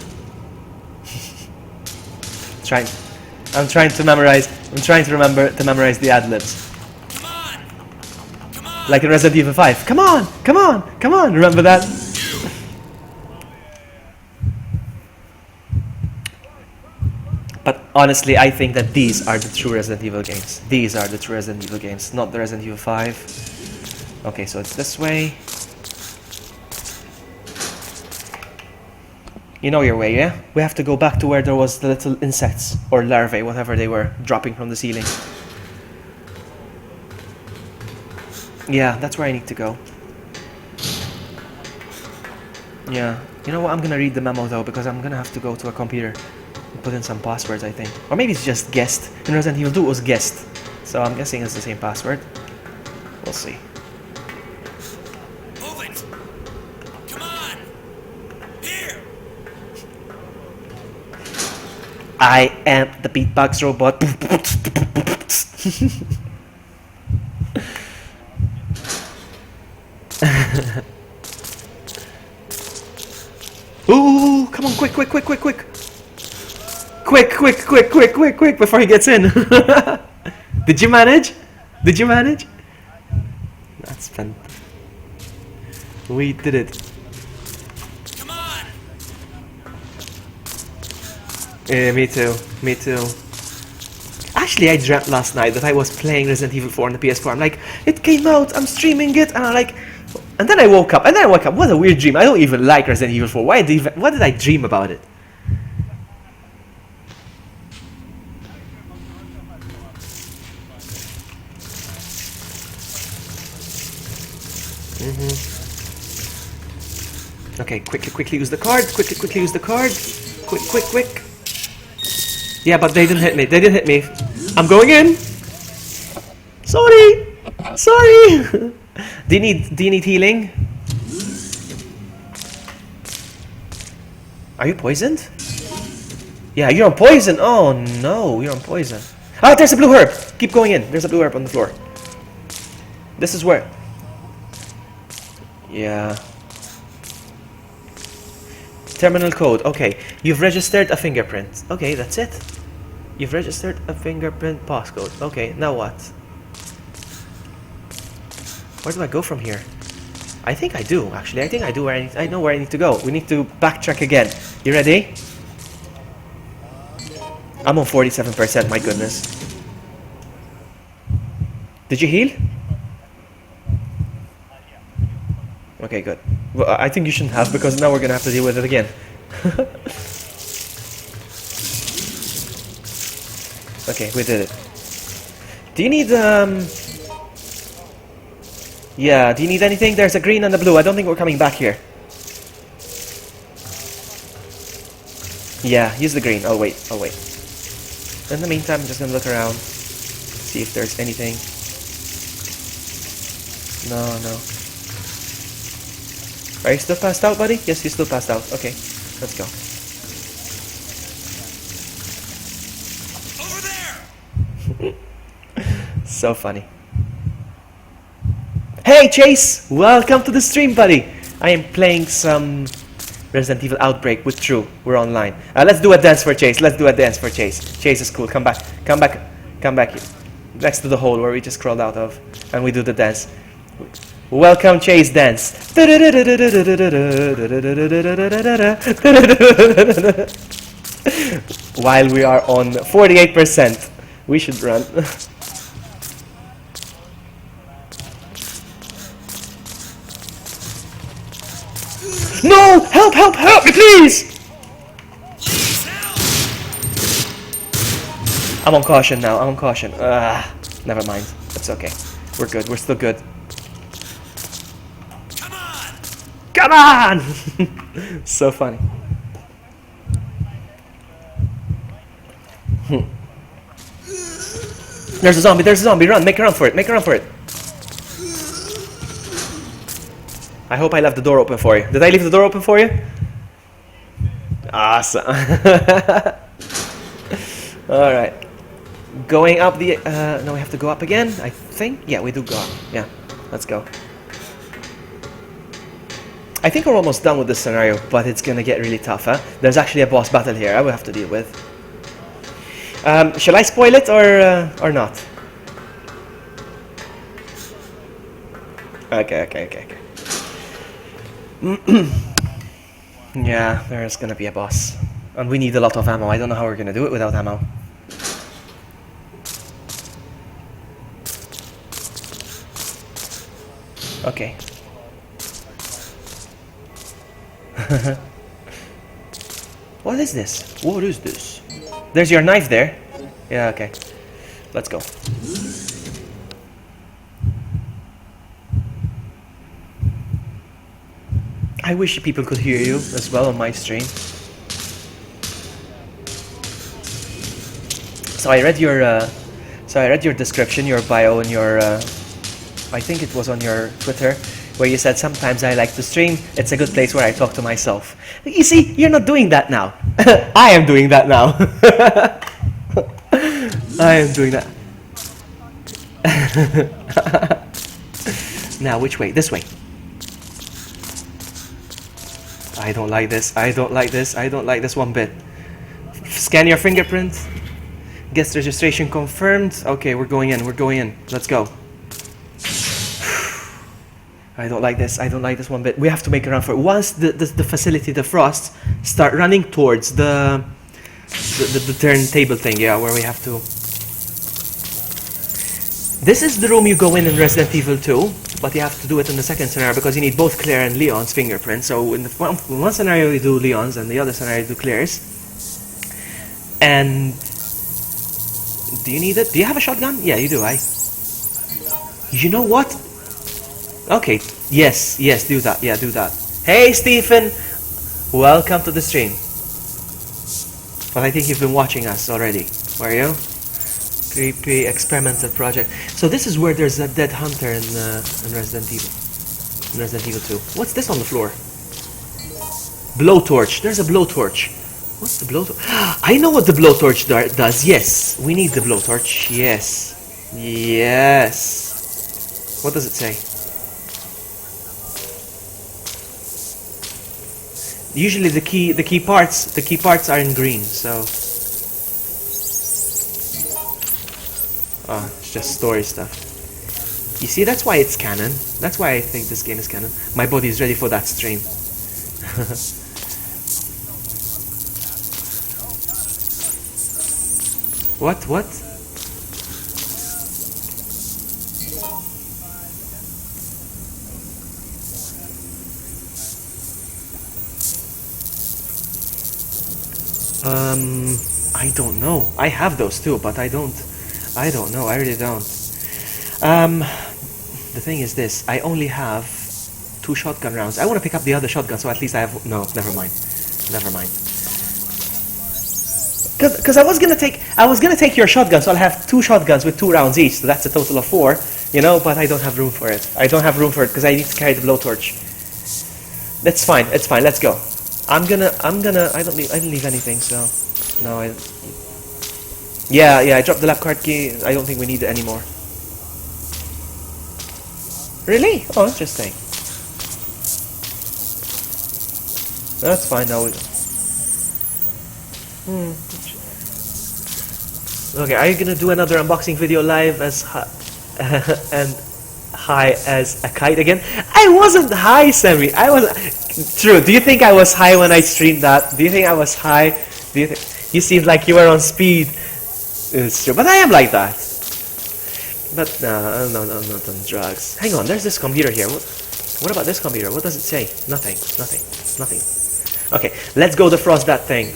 I'm trying to remember to memorize the ad-libs. Come on! Come on! Like in Resident Evil 5. Come on! Come on! Come on! Remember that? But honestly, I think that these are the true Resident Evil games. These are the true Resident Evil games, not the Resident Evil 5. Okay, so it's this way. You know your way, yeah? We have to go back to where there was the little insects, or larvae, whatever they were, dropping from the ceiling. Yeah, that's where I need to go. Yeah. You know what, I'm gonna read the memo though, because I'm gonna have to go to a computer and put in some passwords, I think. Or maybe it's just guest. In Resident Evil 2 it was guest. So I'm guessing it's the same password. We'll see. Move it! Come on! Here! I am the beatbox robot. Ooh, come on, quick, before he gets in. Did you manage? That's fun. We did it. Come on! Yeah, me too. Actually, I dreamt last night that I was playing Resident Evil 4 on the PS4. I'm like, it came out, I'm streaming it, and I'm like... And then I woke up, what a weird dream. I don't even like Resident Evil 4. Why did I dream about it? Okay, quickly use the card. Quickly use the card. Quick. Yeah, but they didn't hit me. I'm going in. Sorry. Do you need healing? Are you poisoned? Yeah, you're on poison. Oh no, you're on poison. Ah, there's a blue herb. Keep going in. There's a blue herb on the floor. This is where. Yeah. Terminal code. Okay, you've registered a fingerprint. Okay, that's it. You've registered a fingerprint passcode. Okay, now what? Where do I go from here? I think I do, actually. I think I do. I know where I need to go. We need to backtrack again. You ready? I'm on 47%, my goodness. Did you heal? Okay, good. Well, I think you shouldn't have, because now we're gonna have to deal with it again. Okay, we did it. Do you need yeah, do you need anything? There's a green and a blue. I don't think we're coming back here. Yeah, use the green. I'll wait. In the meantime, I'm just gonna look around, see if there's anything. No. Are you still passed out, buddy? Yes, you're still passed out. Okay, let's go. Over there! So funny. Hey, Chase! Welcome to the stream, buddy. I am playing some Resident Evil Outbreak with True. We're online. Let's do a dance for Chase. Chase is cool. Come back. Next to the hole where we just crawled out of. And we do the dance. Welcome, Chase dance. While we are on 48%. We should run. No! Help me, please! I'm on caution now. Never mind. It's okay. We're good. We're still good. Come on! So funny. There's a zombie. Run. Make a run for it. I hope I left the door open for you. Did I leave the door open for you? Awesome. Alright. Going up the... no, we have to go up again, I think. Yeah, we do go up. Yeah, let's go. I think we're almost done with this scenario, but it's gonna get really tough, huh? There's actually a boss battle here I will have to deal with. Shall I spoil it or not? Okay. Yeah, there's gonna be a boss. And we need a lot of ammo. I don't know how we're gonna do it without ammo. Okay. What is this? There's your knife there. Yeah, okay. Let's go. I wish people could hear you as well on my stream. So I read your description, your bio, and your I think it was on your Twitter, where you said sometimes I like to stream. It's a good place where I talk to myself. You see, you're not doing that now. I am doing that now. I am doing that. Now, which way? This way. I don't like this one bit. Scan your fingerprint. Guest registration confirmed. Okay, we're going in. Let's go. I don't like this one bit. We have to make a run for it. Once the facility, the Frost, start running towards the turntable thing, yeah, where we have to... This is the room you go in Resident Evil 2, but you have to do it in the second scenario because you need both Claire and Leon's fingerprints. So in one scenario you do Leon's and the other scenario you do Claire's. And... do you need it? Do you have a shotgun? Yeah, you do, You know what? Okay, yes, do that. Yeah, do that. Hey, Stephen! Welcome to the stream. But I think you've been watching us already. Were you? Creepy experimental project. So this is where there's a dead hunter in Resident Evil. In Resident Evil 2. What's this on the floor? Blowtorch. There's a blowtorch. What's the blowtorch? I know what the blowtorch does. Yes, we need the blowtorch. Yes. What does it say? Usually the key parts are in green, so... Oh, it's just story stuff. You see, that's why it's canon. That's why I think this game is canon. My body is ready for that stream. What? I don't know. I have those too, but I don't know. I really don't. The thing is this. I only have 2 shotgun rounds. I want to pick up the other shotgun, so at least I have... No, never mind. Never mind. Because I was gonna take your shotgun, so I'll have 2 shotguns with 2 rounds each, so that's a total of 4, you know, but I don't have room for it. I don't have room for it because I need to carry the blowtorch. That's fine, it's fine, let's go. I didn't leave anything, so... No, Yeah, I dropped the lab card key. I don't think we need it anymore. Really? Oh, interesting. That's fine now. Okay, are you gonna do another unboxing video live as and high as a kite again? I wasn't high, Sammy. I wasn't. True. Do you think I was high when I streamed that? Do you think I was high? Do you think you seemed like you were on speed? It's true, but I am like that. But no, I'm not on drugs. Hang on, there's this computer here. What about this computer? What does it say? Nothing. Okay, let's go defrost that thing.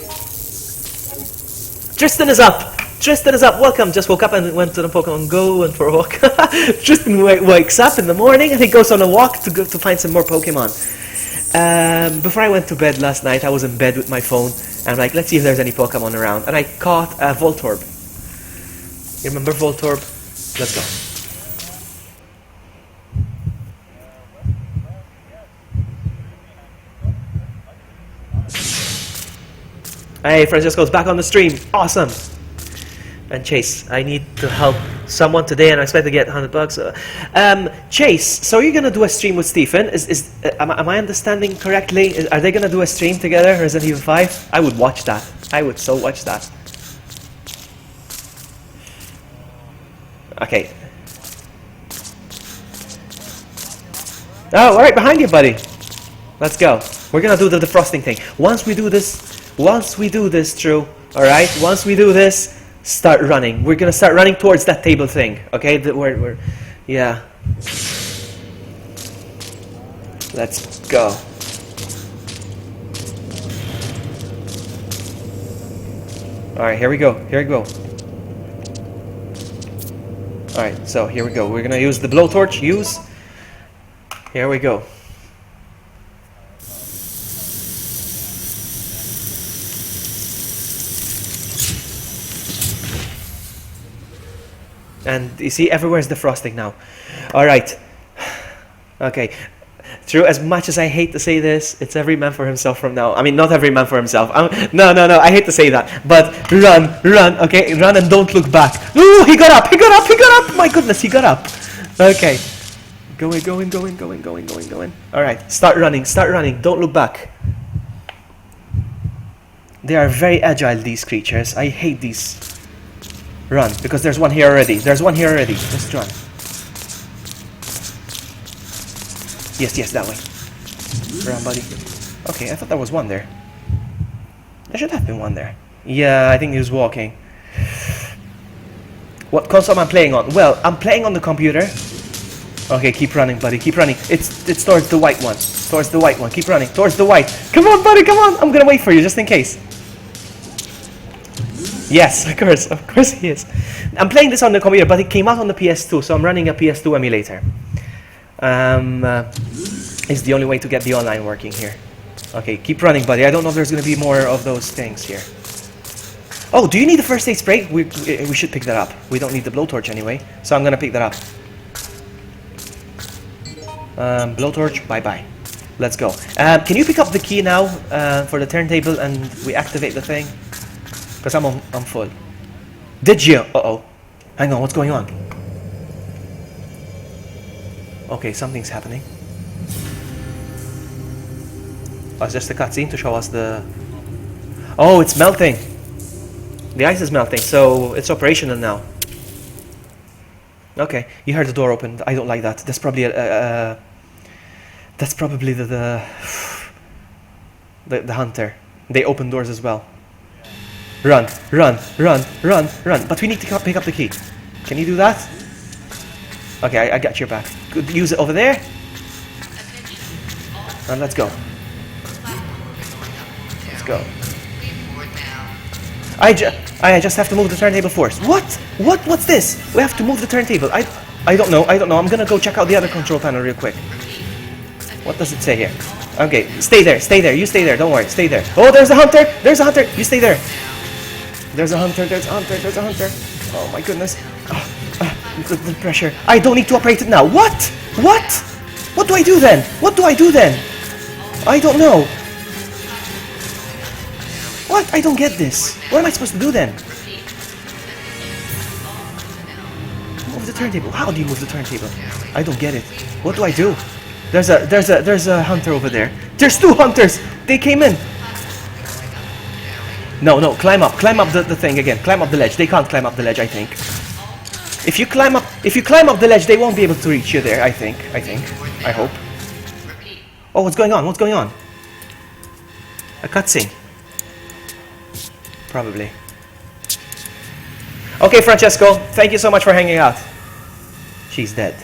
Tristan is up. Welcome. Just woke up and went to the Pokemon Go, went for a walk. Tristan wakes up in the morning and he goes on a walk to find some more Pokemon. Before I went to bed last night, I was in bed with my phone and I'm like, let's see if there's any Pokemon around. And I caught a Voltorb. You remember Voltorb? Let's go. Hey, Francisco's back on the stream. Awesome. And Chase, I need to help someone today, and I expect to get $100. Chase, so you're gonna do a stream with Stephen? Am I understanding correctly? Are they gonna do a stream together, Resident Evil 5? I would watch that. I would so watch that. Okay. Oh, right behind you, buddy. Let's go. We're gonna do the defrosting thing. Once we do this, True. All right. Once we do this, start running. We're gonna start running towards that table thing. Okay. Yeah. Let's go. All right. Here we go. All right. So here we go. We're gonna use the blowtorch. Here we go. And you see, everywhere's defrosting now. All right. Okay. True, as much as I hate to say this, it's every man for himself from now. I mean, not every man for himself. No, I hate to say that. But run, okay? Run and don't look back. Ooh, he got up. My goodness, he got up. Okay. Going. All right, start running. Don't look back. They are very agile, these creatures. I hate these. Run, because there's one here already. Just run. Yes, that way. Run, buddy. Okay, I thought there was one there. There should have been one there. Yeah, I think he was walking. What console am I playing on? Well, I'm playing on the computer. Okay, keep running, buddy. Keep running. It's towards the white one. Keep running. Towards the white. Come on, buddy. Come on. I'm gonna wait for you just in case. Yes, of course he is. I'm playing this on the computer, but it came out on the PS2, so I'm running a PS2 emulator. It's the only way to get the online working here. Okay, keep running, buddy. I don't know if there's gonna be more of those things here. Oh, do you need the first aid spray? We should pick that up. We don't need the blowtorch anyway, so I'm gonna pick that up. Blowtorch, bye-bye. Let's go. Can you pick up the key now for the turntable and we activate the thing? Because I'm full. Did you? Uh-oh. Hang on, what's going on? Okay, something's happening. Oh, it's just a cutscene to show us the... Oh, it's melting. The ice is melting, so it's operational now. Okay, you heard the door open. I don't like that. That's probably that's probably the hunter. They open doors as well. Run. But we need to pick up the key. Can you do that? Okay, I got your back. Good, use it over there. And let's go. I just have to move the turntable first. What? What's this? We have to move the turntable. I don't know. I'm gonna go check out the other control panel real quick. What does it say here? Okay, stay there. You stay there. Don't worry. Stay there. Oh, there's a hunter. You stay there. There's a hunter. Oh my goodness. The pressure. I don't need to operate it now. What? What do I do then? I don't know. What? I don't get this. What am I supposed to do then? Move the turntable. How do you move the turntable? I don't get it. What do I do? There's a hunter over there. There's two hunters. They came in. No, climb up the thing again. Climb up the ledge. They can't climb up the ledge, I think. If you climb up the ledge, they won't be able to reach you there, I think. I hope. Oh, what's going on? A cutscene. Probably. Okay, Francesco, thank you so much for hanging out. She's dead.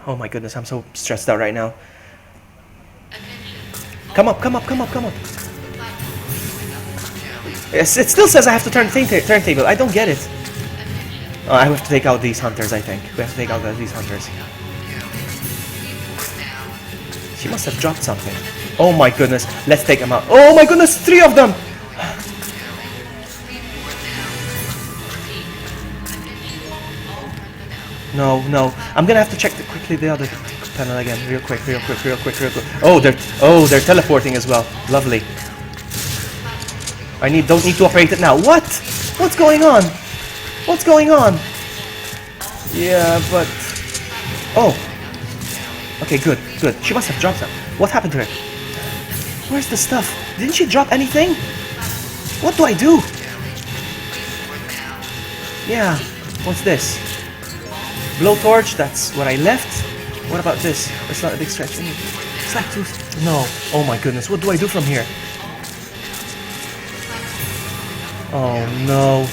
Oh my goodness, I'm so stressed out right now. Come up. Yes, it still says I have to turn the turntable. I don't get it. Oh, I have to take out these hunters, I think. We have to take out these hunters. She must have dropped something. Oh my goodness. Let's take them out. Oh my goodness, 3 of them! No. I'm gonna have to check quickly the other panel again. Real quick. Oh, they're teleporting as well. Lovely. Don't need to operate it now. What? What's going on? Yeah, but... Oh. Okay, good. She must have dropped some. What happened to her? Where's the stuff? Didn't she drop anything? What do I do? Yeah. What's this? Blowtorch, that's what I left. What about this? It's not a big stretch. Slack tooth. No. Oh my goodness. What do I do from here? Oh no.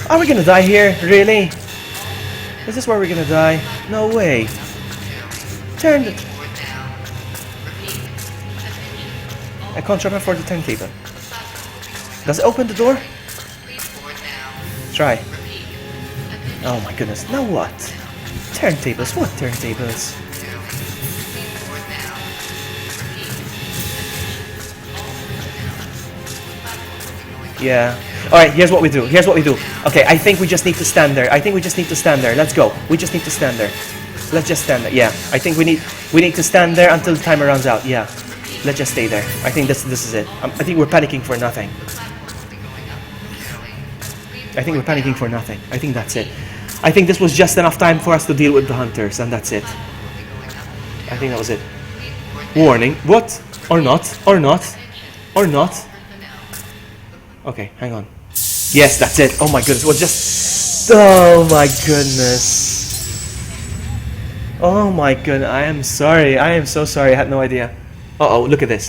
Are we gonna die here? Really? Is this where we're gonna die? No way. Turn it. A controller for the turntable. Does it open the door? Try. Oh my goodness. Now what? Turntables? What turntables? Yeah. Alright, here's what we do. Okay, I think we just need to stand there. Let's go. We just need to stand there. Let's just stand there. Yeah. I think we need to stand there until the timer runs out. Yeah. Let's just stay there. I think this is it. I think we're panicking for nothing. I think that's it. I think this was just enough time for us to deal with the hunters, and that's it. I think that was it. Warning. What? Or not. Okay, hang on. Yes, that's it. Oh my goodness. It was just... Oh my goodness. Oh my goodness. I am sorry. I am so sorry. I had no idea. Uh-oh, look at this.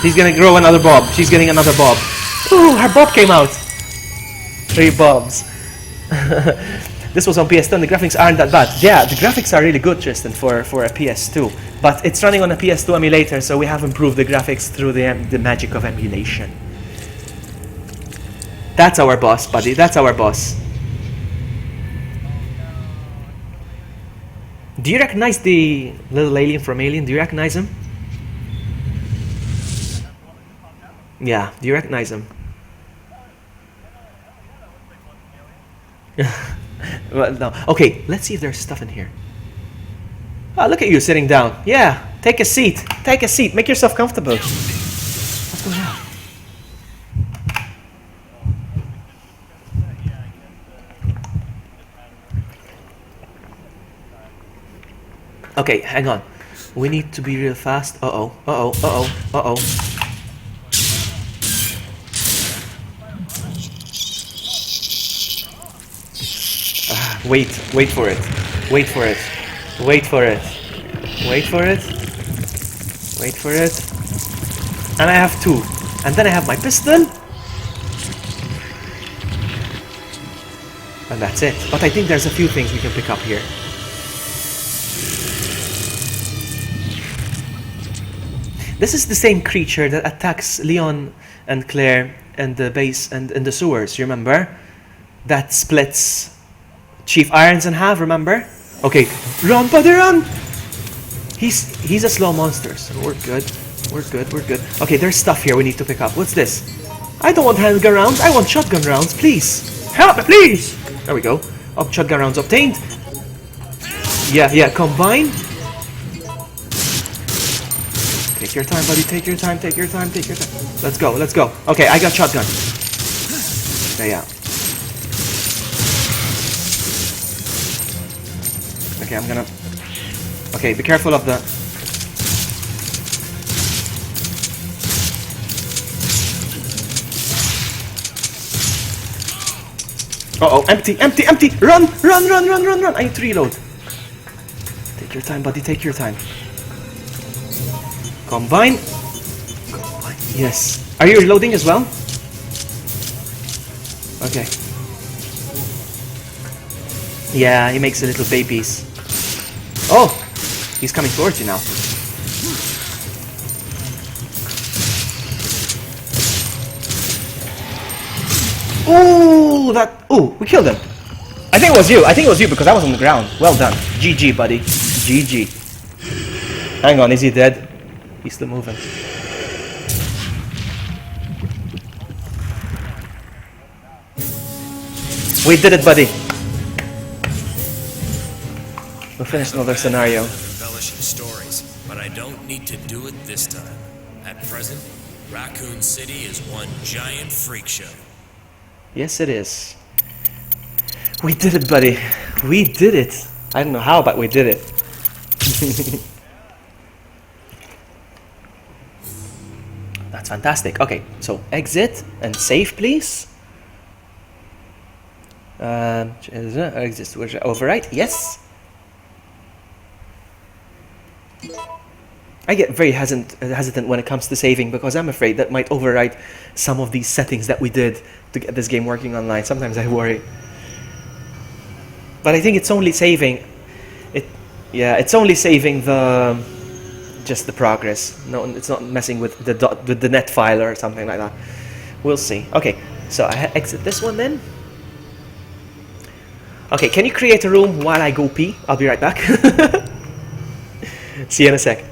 He's gonna grow another bob. She's getting another bob. Ooh, her bob came out. 3 bobs. This was on PS2 and the graphics aren't that bad. Yeah, the graphics are really good, Tristan, for a PS2. But it's running on a PS2 emulator, so we have improved the graphics through the magic of emulation. That's our boss, buddy. That's our boss. Do you recognize the little alien from Alien? Do you recognize him? Yeah, do you recognize him? Well, no. Okay, let's see if there's stuff in here. Oh, look at you sitting down. Yeah, take a seat. Make yourself comfortable. What's going on? Okay, hang on. We need to be real fast. Uh-oh. Wait for it. And I have 2. And then I have my pistol. And that's it. But I think there's a few things we can pick up here. This is the same creature that attacks Leon and Claire and the base and in the sewers, you remember? That splits Chief Irons in half, remember? Okay, run, buddy, run! He's a slow monster, so we're good. We're good, we're good. Okay, there's stuff here we need to pick up. What's this? I don't want handgun rounds, I want shotgun rounds, please! Help me, please! There we go. Shotgun rounds obtained. Yeah, combine. Take your time, buddy, take your time, take your time, take your time. Let's go, let's go. Okay, I got shotgun. Yeah. Okay, I'm gonna... Okay, be careful of the... Uh-oh, empty! Run! I need to reload. Take your time, buddy, take your time. Combine. Yes. Are you reloading as well? Okay. Yeah, he makes a little babies. Oh! He's coming towards you now. Ooh, we killed him. I think it was you because I was on the ground. Well done. GG, buddy. GG. Hang on, is he dead? He's still moving. We did it, buddy. We'll finish another scenario. Embellishing stories, but I don't need to do it this time. At present, Raccoon City is one giant freak show. Yes, it is. We did it, buddy. We did it. I don't know how, but we did it. That's fantastic. Okay, so exit and save, please. Exit, overwrite. Yes. I get very hesitant when it comes to saving because I'm afraid that might override some of these settings that we did to get this game working online. Sometimes I worry. But I think it's only saving it's only saving just the progress. No, it's not messing with the net file or something like that. We'll see. Okay, so I exit this one then. Okay, can you create a room while I go pee? I'll be right back. See you in a sec.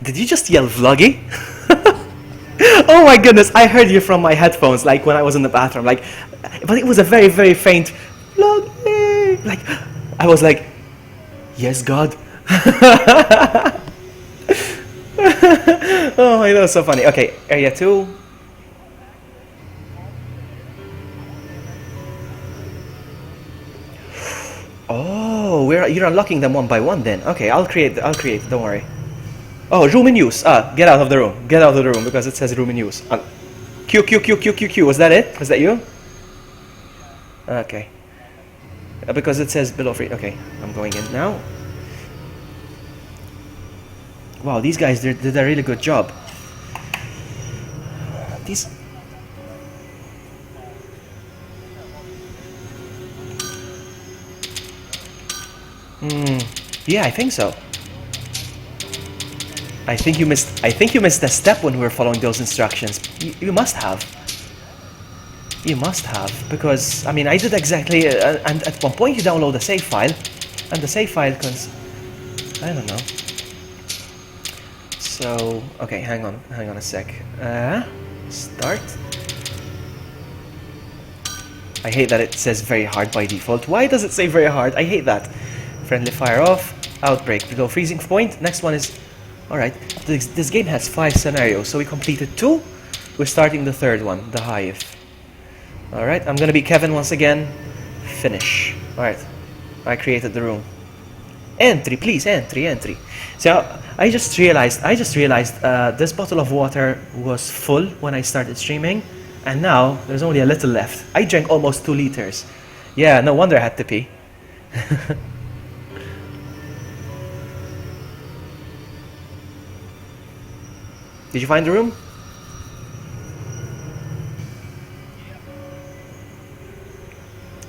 Did you just yell vloggy? Oh my goodness, I heard you from my headphones, like when I was in the bathroom, like, but it was a very, very faint, Loki! Like, I was like, yes, God. Oh my, that was so funny. Okay, area 2. Oh, you're unlocking them one by one then. Okay, I'll create, don't worry. Oh, room in use. Get out of the room. Get out of the room because it says room in use. Q. Was that it? Was that you? Okay. Because it says below free. Okay, I'm going in now. Wow, these guys did a really good job. These... Yeah, I think so. I think you missed a step when we were following those instructions. You must have. You must have, because I mean I did exactly. And at one point you download a save file, and the save file I don't know. So okay, hang on a sec. Start. I hate that it says very hard by default. Why does it say very hard? I hate that. Friendly fire off. Outbreak. Below freezing point. Next one is... Alright. This game has 5 scenarios. So we completed 2. We're starting the 3rd one. The Hive. Alright. I'm gonna be Kevin once again. Finish. Alright. I created the room. Entry, please. Entry. So I just realized this bottle of water was full when I started streaming. And now there's only a little left. I drank almost 2 liters. Yeah, no wonder I had to pee. Did you find the room?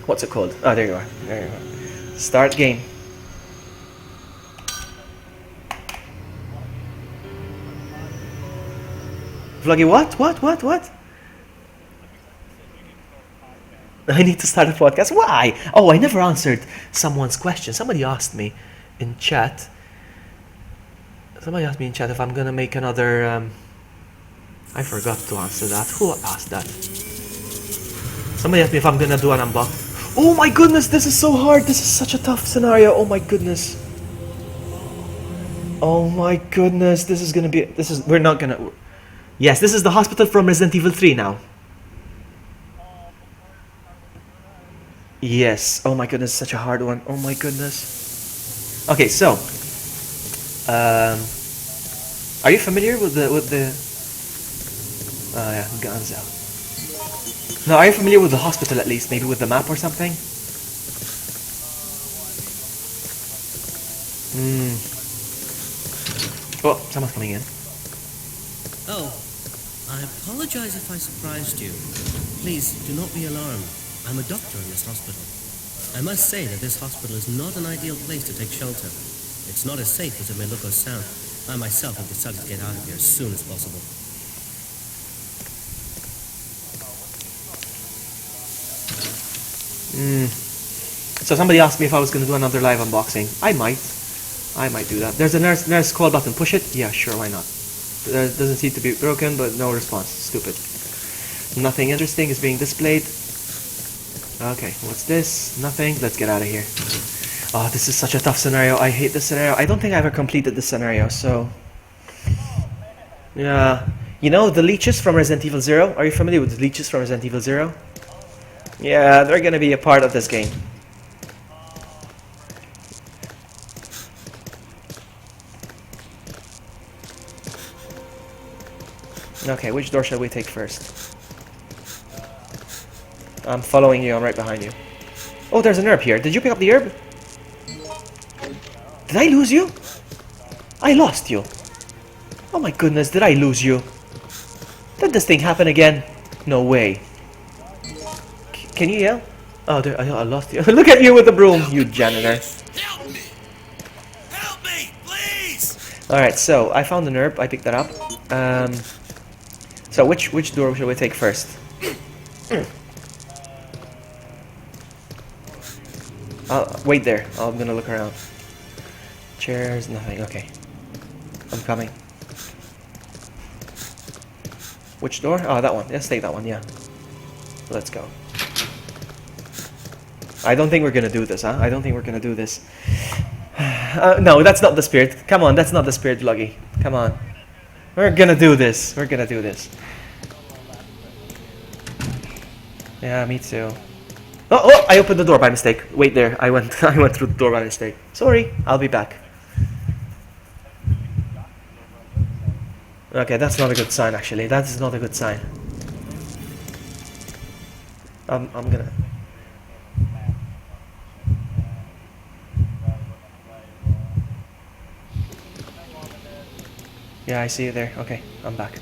What's it called? Oh, there you are. There you are. Start game. Vloggy, what? I need to start a podcast. Why? Oh, I never answered someone's question. Somebody asked me in chat. If I'm gonna make another. I forgot to answer that. Who asked that? Somebody asked me if I'm gonna do an unbox. Oh my goodness, this is so hard. This is such a tough scenario. Oh my goodness. Oh my goodness. This is gonna be. We're not gonna. Yes, this is the hospital from Resident Evil 3 now. Yes. Oh my goodness, such a hard one. Oh my goodness. Okay, so. Are you familiar with the? Oh yeah, guns out. No, are you familiar with the hospital at least? Maybe with the map or something? Oh, someone's coming in. Oh, I apologize if I surprised you. Please, do not be alarmed. I'm a doctor in this hospital. I must say that this hospital is not an ideal place to take shelter. It's not as safe as it may look or sound. I myself have decided to get out of here as soon as possible. So somebody asked me if I was going to do another live unboxing. I might do that. There's a nurse call button. Push it. Yeah, sure. Why not? There doesn't seem to be broken, but no response. Stupid. Nothing interesting is being displayed. Okay, what's this? Nothing. Let's get out of here. Oh, this is such a tough scenario. I hate this scenario. I don't think I ever completed this scenario, so... Yeah. You know the leeches from Resident Evil 0? Are you familiar with the leeches from Resident Evil 0? Yeah, they're gonna be a part of this game. Okay, which door shall we take first? I'm following you, I'm right behind you. Oh, there's an herb here. Did you pick up the herb? Did I lose you? I lost you. Oh my goodness, did I lose you? Did this thing happen again? No way. Can you yell? Oh, there, I lost you. Look at you with the broom, you janitor. Help me! Help me, please! Alright, so I found an herb. I picked that up. So which door should we take first? Wait there. I'm gonna look around. Chairs, nothing. Okay. I'm coming. Which door? Oh, that one. Let's take that one, yeah. Let's go. I don't think we're gonna do this, huh? I don't think we're gonna do this. No, that's not the spirit. Come on, that's not the spirit, Vloggy. Come on. We're gonna do this. We're gonna do this. Yeah, me too. Oh, I opened the door by mistake. Wait there. I went through the door by mistake. Sorry. I'll be back. Okay, that's not a good sign actually. That is not a good sign. I'm gonna... Yeah, I see you there. Okay, I'm back.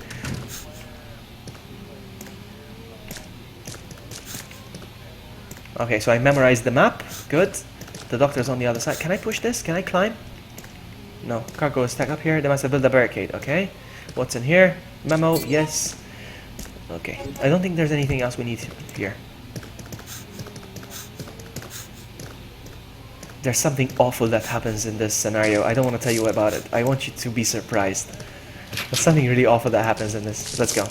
Okay, so I memorized the map. Good. The doctor's on the other side. Can I push this? Can I climb? No. Cargo is stuck up here. They must have built a barricade. Okay. What's in here? Memo. Yes. Okay. I don't think there's anything else we need here. There's something awful that happens in this scenario. I don't want to tell you about it. I want you to be surprised. There's something really awful that happens in this. Let's go.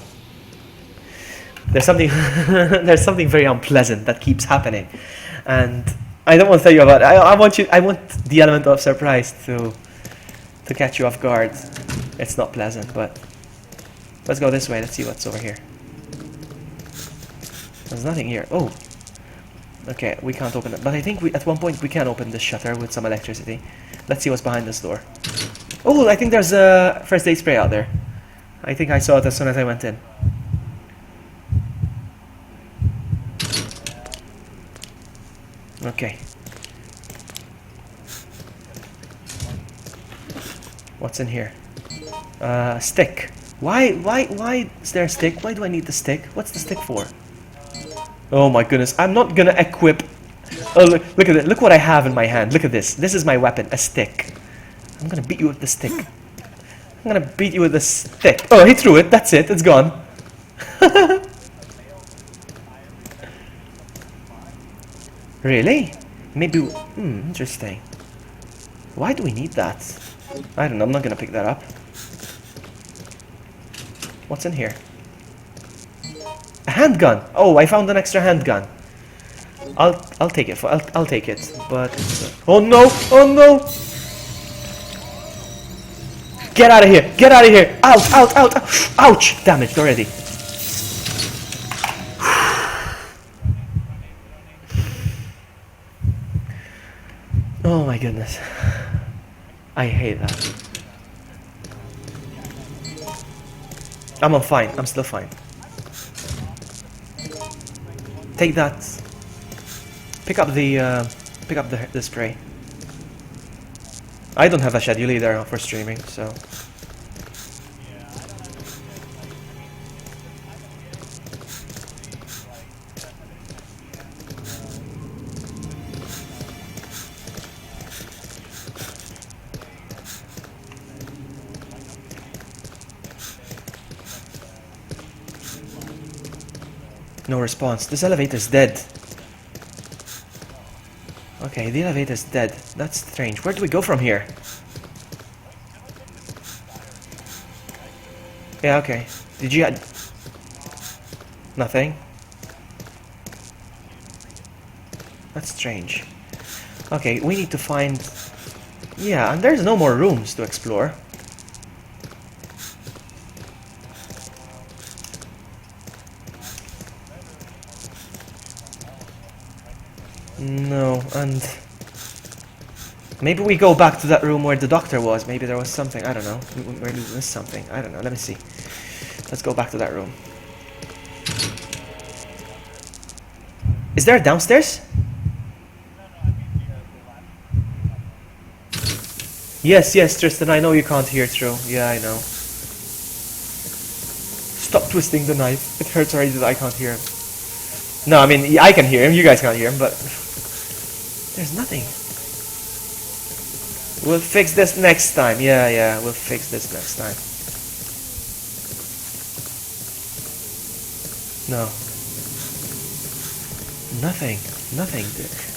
There's something there's something very unpleasant that keeps happening, and I don't want to tell you about it. I want the element of surprise to catch you off guard. It's not pleasant, but let's go this way. Let's see what's over here. There's nothing here. Oh, okay, we can't open it, but I think at one point we can open this shutter with some electricity. Let's see what's behind this door. Oh, I think there's a first aid spray out there. I think I saw it as soon as I went in. Okay. What's in here? Stick. Why is there a stick? Why do I need the stick? What's the stick for? Oh my goodness, I'm not gonna equip... Oh, look at it. Look what I have in my hand. Look at this. This is my weapon, a stick. I'm gonna beat you with the stick. I'm gonna beat you with the stick. Oh, he threw it. That's it. It's gone. Really? Maybe... interesting. Why do we need that? I don't know. I'm not gonna pick that up. What's in here? A handgun. Oh, I found an extra handgun. I'll take it. I'll take it. But oh no! Oh no! Get out of here! Get out of here! Ouch! Ouch! Ouch! Ouch! Damaged already. Oh my goodness. I hate that. I'm fine. I'm still fine. Take that. Pick up the spray. I don't have a schedule either for streaming, so. No response. This elevator's dead. Okay, the elevator's dead. That's strange. Where do we go from here? Yeah, okay. Did you... Nothing? That's strange. Okay, we need to find... Yeah, and there's no more rooms to explore. No, and maybe we go back to that room where the doctor was. Maybe there was something. I don't know. Maybe we missed something. I don't know. Let me see. Let's go back to that room. Is there a downstairs? Yes, yes, Tristan. I know you can't hear through. Yeah, I know. Stop twisting the knife. It hurts already that I can't hear him. No, I mean, I can hear him. You guys can't hear him, but... There's nothing. We'll fix this next time. Yeah, we'll fix this next time. No. Nothing.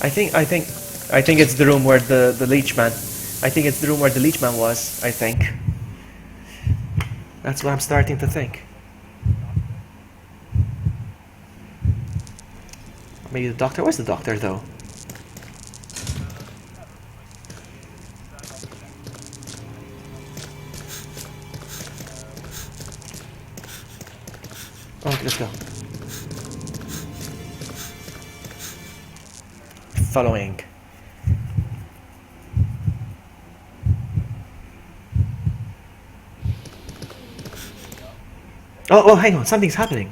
I think it's the room where the leech man. I think it's the room where the leech man was. I think. That's what I'm starting to think. Maybe the doctor. Where's the doctor though? Oh, okay, let's go. Following. Oh, hang on, something's happening.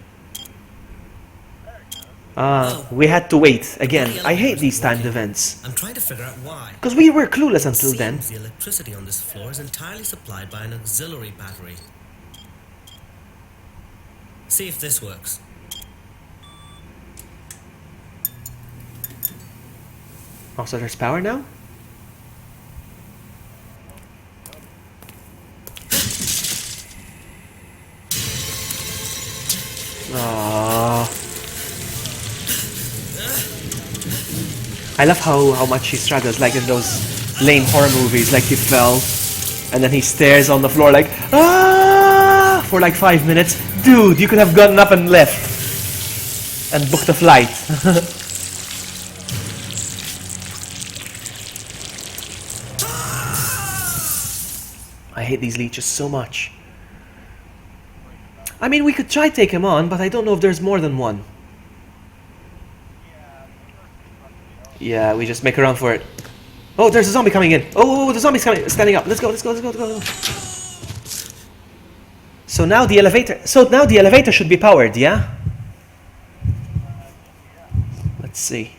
We had to wait again. I hate these timed events. I'm trying to figure out why. Because we were clueless until then. Seems the electricity on this floor is entirely supplied by an auxiliary battery. See if this works. Oh, so there's power now? Aww. I love how much he struggles, like in those lame horror movies, like he fell and then he stares on the floor like, ah, for like 5 minutes. Dude, you could have gotten up and left and booked a flight. I hate these leeches so much. I mean, we could try take him on, but I don't know if there's more than one. Yeah, we just make a run for it. Oh, there's a zombie coming in. Oh, the zombie's coming, standing up. Let's go, let's go, let's go, let's go. So now the elevator should be powered, yeah? Let's see.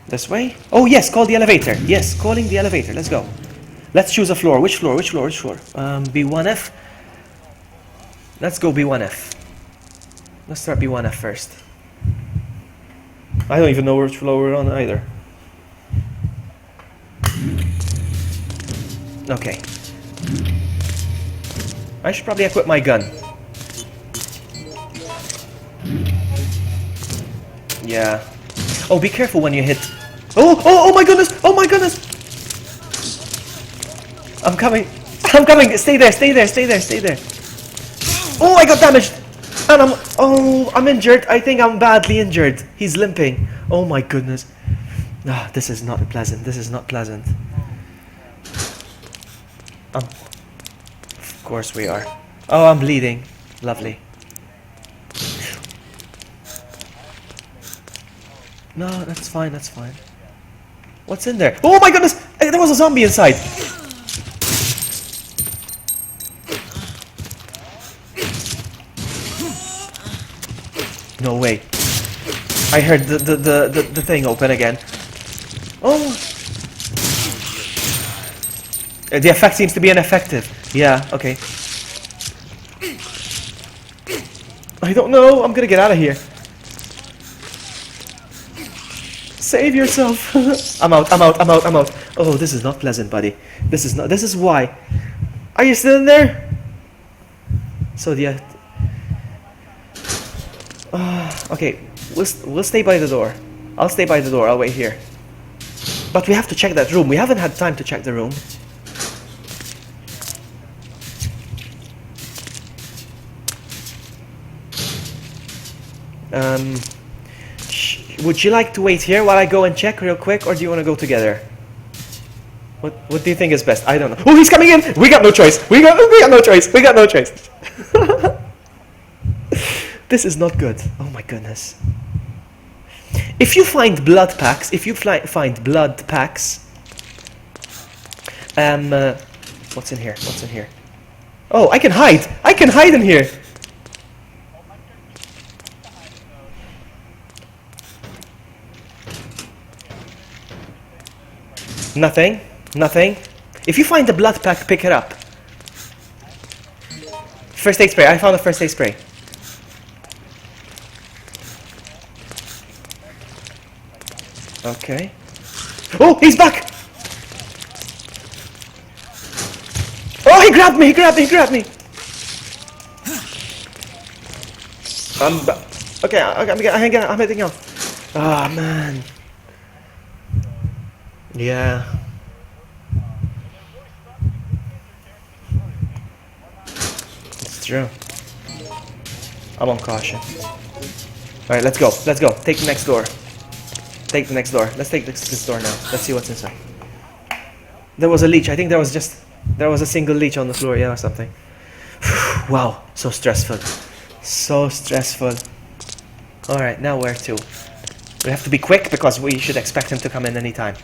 This way? Oh yes, call the elevator. Yes, calling the elevator. Let's go. Let's choose a floor. Which floor? Which floor? Which floor? B1F. Let's go B1F. Let's start B1F first. I don't even know which floor we're on either. Okay. I should probably equip my gun. Yeah. Oh, be careful when you hit. Oh my goodness! Oh my goodness! I'm coming. I'm coming. Stay there. Stay there. Stay there. Stay there. Oh, I got damaged. And I'm injured. I think I'm badly injured. He's limping. Oh my goodness. Ah, this is not pleasant. This is not pleasant. Of course we are. Oh, I'm bleeding. Lovely. No, that's fine. That's fine. What's in there? Oh my goodness! There was a zombie inside. No way. I heard the thing open again. Oh. The effect seems to be ineffective. Yeah, okay. I don't know. I'm gonna get out of here. Save yourself. I'm out. Oh, this is not pleasant, buddy. This is why. Are you still in there? So the okay, we'll stay by the door. I'll stay by the door. I'll wait here. But we have to check that room. We haven't had time to check the room. Would you like to wait here while I go and check real quick, or do you want to go together? What do you think is best? I don't know. Oh, he's coming in! We got no choice. We got no choice. We got no choice. This is not good. Oh my goodness. If you find blood packs, what's in here? What's in here? Oh, I can hide. I can hide in here. Nothing. Nothing. If you find the blood pack, pick it up. First aid spray. I found a first aid spray. Okay. Oh, he's back! Oh, he grabbed me! He grabbed me! Okay, I'm hitting him. Ah, man. Yeah. It's true. I'm on caution. Alright, let's go. Let's go. Take the next door. Take the next door. Let's take this door now. Let's see what's inside. There was a leech. I think there was a single leech on the floor, yeah, or something. Wow, so stressful. So stressful. Alright, now where to? We have to be quick because we should expect him to come in anytime.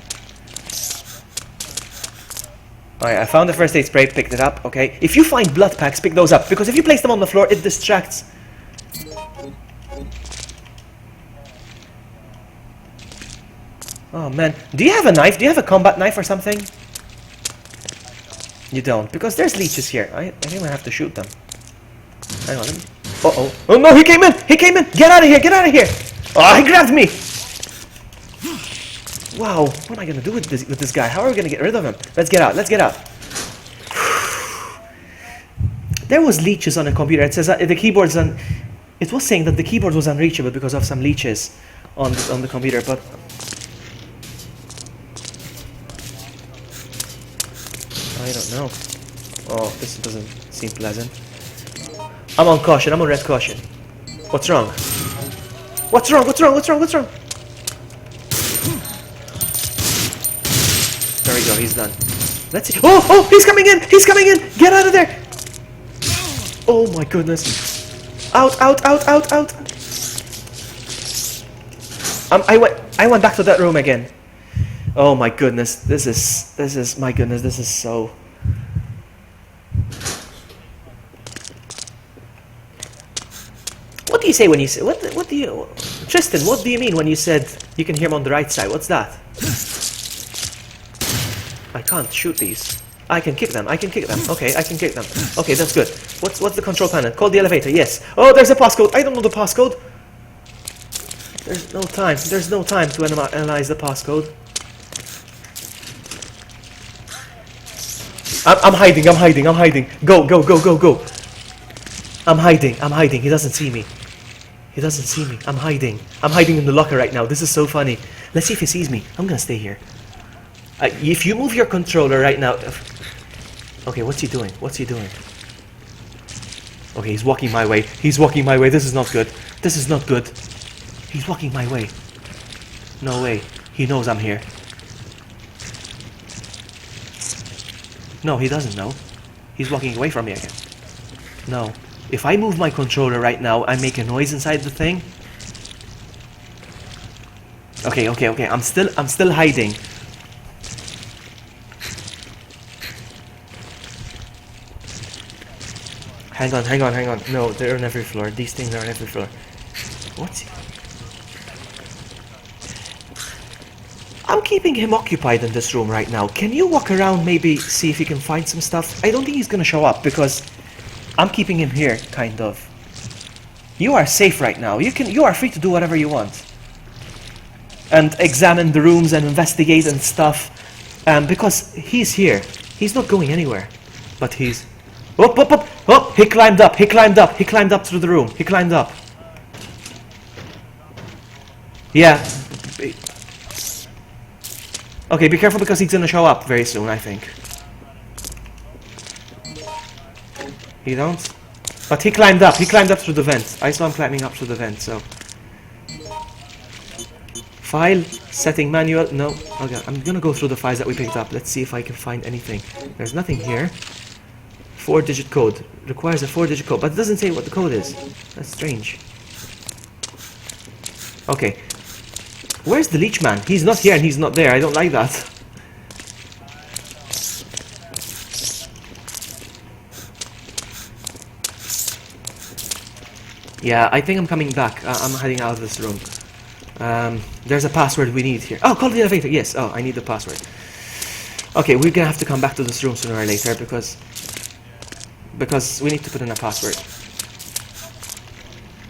Alright, I found the first aid spray, picked it up, okay. If you find blood packs, pick those up, because if you place them on the floor, it distracts. Oh man, do you have a knife? Do you have a combat knife or something? You don't, because there's leeches here. I think I have to shoot them. Hang on, let me... Uh-oh. Oh no, he came in! He came in! Get out of here! Get out of here! Oh, he grabbed me! Wow, what am I gonna do with this guy? How are we gonna get rid of him? Let's get out, let's get out. There was leeches on the computer. It says the keyboard's on... It was saying that the keyboard was unreachable because of some leeches on the computer, but... I don't know. Oh, this doesn't seem pleasant. I'm on caution, I'm on red caution. What's wrong? What's wrong? What's wrong? What's wrong? What's wrong? There we go, he's done. Let's see. Oh, oh, he's coming in! He's coming in! Get out of there! Oh my goodness. Out, out, out, out, out. I went back to that room again. Oh my goodness. This is my goodness, this is so... What do you say when you say... What do you... Tristan, what do you mean when you said you can hear him on the right side? What's that? I can't shoot these. I can kick them. I can kick them. Okay, I can kick them. Okay, that's good. What's the control panel? Call the elevator. Yes. Oh, there's a passcode. I don't know the passcode. There's no time. There's no time to analyze the passcode. I'm hiding. I'm hiding. I'm hiding. Go, go, go, go, go. I'm hiding. I'm hiding. He doesn't see me. He doesn't see me. I'm hiding. I'm hiding in the locker right now. This is so funny. Let's see if he sees me. I'm gonna stay here. If you move your controller right now... Okay, what's he doing? What's he doing? Okay, he's walking my way. He's walking my way. This is not good. This is not good. He's walking my way. No way. He knows I'm here. No, he doesn't know. He's walking away from me again. No. If I move my controller right now, I make a noise inside the thing. Okay, okay, okay. I'm still hiding. Hang on, hang on, hang on. No, they're on every floor. These things are on every floor. What's he? I'm keeping him occupied in this room right now. Can you walk around, maybe see if you can find some stuff? I don't think he's gonna show up because I'm keeping him here, kind of. You are safe right now. You are free to do whatever you want. And examine the rooms and investigate and stuff. Because he's here. He's not going anywhere. But he's... Up, up, up, up! He climbed up, he climbed up, he climbed up through the room. He climbed up. Yeah. Okay, be careful because he's gonna show up very soon, I think. You don't? But he climbed up through the vent. I saw him climbing up through the vent, so... File, setting manual, no. Okay, I'm gonna go through the files that we picked up. Let's see if I can find anything. There's nothing here. 4-digit code. Requires a 4-digit code, but it doesn't say what the code is. That's strange. Okay. Where's the leech man? He's not here and he's not there. I don't like that. Yeah, I think I'm coming back. I'm heading out of this room. There's a password we need here. Oh, call the elevator. Yes. Oh, I need the password. Okay, we're gonna have to come back to this room sooner or later because we need to put in a password.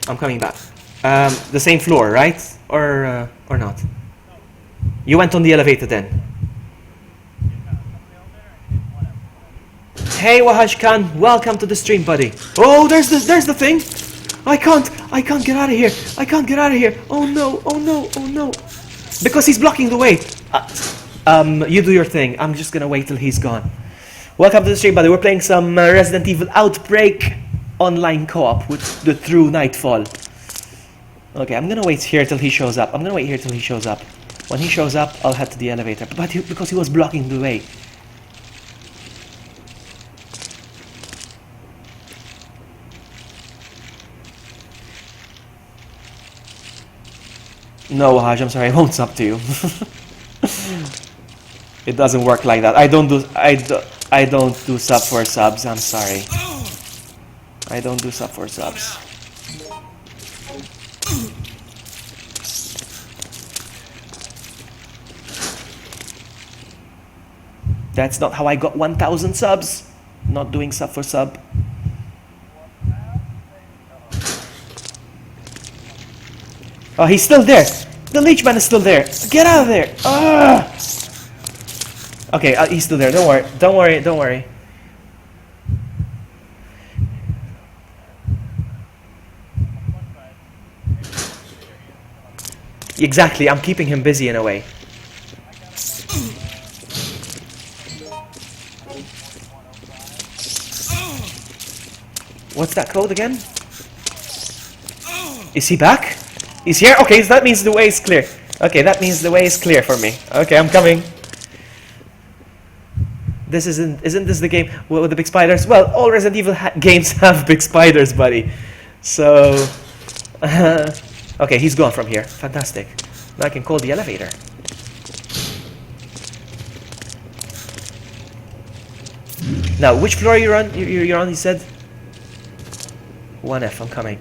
I'm coming back. The same floor, right? Or not? You went on the elevator then. Hey Wahaj Khan, welcome to the stream, buddy. Oh, there's the thing. I can't get out of here. I can't get out of here. Oh no, oh no, oh no. Because he's blocking the way. You do your thing. I'm just gonna wait till he's gone. Welcome to the stream, buddy. We're playing some Resident Evil Outbreak. online co-op with the True Nightfall. Okay, I'm gonna wait here till he shows up. I'm gonna wait here till he shows up. When he shows up, I'll head to the elevator. But because he was blocking the way. No, Wahaj, I'm sorry, I won't sub to you. It doesn't work like that. I don't do sub for subs. I'm sorry. I don't do sub for subs. That's not how I got 1,000 subs. Not doing sub for sub. Oh, he's still there. The leechman is still there. Get out of there. Ah! Okay, he's still there. Don't worry. Don't worry. Don't worry. Exactly. I'm keeping him busy in a way. What's that code again? Is he back? He's here? Okay, so that means the way is clear. Okay, that means the way is clear for me. Okay, I'm coming. This isn't this the game with the big spiders? Well, all Resident Evil games have big spiders, buddy. So, okay, he's gone from here. Fantastic. Now I can call the elevator. Now, which floor are you on? You're on, he said? 1F, I'm coming.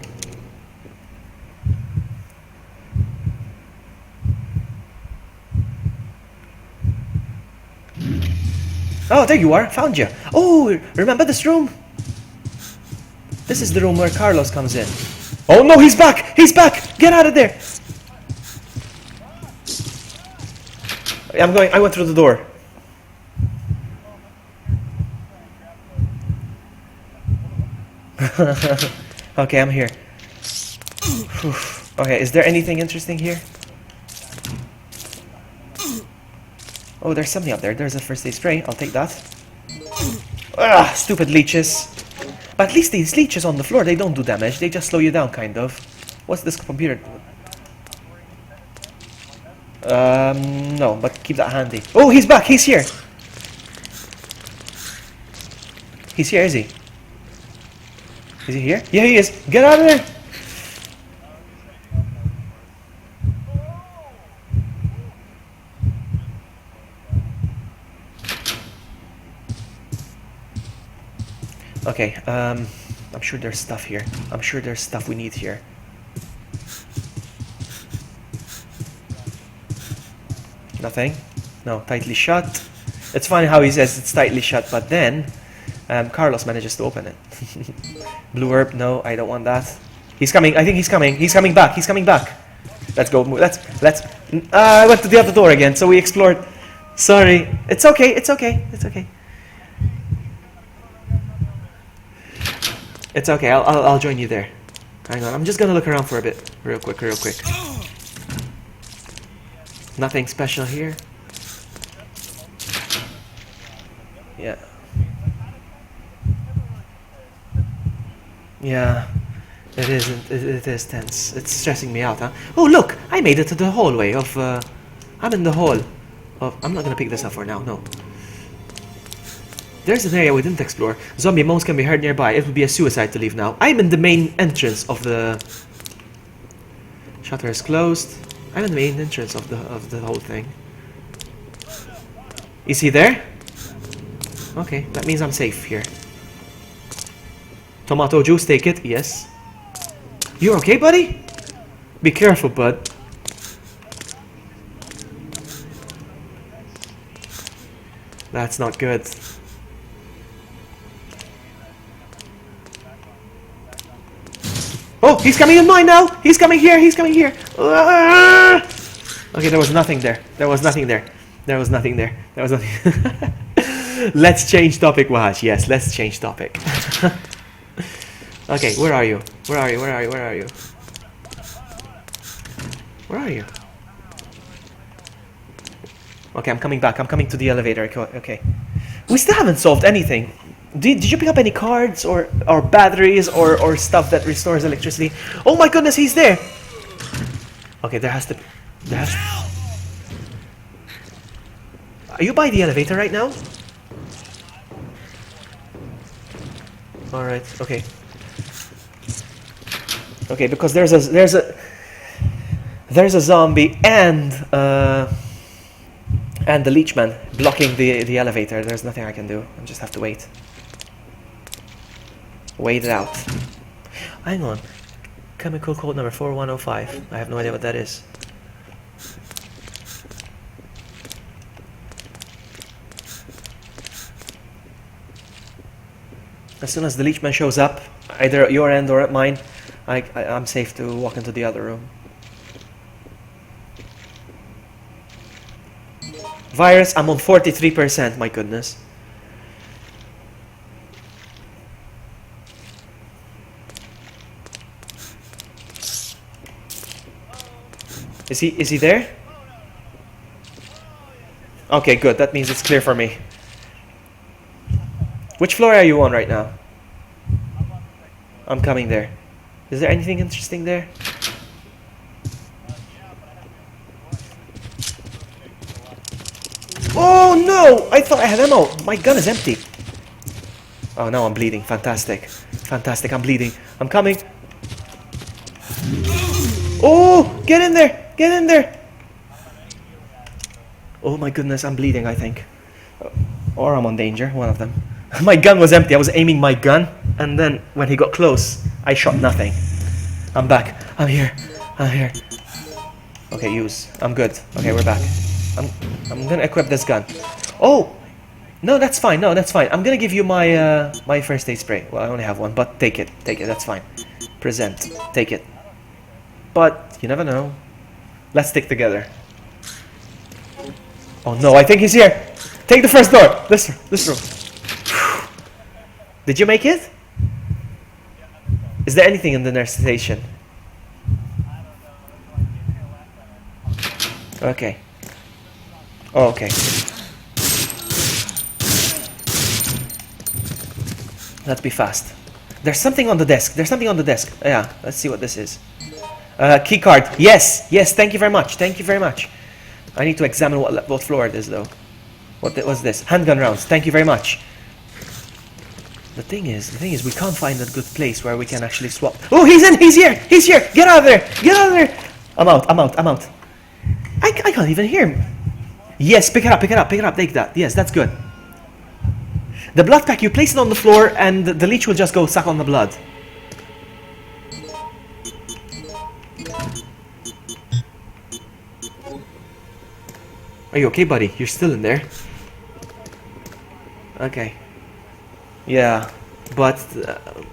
Oh, there you are. Found you. Oh, remember this room? This is the room where Carlos comes in. Oh no, he's back! He's back! Get out of there! I went through the door. Okay, I'm here. Okay, is there anything interesting here? Oh, there's something up there. There's a first aid spray. I'll take that. Ah, stupid leeches. But at least these leeches on the floor, they don't do damage. They just slow you down, kind of. What's this computer? No, but keep that handy. Oh, he's back. He's here. He's here, is he? Is he here? Yeah, he is. Get out of there. Okay, I'm sure there's stuff here. I'm sure there's stuff we need here. Nothing? No, tightly shut. It's funny how he says it's tightly shut, but then Carlos manages to open it. Blue herb, no, I don't want that. He's coming, I think he's coming. He's coming back, he's coming back. Let's go, let's... I went to the other door again, so we explored. Sorry. It's okay, it's okay, it's okay. It's okay, I'll join you there. Hang on, I'm just gonna look around for a bit. Real quick, real quick. Nothing special here. Yeah. Yeah. It isn't. It is tense. It's stressing me out, huh? Oh, look! I made it to the hallway of... I'm in the hall of... I'm not gonna pick this up for now, no. There's an area we didn't explore. Zombie moans can be heard nearby. It would be a suicide to leave now. I'm in the main entrance of the... Shutter is closed. I'm in the main entrance of the whole thing. Is he there? Okay, that means I'm safe here. Tomato juice, take it. Yes. You okay, buddy? Be careful, bud. That's not good. Oh, he's coming in mine now! He's coming here, he's coming here! Ah! Okay, there was nothing there. There was nothing there. There was nothing there. There was nothing. Let's change topic, Wahaj. Yes, let's change topic. Okay, where are you? Where are you? Where are you? Where are you? Where are you? Okay, I'm coming back. I'm coming to the elevator. Okay. We still haven't solved anything. Did you pick up any cards or batteries or stuff that restores electricity? Oh my goodness, he's there. Okay, there has to. Are you by the elevator right now? All right. Okay. Okay, because there's a zombie and the leechman blocking the elevator. There's nothing I can do. I just have to wait. Wait it out. Hang on. Chemical code number 4105. I have no idea what that is. As soon as the leechman shows up, either at your end or at mine, I'm safe to walk into the other room. Virus, I'm on 43%, my goodness. Is he there? Okay, good. That means it's clear for me. Which floor are you on right now? I'm coming there. Is there anything interesting there? Oh no! I thought I had ammo. My gun is empty. Oh no, I'm bleeding. Fantastic. Fantastic, I'm bleeding. I'm coming. Oh! Get in there! Get in there! Oh my goodness, I'm bleeding, I think. Or I'm on danger, one of them. My gun was empty. I was aiming my gun, and then when he got close, I shot nothing. I'm back. I'm here. I'm here. Okay, use. I'm good. Okay, we're back. I'm gonna equip this gun. Oh! No, that's fine. No, that's fine. I'm gonna give you my my first aid spray. Well, I only have one, but take it. Take it. That's fine. Present. Take it. But you never know. Let's stick together. Oh no, I think he's here. Take the first door. This room. Did you make it? Is there anything in the nurse station? Okay. Oh, okay. Let's be fast. There's something on the desk. There's something on the desk. Yeah, let's see what this is. Key card. Yes, yes. Thank you very much. Thank you very much. I need to examine what floor it is, though. What was this? Handgun rounds. Thank you very much. The thing is, we can't find a good place where we can actually swap. Oh, he's in! He's here! He's here! Get out of there! Get out of there! I'm out. I can't even hear him. Yes, pick it up. Take that. Yes, that's good. The blood pack, you place it on the floor and the leech will just go suck on the blood. Are you okay, buddy? You're still in there. Okay. Yeah, but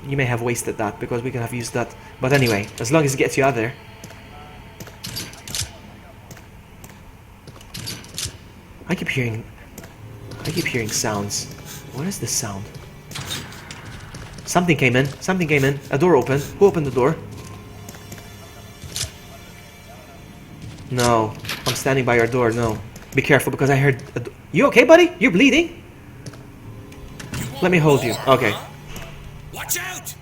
you may have wasted that because we could have used that. But anyway, as long as it gets you out there. I keep hearing sounds. What is this sound? Something came in. A door opened. Who opened the door? No. I'm standing by your door. No. Be careful because I heard... You okay, buddy? You're bleeding? Let me hold you. Okay. Watch out!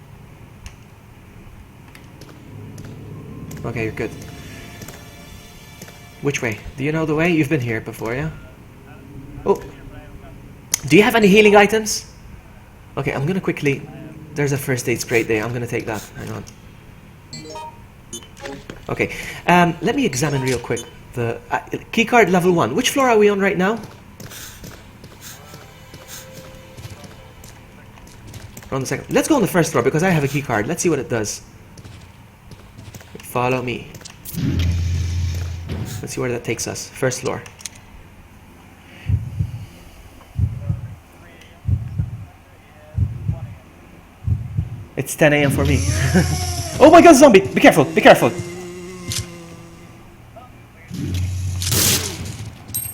Okay, you're good. Which way? Do you know the way? You've been here before, yeah? Oh. Do you have any healing items? Okay, I'm gonna quickly... There's a first aid spray there. I'm gonna take that. Hang on. Okay. Let me examine real quick. The keycard level 1. Which floor are we on right now? On the second. Let's go on the first floor because I have a keycard. Let's see what it does. Follow me. Let's see where that takes us. First floor. It's 10 a.m. for me. Oh my god, zombie! Be careful, be careful!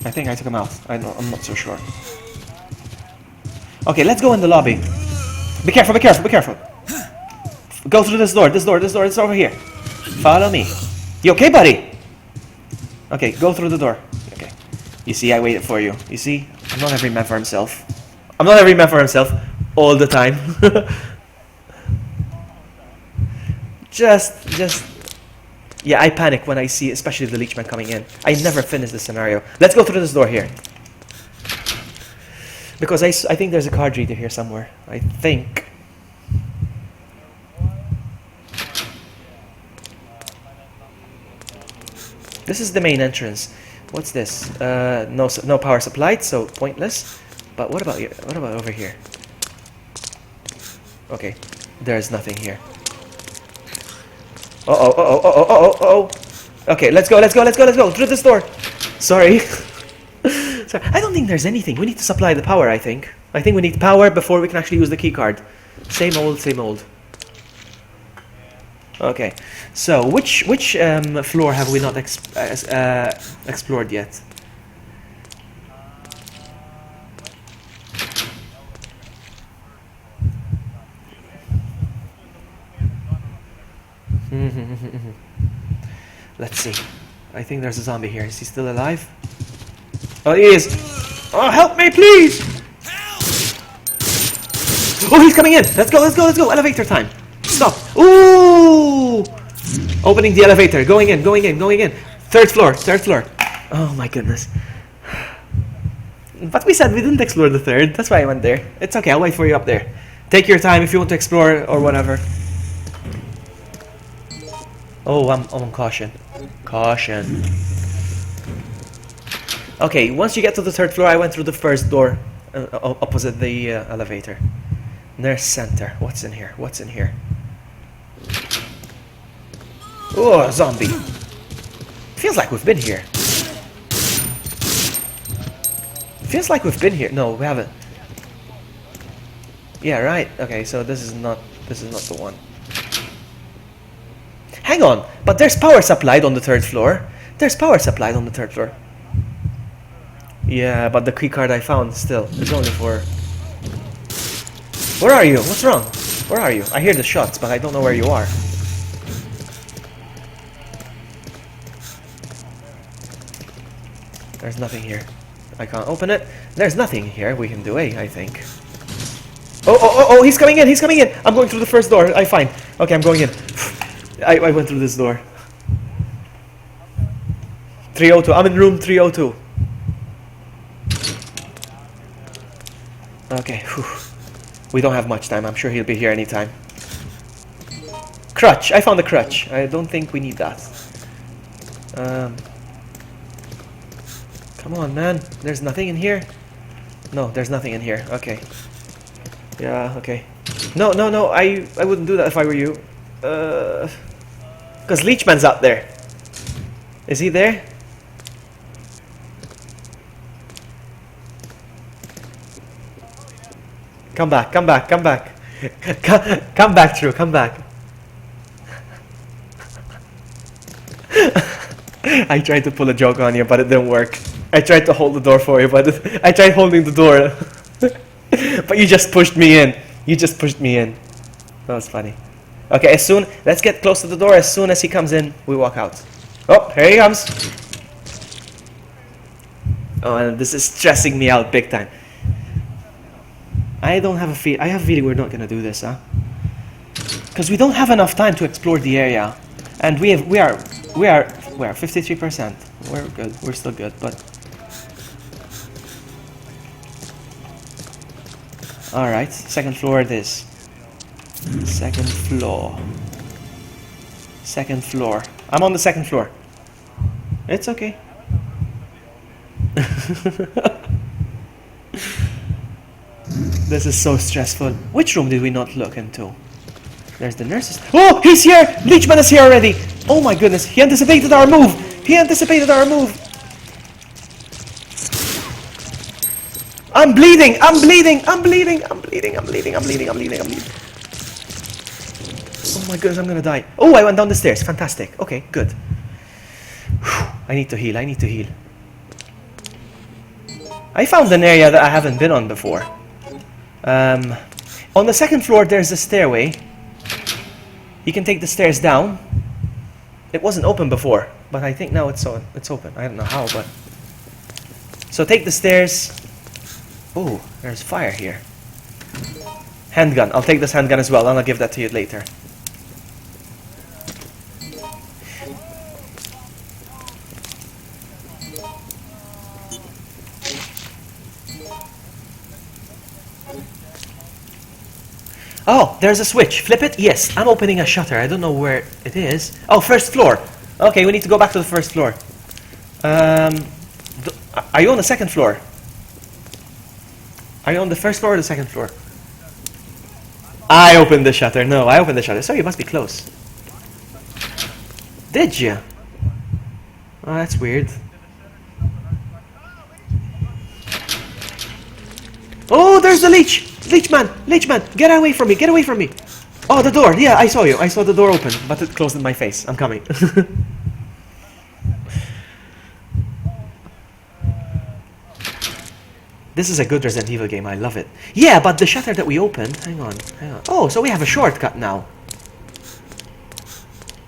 I think I took him out. I'm not so sure. Okay, let's go in the lobby. Be careful, be careful, be careful. Go through this door, it's over here. Follow me. You okay, buddy? Okay, go through the door. Okay. You see, I waited for you. You see? I'm not every man for himself. all the time. just yeah, I panic when I see especially the leechman coming in. I never finish the scenario. Let's go through this door here, because I think there's a card reader here somewhere. I think. This is the main entrance. What's this? No power supplied, so pointless. But what about over here? Okay, there's nothing here. Oh. Okay, let's go through this door. Sorry. Sorry. I don't think there's anything. We need to supply the power, I think. I think we need power before we can actually use the key card. Same old. Okay. So, which floor have we not explored yet? Let's see. I think there's a zombie here. Is he still alive? Oh, he is. Oh, help me, please! Oh, he's coming in. Let's go. Elevator time. Stop. Ooh! Opening the elevator. Going in. Third floor. Oh my goodness. But we said we didn't explore the third. That's why I went there. It's okay. I'll wait for you up there. Take your time if you want to explore or whatever. Oh, I'm on caution. Okay, once you get to the third floor, I went through the first door opposite the elevator. Nurse center. What's in here? Oh, a zombie. Feels like we've been here. No, we haven't. Yeah, right. Okay, so this is not the one. Hang on, but there's power supplied on the third floor. Yeah, but the key card I found still is only for... Where are you? What's wrong? Where are you? I hear the shots, but I don't know where you are. There's nothing here. I can't open it. There's nothing here we can do, I think. Oh, he's coming in. I'm going through the first door. Fine. Okay, I'm going in. I went through this door. 302. I'm in room 302. Okay. Whew. We don't have much time. I'm sure he'll be here anytime. Crutch. I found a crutch. I don't think we need that. Come on, man. There's nothing in here? No, there's nothing in here. Okay. Yeah, okay. No. I wouldn't do that if I were you. Because Leechman's up there. Is he there? Come back. Come back, Drew, come back. I tried to pull a joke on you, but it didn't work. I tried to hold the door for you, but I tried holding the door. But you just pushed me in. That was funny. Okay, let's get close to the door. As soon as he comes in, we walk out. Oh, here he comes. Oh, and this is stressing me out big time. I have a feeling we're not gonna do this, huh? Because we don't have enough time to explore the area, and we are 53%. We're good. We're still good, but all right. Second floor. It is. Second floor. I'm on the second floor. It's okay. This is so stressful. Which room did we not look into? There's the nurses. Oh, he's here! Leechman is here already! Oh my goodness, he anticipated our move! I'm bleeding! Oh my goodness, I'm gonna die. Oh, I went down the stairs. Fantastic. Okay, good. I need to heal. I found an area that I haven't been on before. On the second floor, there's a stairway. You can take the stairs down. It wasn't open before, but I think now it's open. I don't know how, but... So take the stairs. Oh, there's fire here. Handgun. I'll take this handgun as well, and I'll give that to you later. Oh, there's a switch. Flip it? Yes. I'm opening a shutter. I don't know where it is. Oh, first floor. Okay, we need to go back to the first floor. Are you on the second floor? Are you on the first floor or the second floor? I opened the shutter. No, I opened the shutter. So you must be close. Did you? Oh, that's weird. Oh, there's the leech! Leechman! Leechman! Get away from me! Get away from me! Oh, the door! Yeah, I saw you. I saw the door open, but it closed in my face. I'm coming. This is a good Resident Evil game. I love it. Yeah, but the shutter that we opened... Hang on. Hang on. Oh, so we have a shortcut now.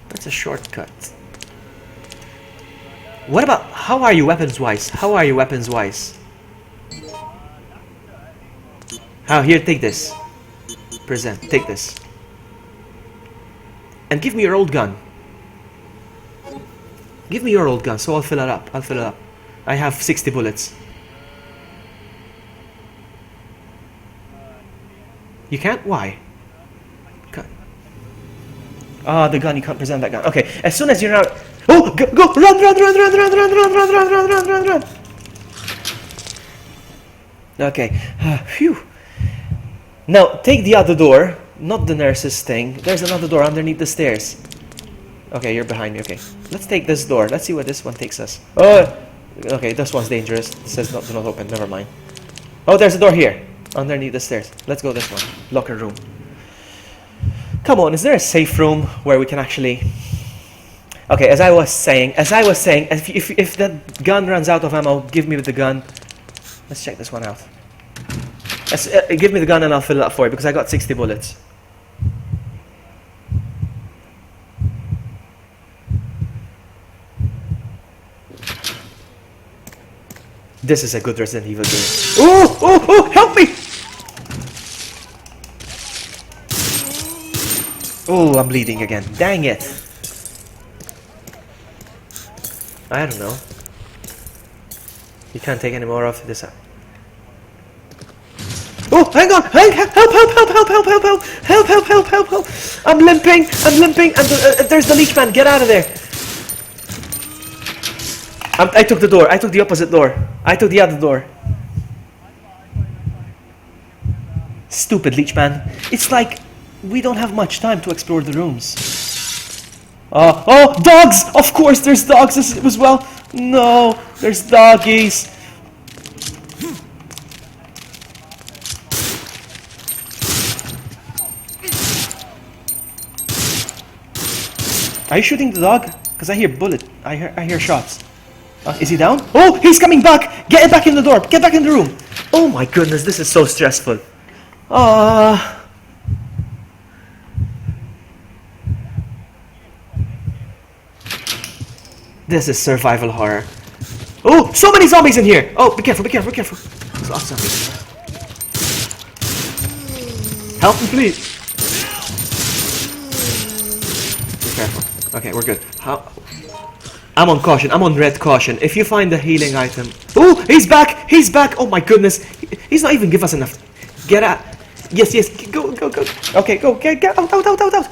That's a shortcut. What about... How are you weapons-wise? How are you weapons-wise? Oh, here, take this. Present. Take this. And give me your old gun. Give me your old gun, so I'll fill it up. I'll fill it up. I have 60 bullets. You can't? Why? Ah, the gun, you can't present that gun. Okay, as soon as you're out... Oh, go, go, run, run, run, run, run, run, run, run, run, run, run, run, run. Okay, phew. Now, take the other door, not the nurse's thing. There's another door underneath the stairs. Okay, you're behind me, okay. Let's take this door. Let's see where this one takes us. Oh, okay, this one's dangerous. It says not, do not open, never mind. Oh, there's a door here, underneath the stairs. Let's go this one. Locker room. Come on, is there a safe room where we can actually... Okay, as I was saying, if the gun runs out of ammo, give me the gun. Let's check this one out. Give me the gun and I'll fill it up for you, because I got 60 bullets. This is a good Resident Evil game. Oh, oh, oh, help me! Oh, I'm bleeding again. Dang it. I don't know. You can't take any more of this. Oh, hang on! Help, help, help, help, help, help, help, help, help, help, help, help, help! I'm limping, and there's the leech man. Get out of there! I took the door. I took the opposite door. I took the other door. Stupid leech man. It's like we don't have much time to explore the rooms. Oh, dogs! Of course, there's dogs as well. No, there's doggies. Are you shooting the dog? Because I hear bullet. I hear shots. Is he down? Oh, he's coming back! Get back in the door! Get back in the room! Oh my goodness, this is so stressful. This is survival horror. Oh, so many zombies in here! Oh, be careful, be careful, be careful. There's lots of zombies. Help me, please. Be careful. Okay, we're good. I'm on caution. I'm on red caution. If you find a healing item... Oh, he's back! He's back! Oh my goodness. He's not even give us enough. Get out. Yes, yes. Go, go, go. Okay, go. Get out, out, out, out, out.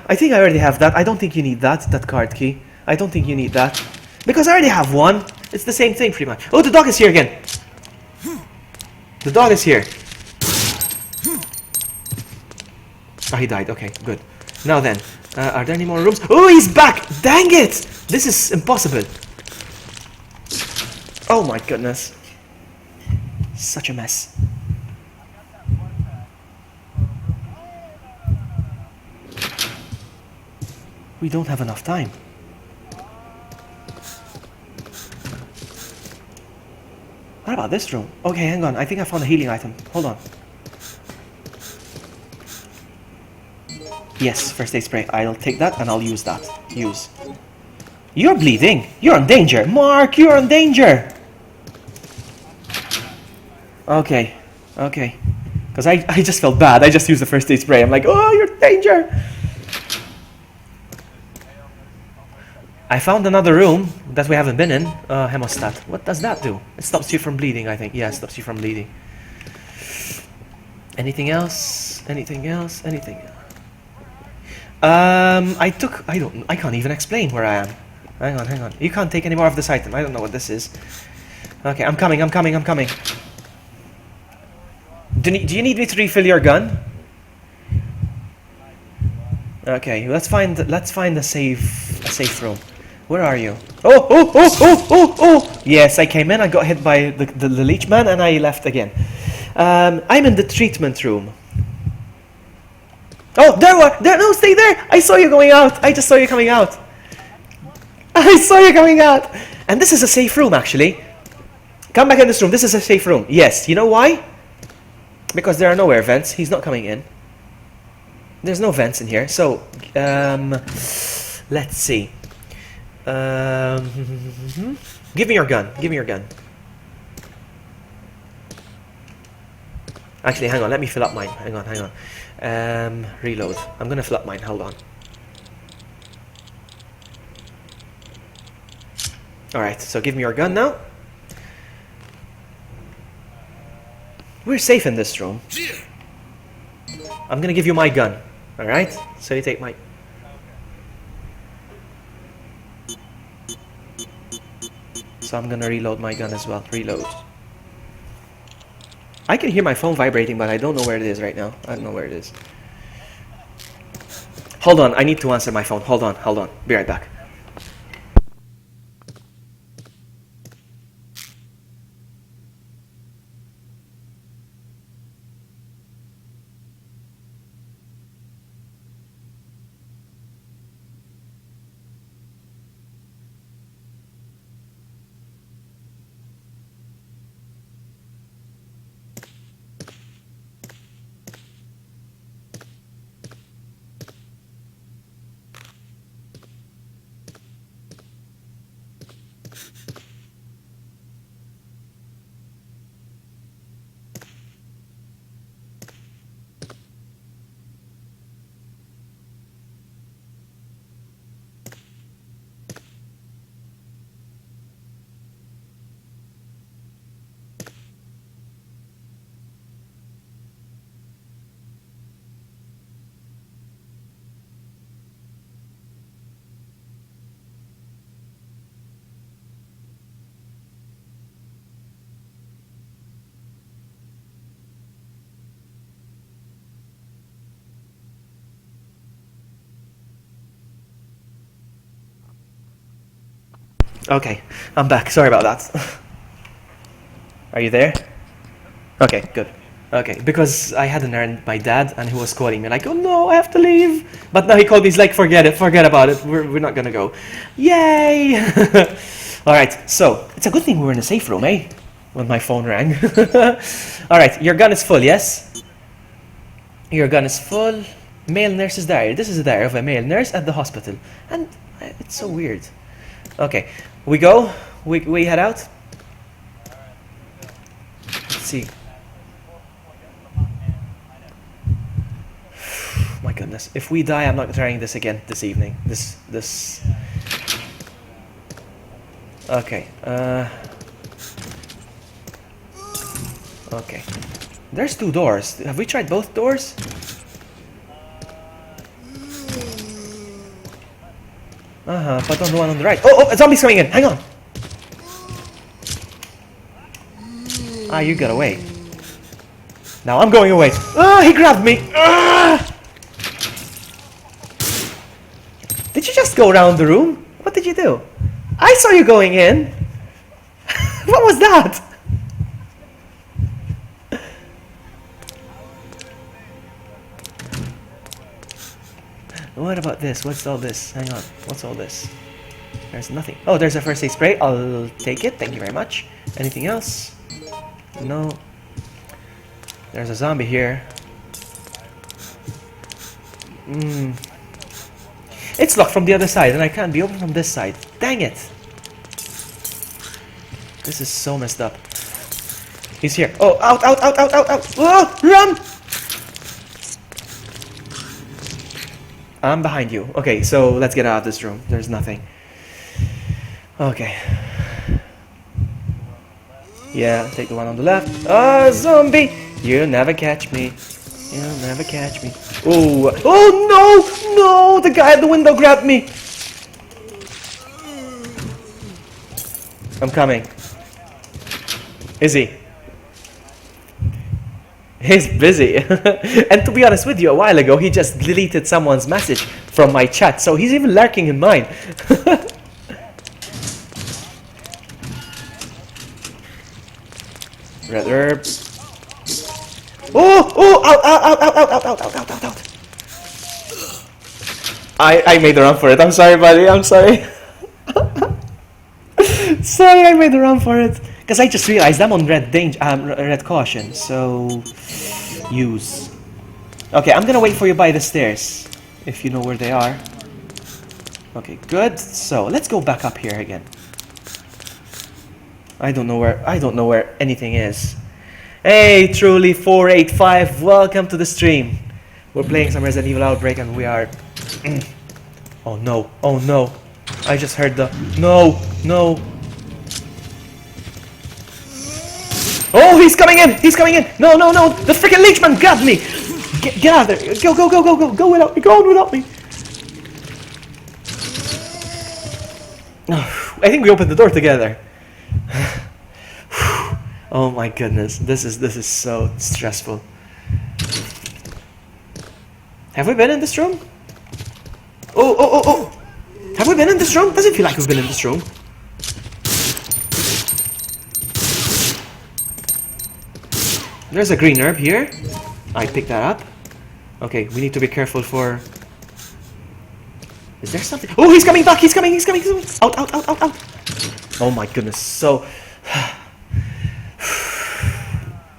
I think I already have that. I don't think you need that card key. I don't think you need that. Because I already have one. It's the same thing pretty much. Oh, the dog is here again. The dog is here. Oh, he died. Okay, good. Now then, are there any more rooms? Oh, he's back! Dang it! This is impossible. Oh my goodness. Such a mess. We don't have enough time. What about this room? Okay, hang on. I think I found a healing item. Hold on. Yes, first aid spray. I'll take that and I'll use that. Use. You're bleeding. You're in danger. Mark, you're in danger. Okay. Okay. Because I just felt bad. I just used the first aid spray. I'm like, oh, you're in danger. I found another room that we haven't been in. Hemostat. What does that do? It stops you from bleeding, I think. Yeah, it stops you from bleeding. Anything else? Anything else? Anything else? I can't even explain where I am. Hang on. You can't take any more of this item. I don't know what this is. Okay, I'm coming. Do you need me to refill your gun? Okay, let's find a safe room. Where are you? Oh! Yes, I came in. I got hit by the leech man, and I left again. I'm in the treatment room. Oh, there! No, stay there! I saw you going out. I just saw you coming out. I saw you coming out. And this is a safe room, actually. Come back in this room. This is a safe room. Yes. You know why? Because there are no air vents. He's not coming in. There's no vents in here. So, let's see. Give me your gun. Actually, hang on. Let me fill up mine. Hang on. Reload. I'm gonna fill up mine. Hold on. Alright, so give me your gun now. We're safe in this room. I'm gonna give you my gun. Alright? So you take my... So I'm gonna reload my gun as well. Reload. I can hear my phone vibrating, but I don't know where it is right now. I don't know where it is. Hold on, I need to answer my phone. Hold on. Be right back. Okay, I'm back. Sorry about that. Are you there? Okay, good. Okay, because I had an errand my dad, and he was calling me like, oh no, I have to leave. But now he called me, he's like, forget about it. We're not gonna go. Yay! Alright, so, it's a good thing we were in a safe room, eh? When my phone rang. Alright, your gun is full, yes? Your gun is full. Male nurse's diary. This is a diary of a male nurse at the hospital. And it's so weird. Okay, we go. We head out. Let's see. My goodness, if we die, I'm not trying this again this evening. This. Okay. Okay. There's two doors. Have we tried both doors? But on the one on the right. Oh, a zombie's coming in. Hang on. Ah, you got away. Now I'm going away. Ah, he grabbed me. Ah! Did you just go around the room? What did you do? I saw you going in. What was that? What about this? What's all this? Hang on. What's all this? There's nothing. Oh, there's a first aid spray. I'll take it. Thank you very much. Anything else? No. There's a zombie here. It's locked from the other side, and I can't be open from this side. Dang it! This is so messed up. He's here. Oh, out, out, out, out, out, out. Oh, run! I'm behind you. Okay, so let's get out of this room. There's nothing. Okay. Yeah, take the one on the left. Ah, zombie! You'll never catch me. You'll never catch me. Oh, oh no! No! The guy at the window grabbed me! I'm coming. Is he? He's busy. And to be honest with you, a while ago he just deleted someone's message from my chat, so he's even lurking in mine. Red herb. Oh! Oh! Out! Out! Out! Out! Out! Out! Out! Out! Out! Out! I made a run for it. I'm sorry, buddy. I'm sorry. Sorry, I made a run for it. Because I just realized I'm on red danger, red caution, so use. Okay, I'm gonna wait for you by the stairs, if you know where they are. Okay, good. So let's go back up here again. I don't know where anything is. Hey, Truly 485, welcome to the stream. We're playing some Resident Evil Outbreak, and we are. Oh no! Oh no! I just heard the no! No! Oh, he's coming in! He's coming in! No, no, no! The freaking leechman grabbed me! Get out of there! Go, go, go, go, go! Go without me! Go on without me! I think we opened the door together. Oh my goodness, this is so stressful. Have we been in this room? Oh, oh, oh, oh! Have we been in this room? Does it feel like we've been in this room? There's a green herb here. I picked that up. Okay, we need to be careful for... Is there something? Oh, he's coming back! He's coming! He's coming! He's coming. Out! Out! Out! Out! Out! Oh my goodness! So,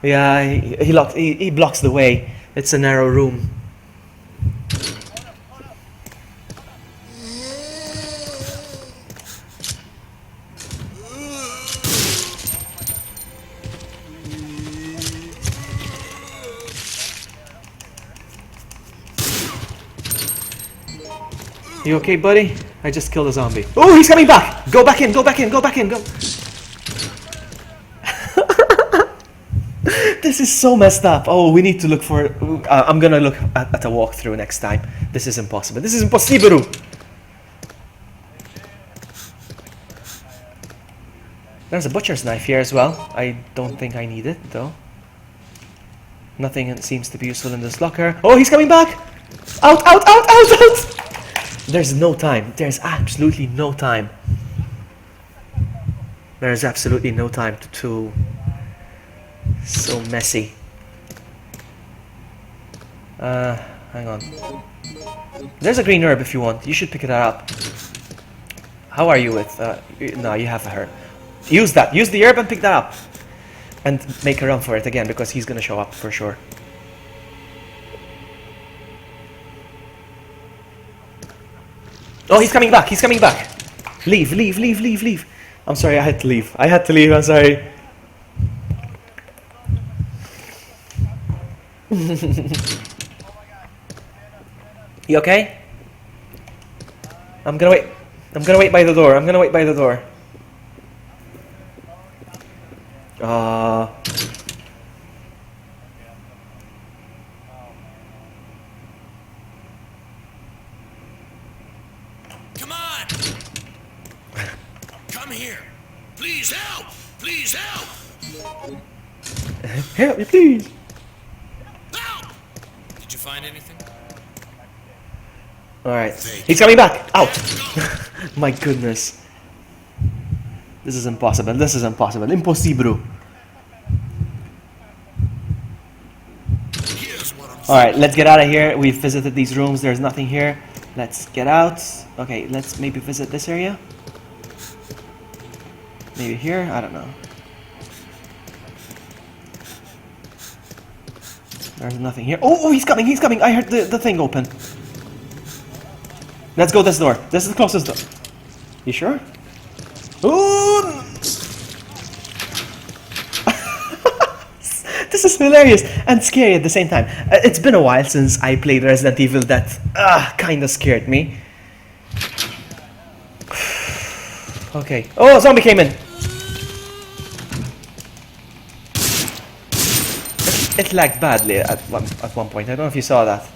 yeah, he blocks the way. It's a narrow room. You okay, buddy? I just killed a zombie. Oh, he's coming back! Go back in, go back in, go back in, go! This is so messed up. Oh, we need to look for... I'm gonna look at a walkthrough next time. This is impossible. This is impossible! There's a butcher's knife here as well. I don't think I need it, though. Nothing seems to be useful in this locker. Oh, he's coming back! Out, out, out, out, out! There's no time. There's absolutely no time. There's absolutely no time to so messy. Hang on. There's a green herb if you want. You should pick it up. How are you with... no, you have a herb. Use that. Use the herb and pick that up. And make a run for it again, because he's gonna show up for sure. Oh, he's coming back. He's coming back. Leave, leave, leave, leave, leave. I'm sorry, I had to leave. I had to leave, I'm sorry. You okay? I'm gonna wait. I'm gonna wait by the door. I'm gonna wait by the door. Come on! Come here! Please help! Please help! Help me, please. Help! Did you find anything? Alright. He's coming back! Out! My goodness. This is impossible. This is impossible. Impossible. Alright, let's get out of here. We've visited these rooms. There's nothing here. Let's get out. Okay, let's maybe visit this area. Maybe here? I don't know. There's nothing here. Oh, he's coming! He's coming! I heard the thing open. Let's go this door. This is the closest door. You sure? Ooh! This is hilarious and scary at the same time. It's been a while since I played Resident Evil that kind of scared me. Okay. Oh, a zombie came in. It lagged badly at one point. I don't know if you saw that.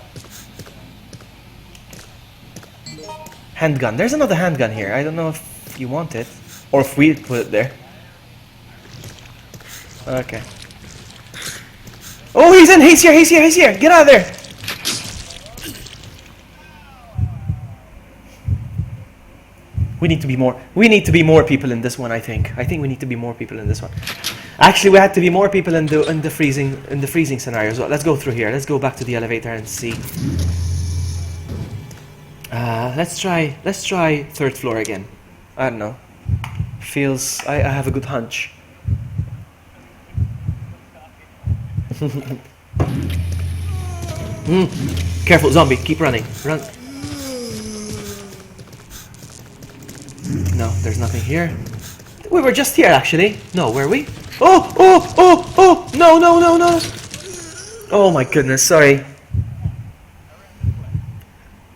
Handgun. There's another handgun here. I don't know if you want it or if we put it there. Okay. Oh, he's in! He's here! He's here! He's here! Get out of there! We need to be more. We need to be more people in this one. I think we need to be more people in this one. Actually, we had to be more people in the freezing scenario as well. Let's go through here. Let's go back to the elevator and see. Let's try third floor again. I don't know. Feels. I have a good hunch. Careful, zombie. Keep running. Run. No, there's nothing here. We were just here, actually. No, were we? Oh, oh, oh, oh! No, no, no, no! Oh my goodness, sorry.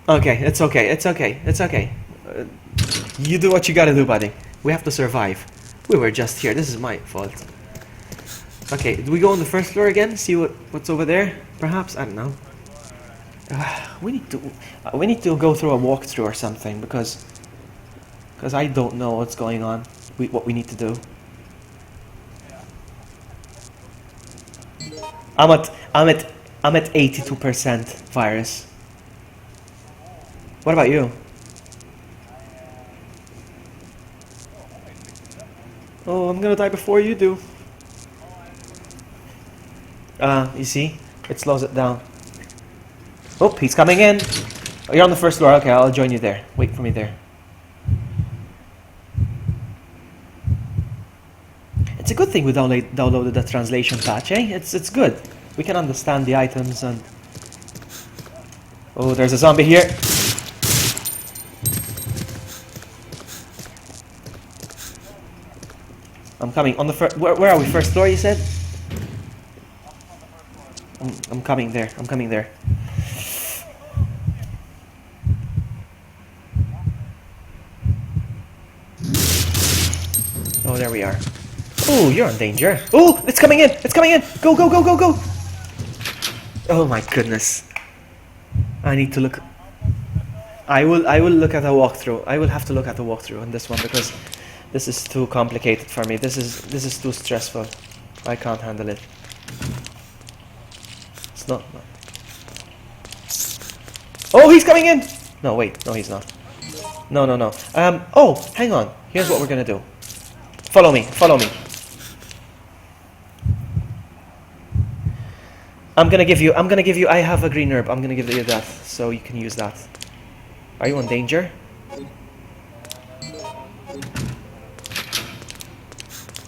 Okay, it's okay, it's okay, it's okay. You do what you gotta do, buddy. We have to survive. We were just here. This is my fault. Okay, do we go on the first floor again? See what's over there? Perhaps? I don't know. We need to go through a walkthrough or something because I don't know what's going on. What we need to do. I'm at 82% virus. What about you? Oh, I'm gonna die before you do. You see? It slows it down. Oh, he's coming in. Oh, you're on the first floor. Okay, I'll join you there. Wait for me there. It's a good thing we downloaded the translation patch, eh? It's good. We can understand the items and... Oh, there's a zombie here. I'm coming on the first... Where are we? First floor, you said? I'm coming there. I'm coming there. Oh, there we are. Oh, you're in danger. Oh, it's coming in. It's coming in. Go, go, go, go, go. Oh my goodness. I need to look. I will look at a walkthrough. I will have to look at the walkthrough on this one because this is too complicated for me. This is too stressful. I can't handle it. It's not. Oh, he's coming in. No, wait. No, he's not. No, no, no. Oh, hang on. Here's what we're gonna do. Follow me. Follow me. I'm gonna give you. I have a green herb. I'm gonna give you that, so you can use that. Are you in danger?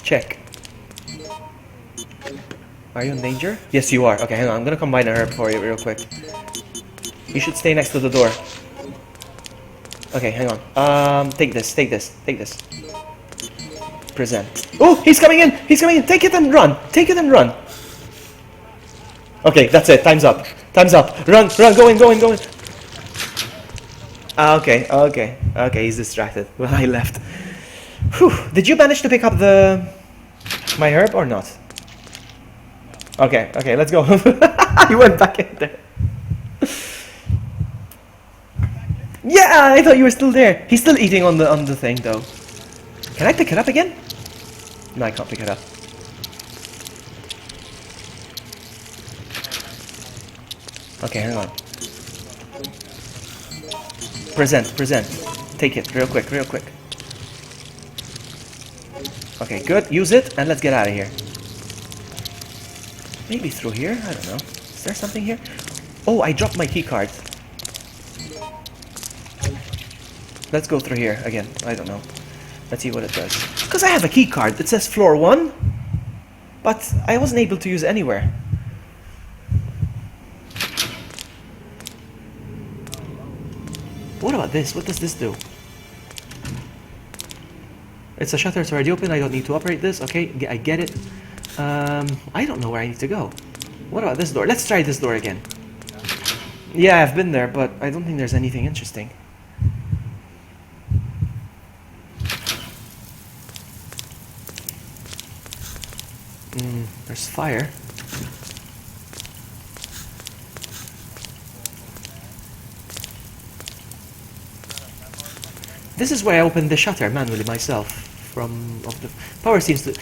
Check. Are you in danger? Yes, you are. Okay, hang on. I'm gonna combine a herb for you real quick. You should stay next to the door. Okay, hang on. Take this. Take this. Take this. Present. Oh, he's coming in. He's coming in. Take it and run. Take it and run. Okay, that's it. Time's up. Time's up. Run, run, go in, go in, go in. Okay, okay, okay. He's distracted. Well, I left. Whew. Did you manage to pick up my herb or not? Okay, okay. Let's go. He went back in there. Yeah, I thought you were still there. He's still eating on the thing though. Can I pick it up again? No, I can't pick it up. Okay, hang on. Present. Take it, real quick, real quick. Okay, good. Use it, and let's get out of here. Maybe through here? I don't know. Is there something here? Oh, I dropped my key card. Let's go through here again. I don't know. Let's see what it does. Because I have a key card that says floor 1, but I wasn't able to use it anywhere. What about this? What does this do? It's a shutter, it's already open. I don't need to operate this. Okay, I get it. I don't know where I need to go. What about this door? Let's try this door again. Yeah, I've been there, but I don't think there's anything interesting. There's fire. This is where I opened the shutter manually myself. The power seems to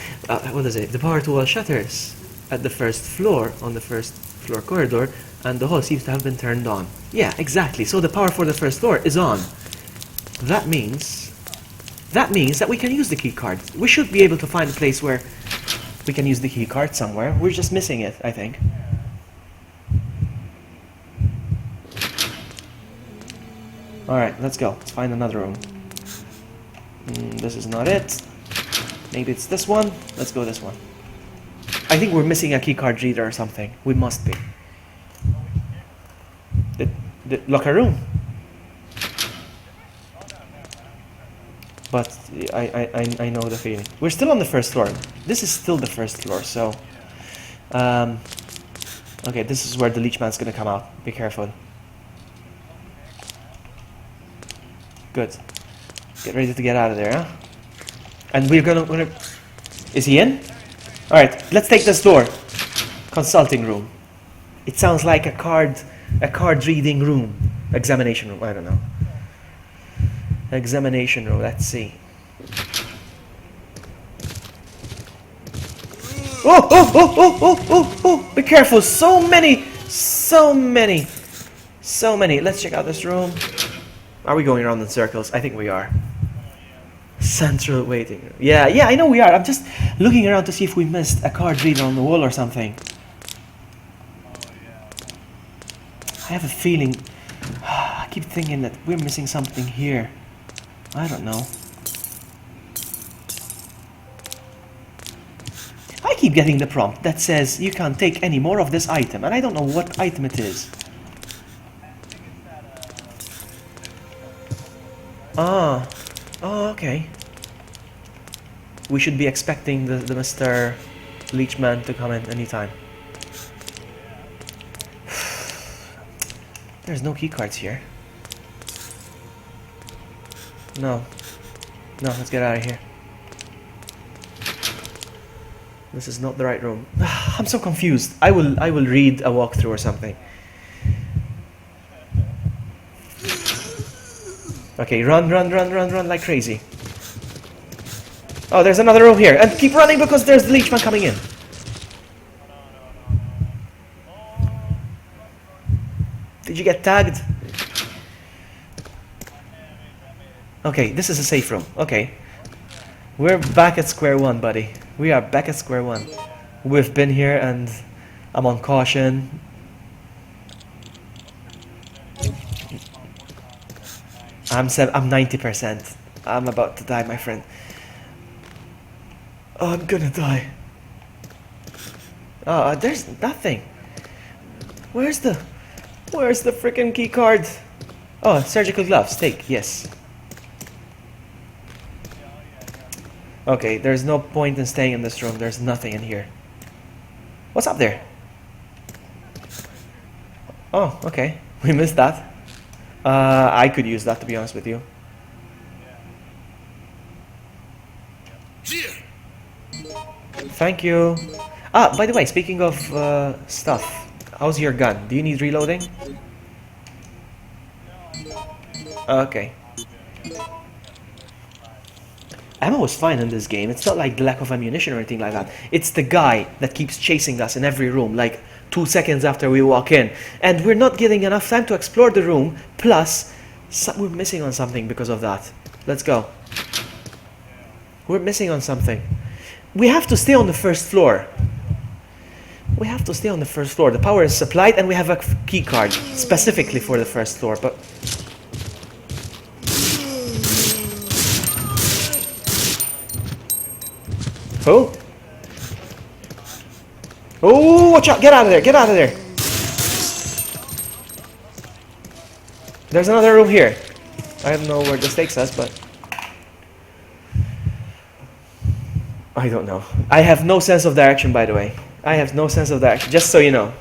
what is it? The power to all shutters at the first floor on the first floor corridor, and the hall seems to have been turned on. Yeah, exactly. So the power for the first floor is on. That means that we can use the key card. We should be able to find a place where we can use the key card somewhere. We're just missing it, I think. Alright, let's go. Let's find another room. This is not it. Maybe it's this one. Let's go this one. I think we're missing a key card reader or something. We must be. The locker room. But I know the feeling. We're still on the first floor. This is still the first floor, so... okay, this is where the leech man's gonna come out. Be careful. Good. Get ready to get out of there, huh? And we're gonna... Is he in? Alright, let's take this door. Consulting room. It sounds like a card reading room. Examination room, I don't know. Examination room, let's see. Oh, be careful, so many. Let's check out this room. Are we going around in circles? I think we are. Central waiting room. Yeah, I know we are. I'm just looking around to see if we missed a card reader on the wall or something. I have a feeling, I keep thinking that we're missing something here. I don't know. I keep getting the prompt that says you can't take any more of this item, and I don't know what item it is. Oh, okay. We should be expecting the Mr. Leechman to come in anytime. There's no keycards here. No, let's get out of here. This is not the right room. I'm so confused. I will read a walkthrough or something. Okay, run like crazy. Oh, there's another room here. And keep running because there's the Leechman coming in. Did you get tagged? Okay, this is a safe room. Okay. We're back at square one, buddy. We are back at square one. We've been here and I'm on caution. I'm 90%. I'm about to die, my friend. Oh, I'm gonna die. Oh, there's nothing. Where's the freaking key card? Oh, surgical gloves. Take, yes. Okay, there's no point in staying in this room. There's nothing in here. What's up there? Oh, okay. We missed that. I could use that, to be honest with you. Thank you. Ah, by the way, speaking of stuff, how's your gun? Do you need reloading? Okay. Ammo is fine in this game. It's not like the lack of ammunition or anything like that. It's the guy that keeps chasing us in every room, like 2 seconds after we walk in. And we're not getting enough time to explore the room, plus we're missing on something because of that. Let's go. We're missing on something. We have to stay on the first floor. We have to stay on the first floor. The power is supplied and we have a key card specifically for the first floor, but... Who? Oh, watch out! Get out of there! Get out of there! There's another room here. I don't know where this takes us, but... I don't know. I have no sense of direction, by the way. I have no sense of direction, just so you know.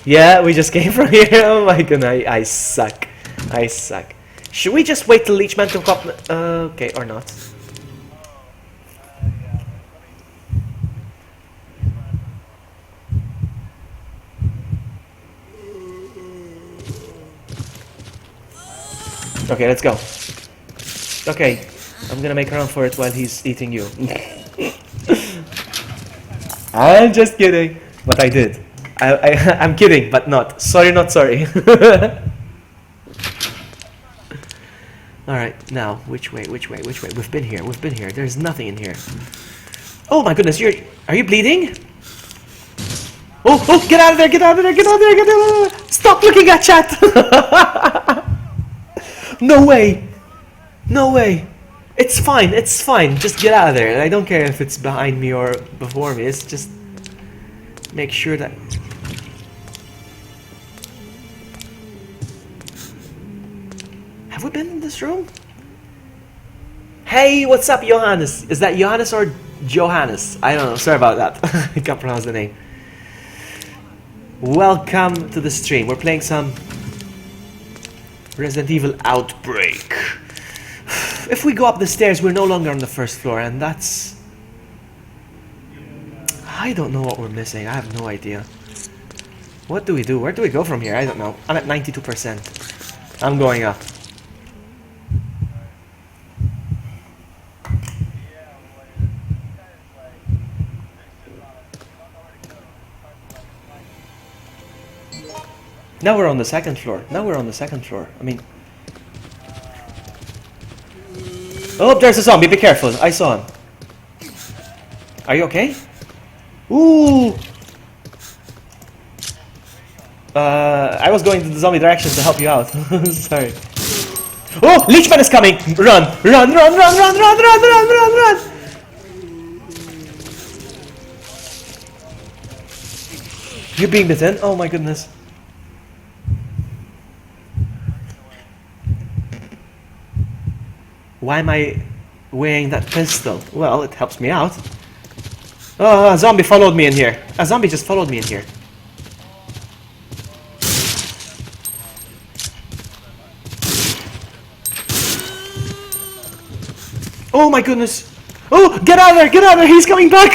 Yeah, we just came from here. Oh my goodness, I suck. I suck. Should we just wait till Leechman to cop? Okay, or not? Okay, let's go. Okay, I'm gonna make a run for it while he's eating you. I'm just kidding, but I did. I'm kidding, but not. Sorry, not sorry. Alright, now, which way, which way, which way? We've been here, we've been here. There's nothing in here. Oh my goodness, are you bleeding? Oh, get out of there, get out of there, get out of there, get out of there! Stop looking at chat! No way! No way! It's fine, it's fine. Just get out of there. I don't care if it's behind me or before me. It's just make sure that... Have we been in this room? Hey, what's up, Johannes? Is that Johannes or Johannes? I don't know. Sorry about that. I can't pronounce the name. Welcome to the stream. We're playing some Resident Evil Outbreak. If we go up the stairs, we're no longer on the first floor, and that's... I don't know what we're missing. I have no idea. What do we do? Where do we go from here? I don't know. I'm at 92%. I'm going up. Now we're on the second floor. Now we're on the second floor. I mean... Oh, there's a zombie. Be careful. I saw him. Are you okay? Ooh! I was going to the zombie direction to help you out. Sorry. Oh! Leechman is coming! Run! Run, run, run, run, run, run, run, run, run! You're being bitten? Oh my goodness. Why am I wearing that pistol? Well, it helps me out. Oh, a zombie followed me in here. A zombie just followed me in here. Oh my goodness. Oh, get out of there, get out of there, he's coming back.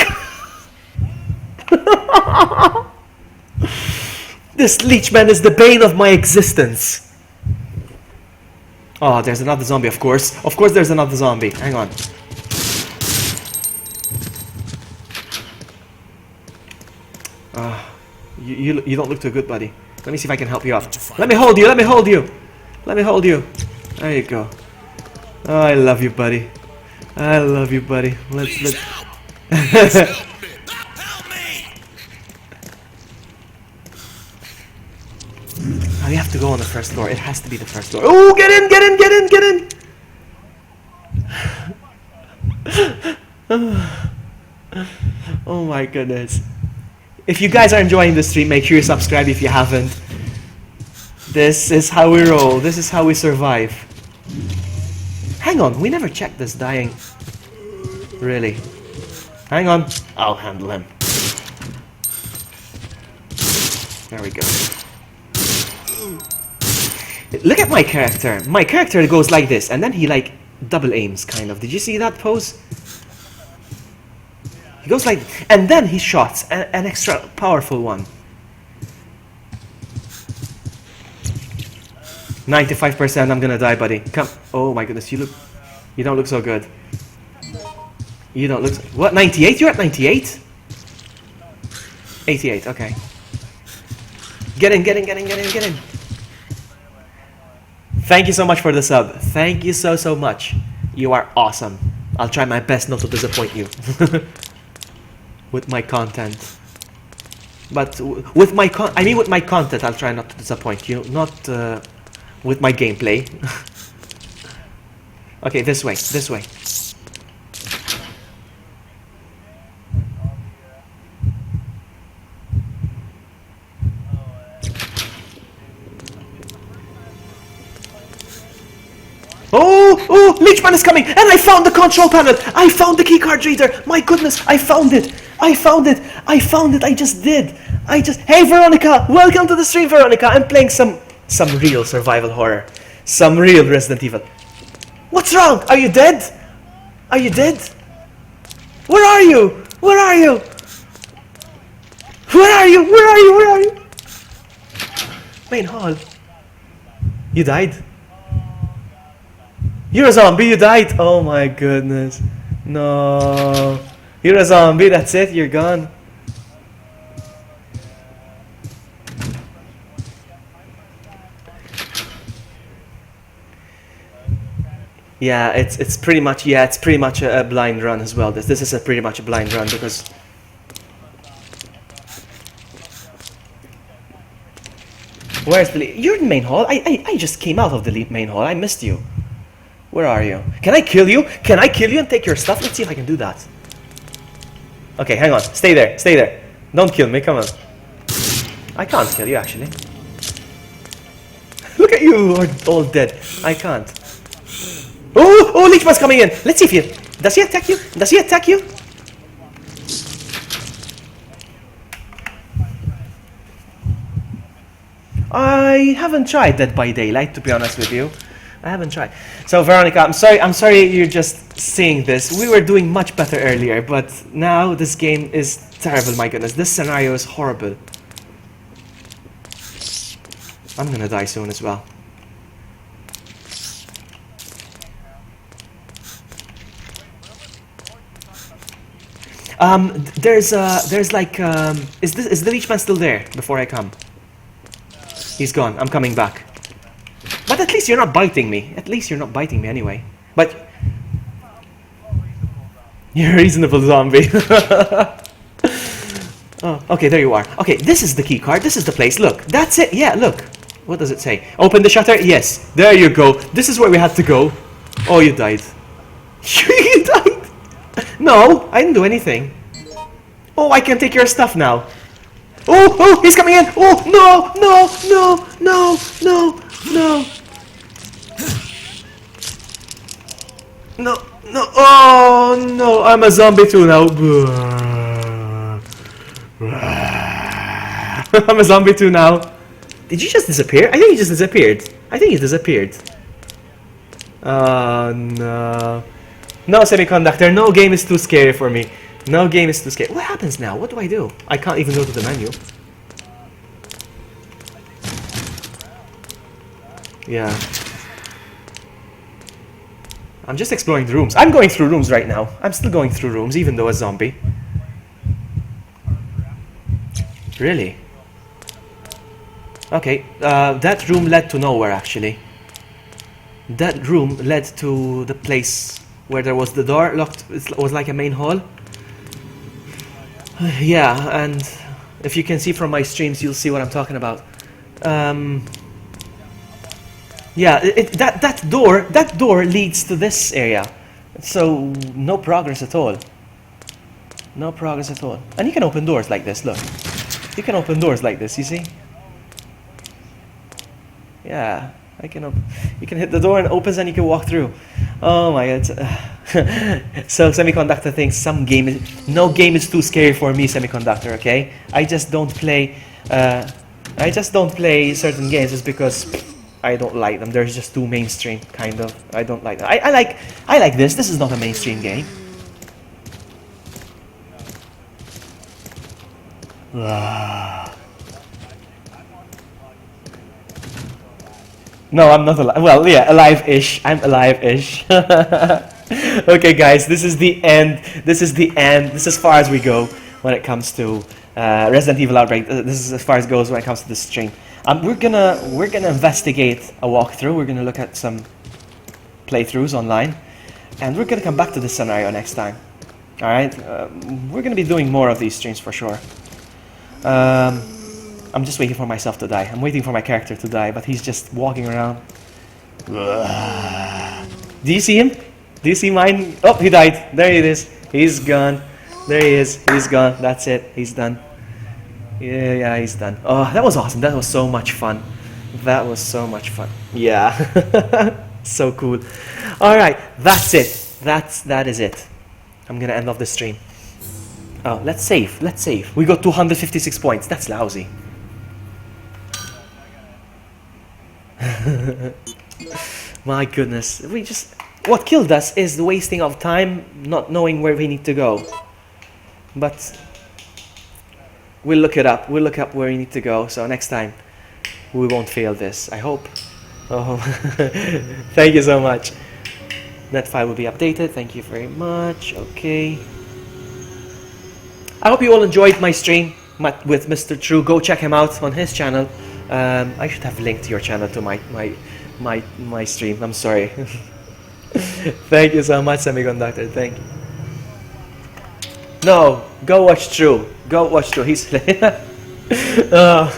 This Leechman is the bane of my existence. Oh, there's another zombie, of course. Of course there's another zombie. Hang on. You don't look too good, buddy. Let me see if I can help you out. Let me hold you, let me hold you. Let me hold you. There you go. Oh, I love you, buddy. I love you, buddy. Let's... Help me! Help me! Oh, you have to go on the first floor. It has to be the first floor. Oh, get in, get in, get in, get in! Oh my goodness. If you guys are enjoying the stream, make sure you subscribe if you haven't. This is how we roll. This is how we survive. Hang on, we never checked this dying. Really. Hang on. I'll handle him. There we go. Look at my character. My character goes like this, and then he like double aims, kind of. Did you see that pose? He goes like, and then he shots an extra powerful one. 95%. I'm gonna die, buddy. Come. Oh my goodness, you don't look so good. You don't look. What? 98? You're at 98? 88. Okay. Get in, get in, get in, get in, get in. Thank you so much for the sub. Thank you so much. You are awesome. I'll try my best not to disappoint you with my content. But with my with my content, I'll try not to disappoint you. Not with my gameplay. Okay, this way. This way. Oh, Leechman is coming, and I found the control panel. I found the keycard reader. My goodness, I found it. I just did. Hey Veronica, welcome to the stream, Veronica. I'm playing some real survival horror, some real Resident Evil. What's wrong? Are you dead? Are you dead? Where are you? Where are you? Where are you? Where are you? Where are you? Main hall. You died? You're a zombie, you died! Oh my goodness. No. You're a zombie, that's it, you're gone. Yeah, it's pretty much a blind run as well. This is pretty much a blind run because where's the you're in main hall? I just came out of the main hall. I missed you. Where are you? Can I kill you? Can I kill you and take your stuff? Let's see if I can do that. Okay, hang on. Stay there. Stay there. Don't kill me. Come on. I can't kill you actually. Look at you, all dead. I can't. Oh, Leechman's coming in. Let's see if he... Does he attack you? Does he attack you? I haven't tried Dead by Daylight, to be honest with you. I haven't tried. So Veronica, I'm sorry you're just seeing this. We were doing much better earlier, but now this game is terrible, my goodness. This scenario is horrible. I'm gonna die soon as well. There's like, is the Leechman still there before I come? He's gone. I'm coming back. But at least you're not biting me. At least you're not biting me anyway. But you're a reasonable zombie. Oh, okay, there you are. Okay, this is the key card. This is the place. Look, that's it. Yeah, look. What does it say? Open the shutter. Yes, there you go. This is where we had to go. Oh, you died. You died. No, I didn't do anything. Oh, I can take your stuff now. Oh, he's coming in. Oh, no. No. Oh, no. I'm a zombie too now. I'm a zombie too now. Did you just disappear? I think he just disappeared. Oh, no. No, Semiconductor. No game is too scary for me. No game is too scary. What happens now? What do I do? I can't even go to the menu. Yeah. I'm just exploring the rooms. I'm going through rooms right now. I'm still going through rooms, even though a zombie. Really? Okay, that room led to nowhere, actually. That room led to the place where there was the door locked. It was like a main hall. Yeah, and if you can see from my streams, you'll see what I'm talking about. Yeah, that door leads to this area. So no progress at all. No progress at all. And you can open doors like this. Look, you can open doors like this. You see? Yeah, you can hit the door and it opens and you can walk through. Oh my god. So Semiconductor thinks no game is too scary for me, Semiconductor, okay? I just don't play certain games just because I don't like them. They're just too mainstream, kind of. I don't like them. I like this. This is not a mainstream game. No, I'm not alive. Well, yeah, alive-ish. I'm alive-ish. Okay, guys, this is the end. This is the end. This is as far as we go when it comes to Resident Evil Outbreak. This is as far as it goes when it comes to this stream. We're gonna investigate a walkthrough. We're gonna look at some playthroughs online, and we're gonna come back to this scenario next time. All right, we're gonna be doing more of these streams for sure. I'm just waiting for myself to die. I'm waiting for my character to die, but he's just walking around. Do you see him? Do you see mine? Oh, he died. There he is. He's gone. There he is. He's gone. That's it. He's done. Yeah, he's done. Oh, that was awesome. That was so much fun. That was so much fun. Yeah. So cool. All right, that's it. That is it. I'm gonna end off the stream. Oh, let's save. Let's save. We got 256 points. That's lousy. My goodness. What killed us is the wasting of time, not knowing where we need to go. But we'll look it up. We'll look up where we need to go. So next time we won't fail this. I hope. Oh, thank you so much. That file will be updated. Thank you very much. Okay. I hope you all enjoyed my stream with Mr. True. Go check him out on his channel. I should have linked your channel to my stream. I'm sorry. Thank you so much, Semiconductor. Thank you. No, go watch True. Go watch True. He's oh.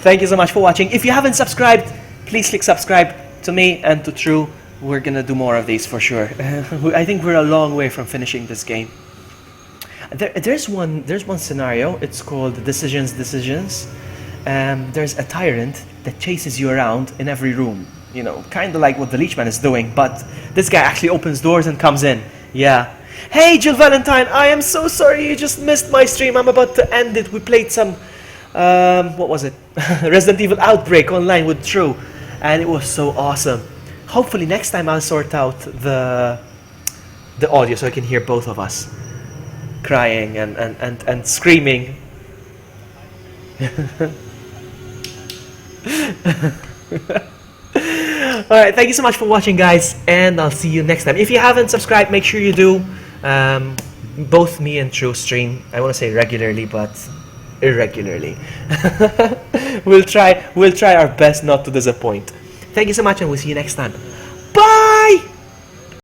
Thank you so much for watching. If you haven't subscribed, please click subscribe to me and to True. We're gonna do more of these for sure. I think we're a long way from finishing this game. There's one scenario. It's called Decisions. There's a tyrant that chases you around in every room. You know, kind of like what the Leechman is doing, but this guy actually opens doors and comes in. Yeah. Hey, Jill Valentine, I am so sorry you just missed my stream. I'm about to end it. We played some what was it? Resident Evil Outbreak online with True, and it was so awesome. Hopefully next time I'll sort out the audio so I can hear both of us crying and screaming. Alright, thank you so much for watching, guys, and I'll see you next time. If you haven't subscribed, make sure you do. Both me and True stream, I want to say regularly, but irregularly. We'll try our best not to disappoint. Thank you so much, and we'll see you next time.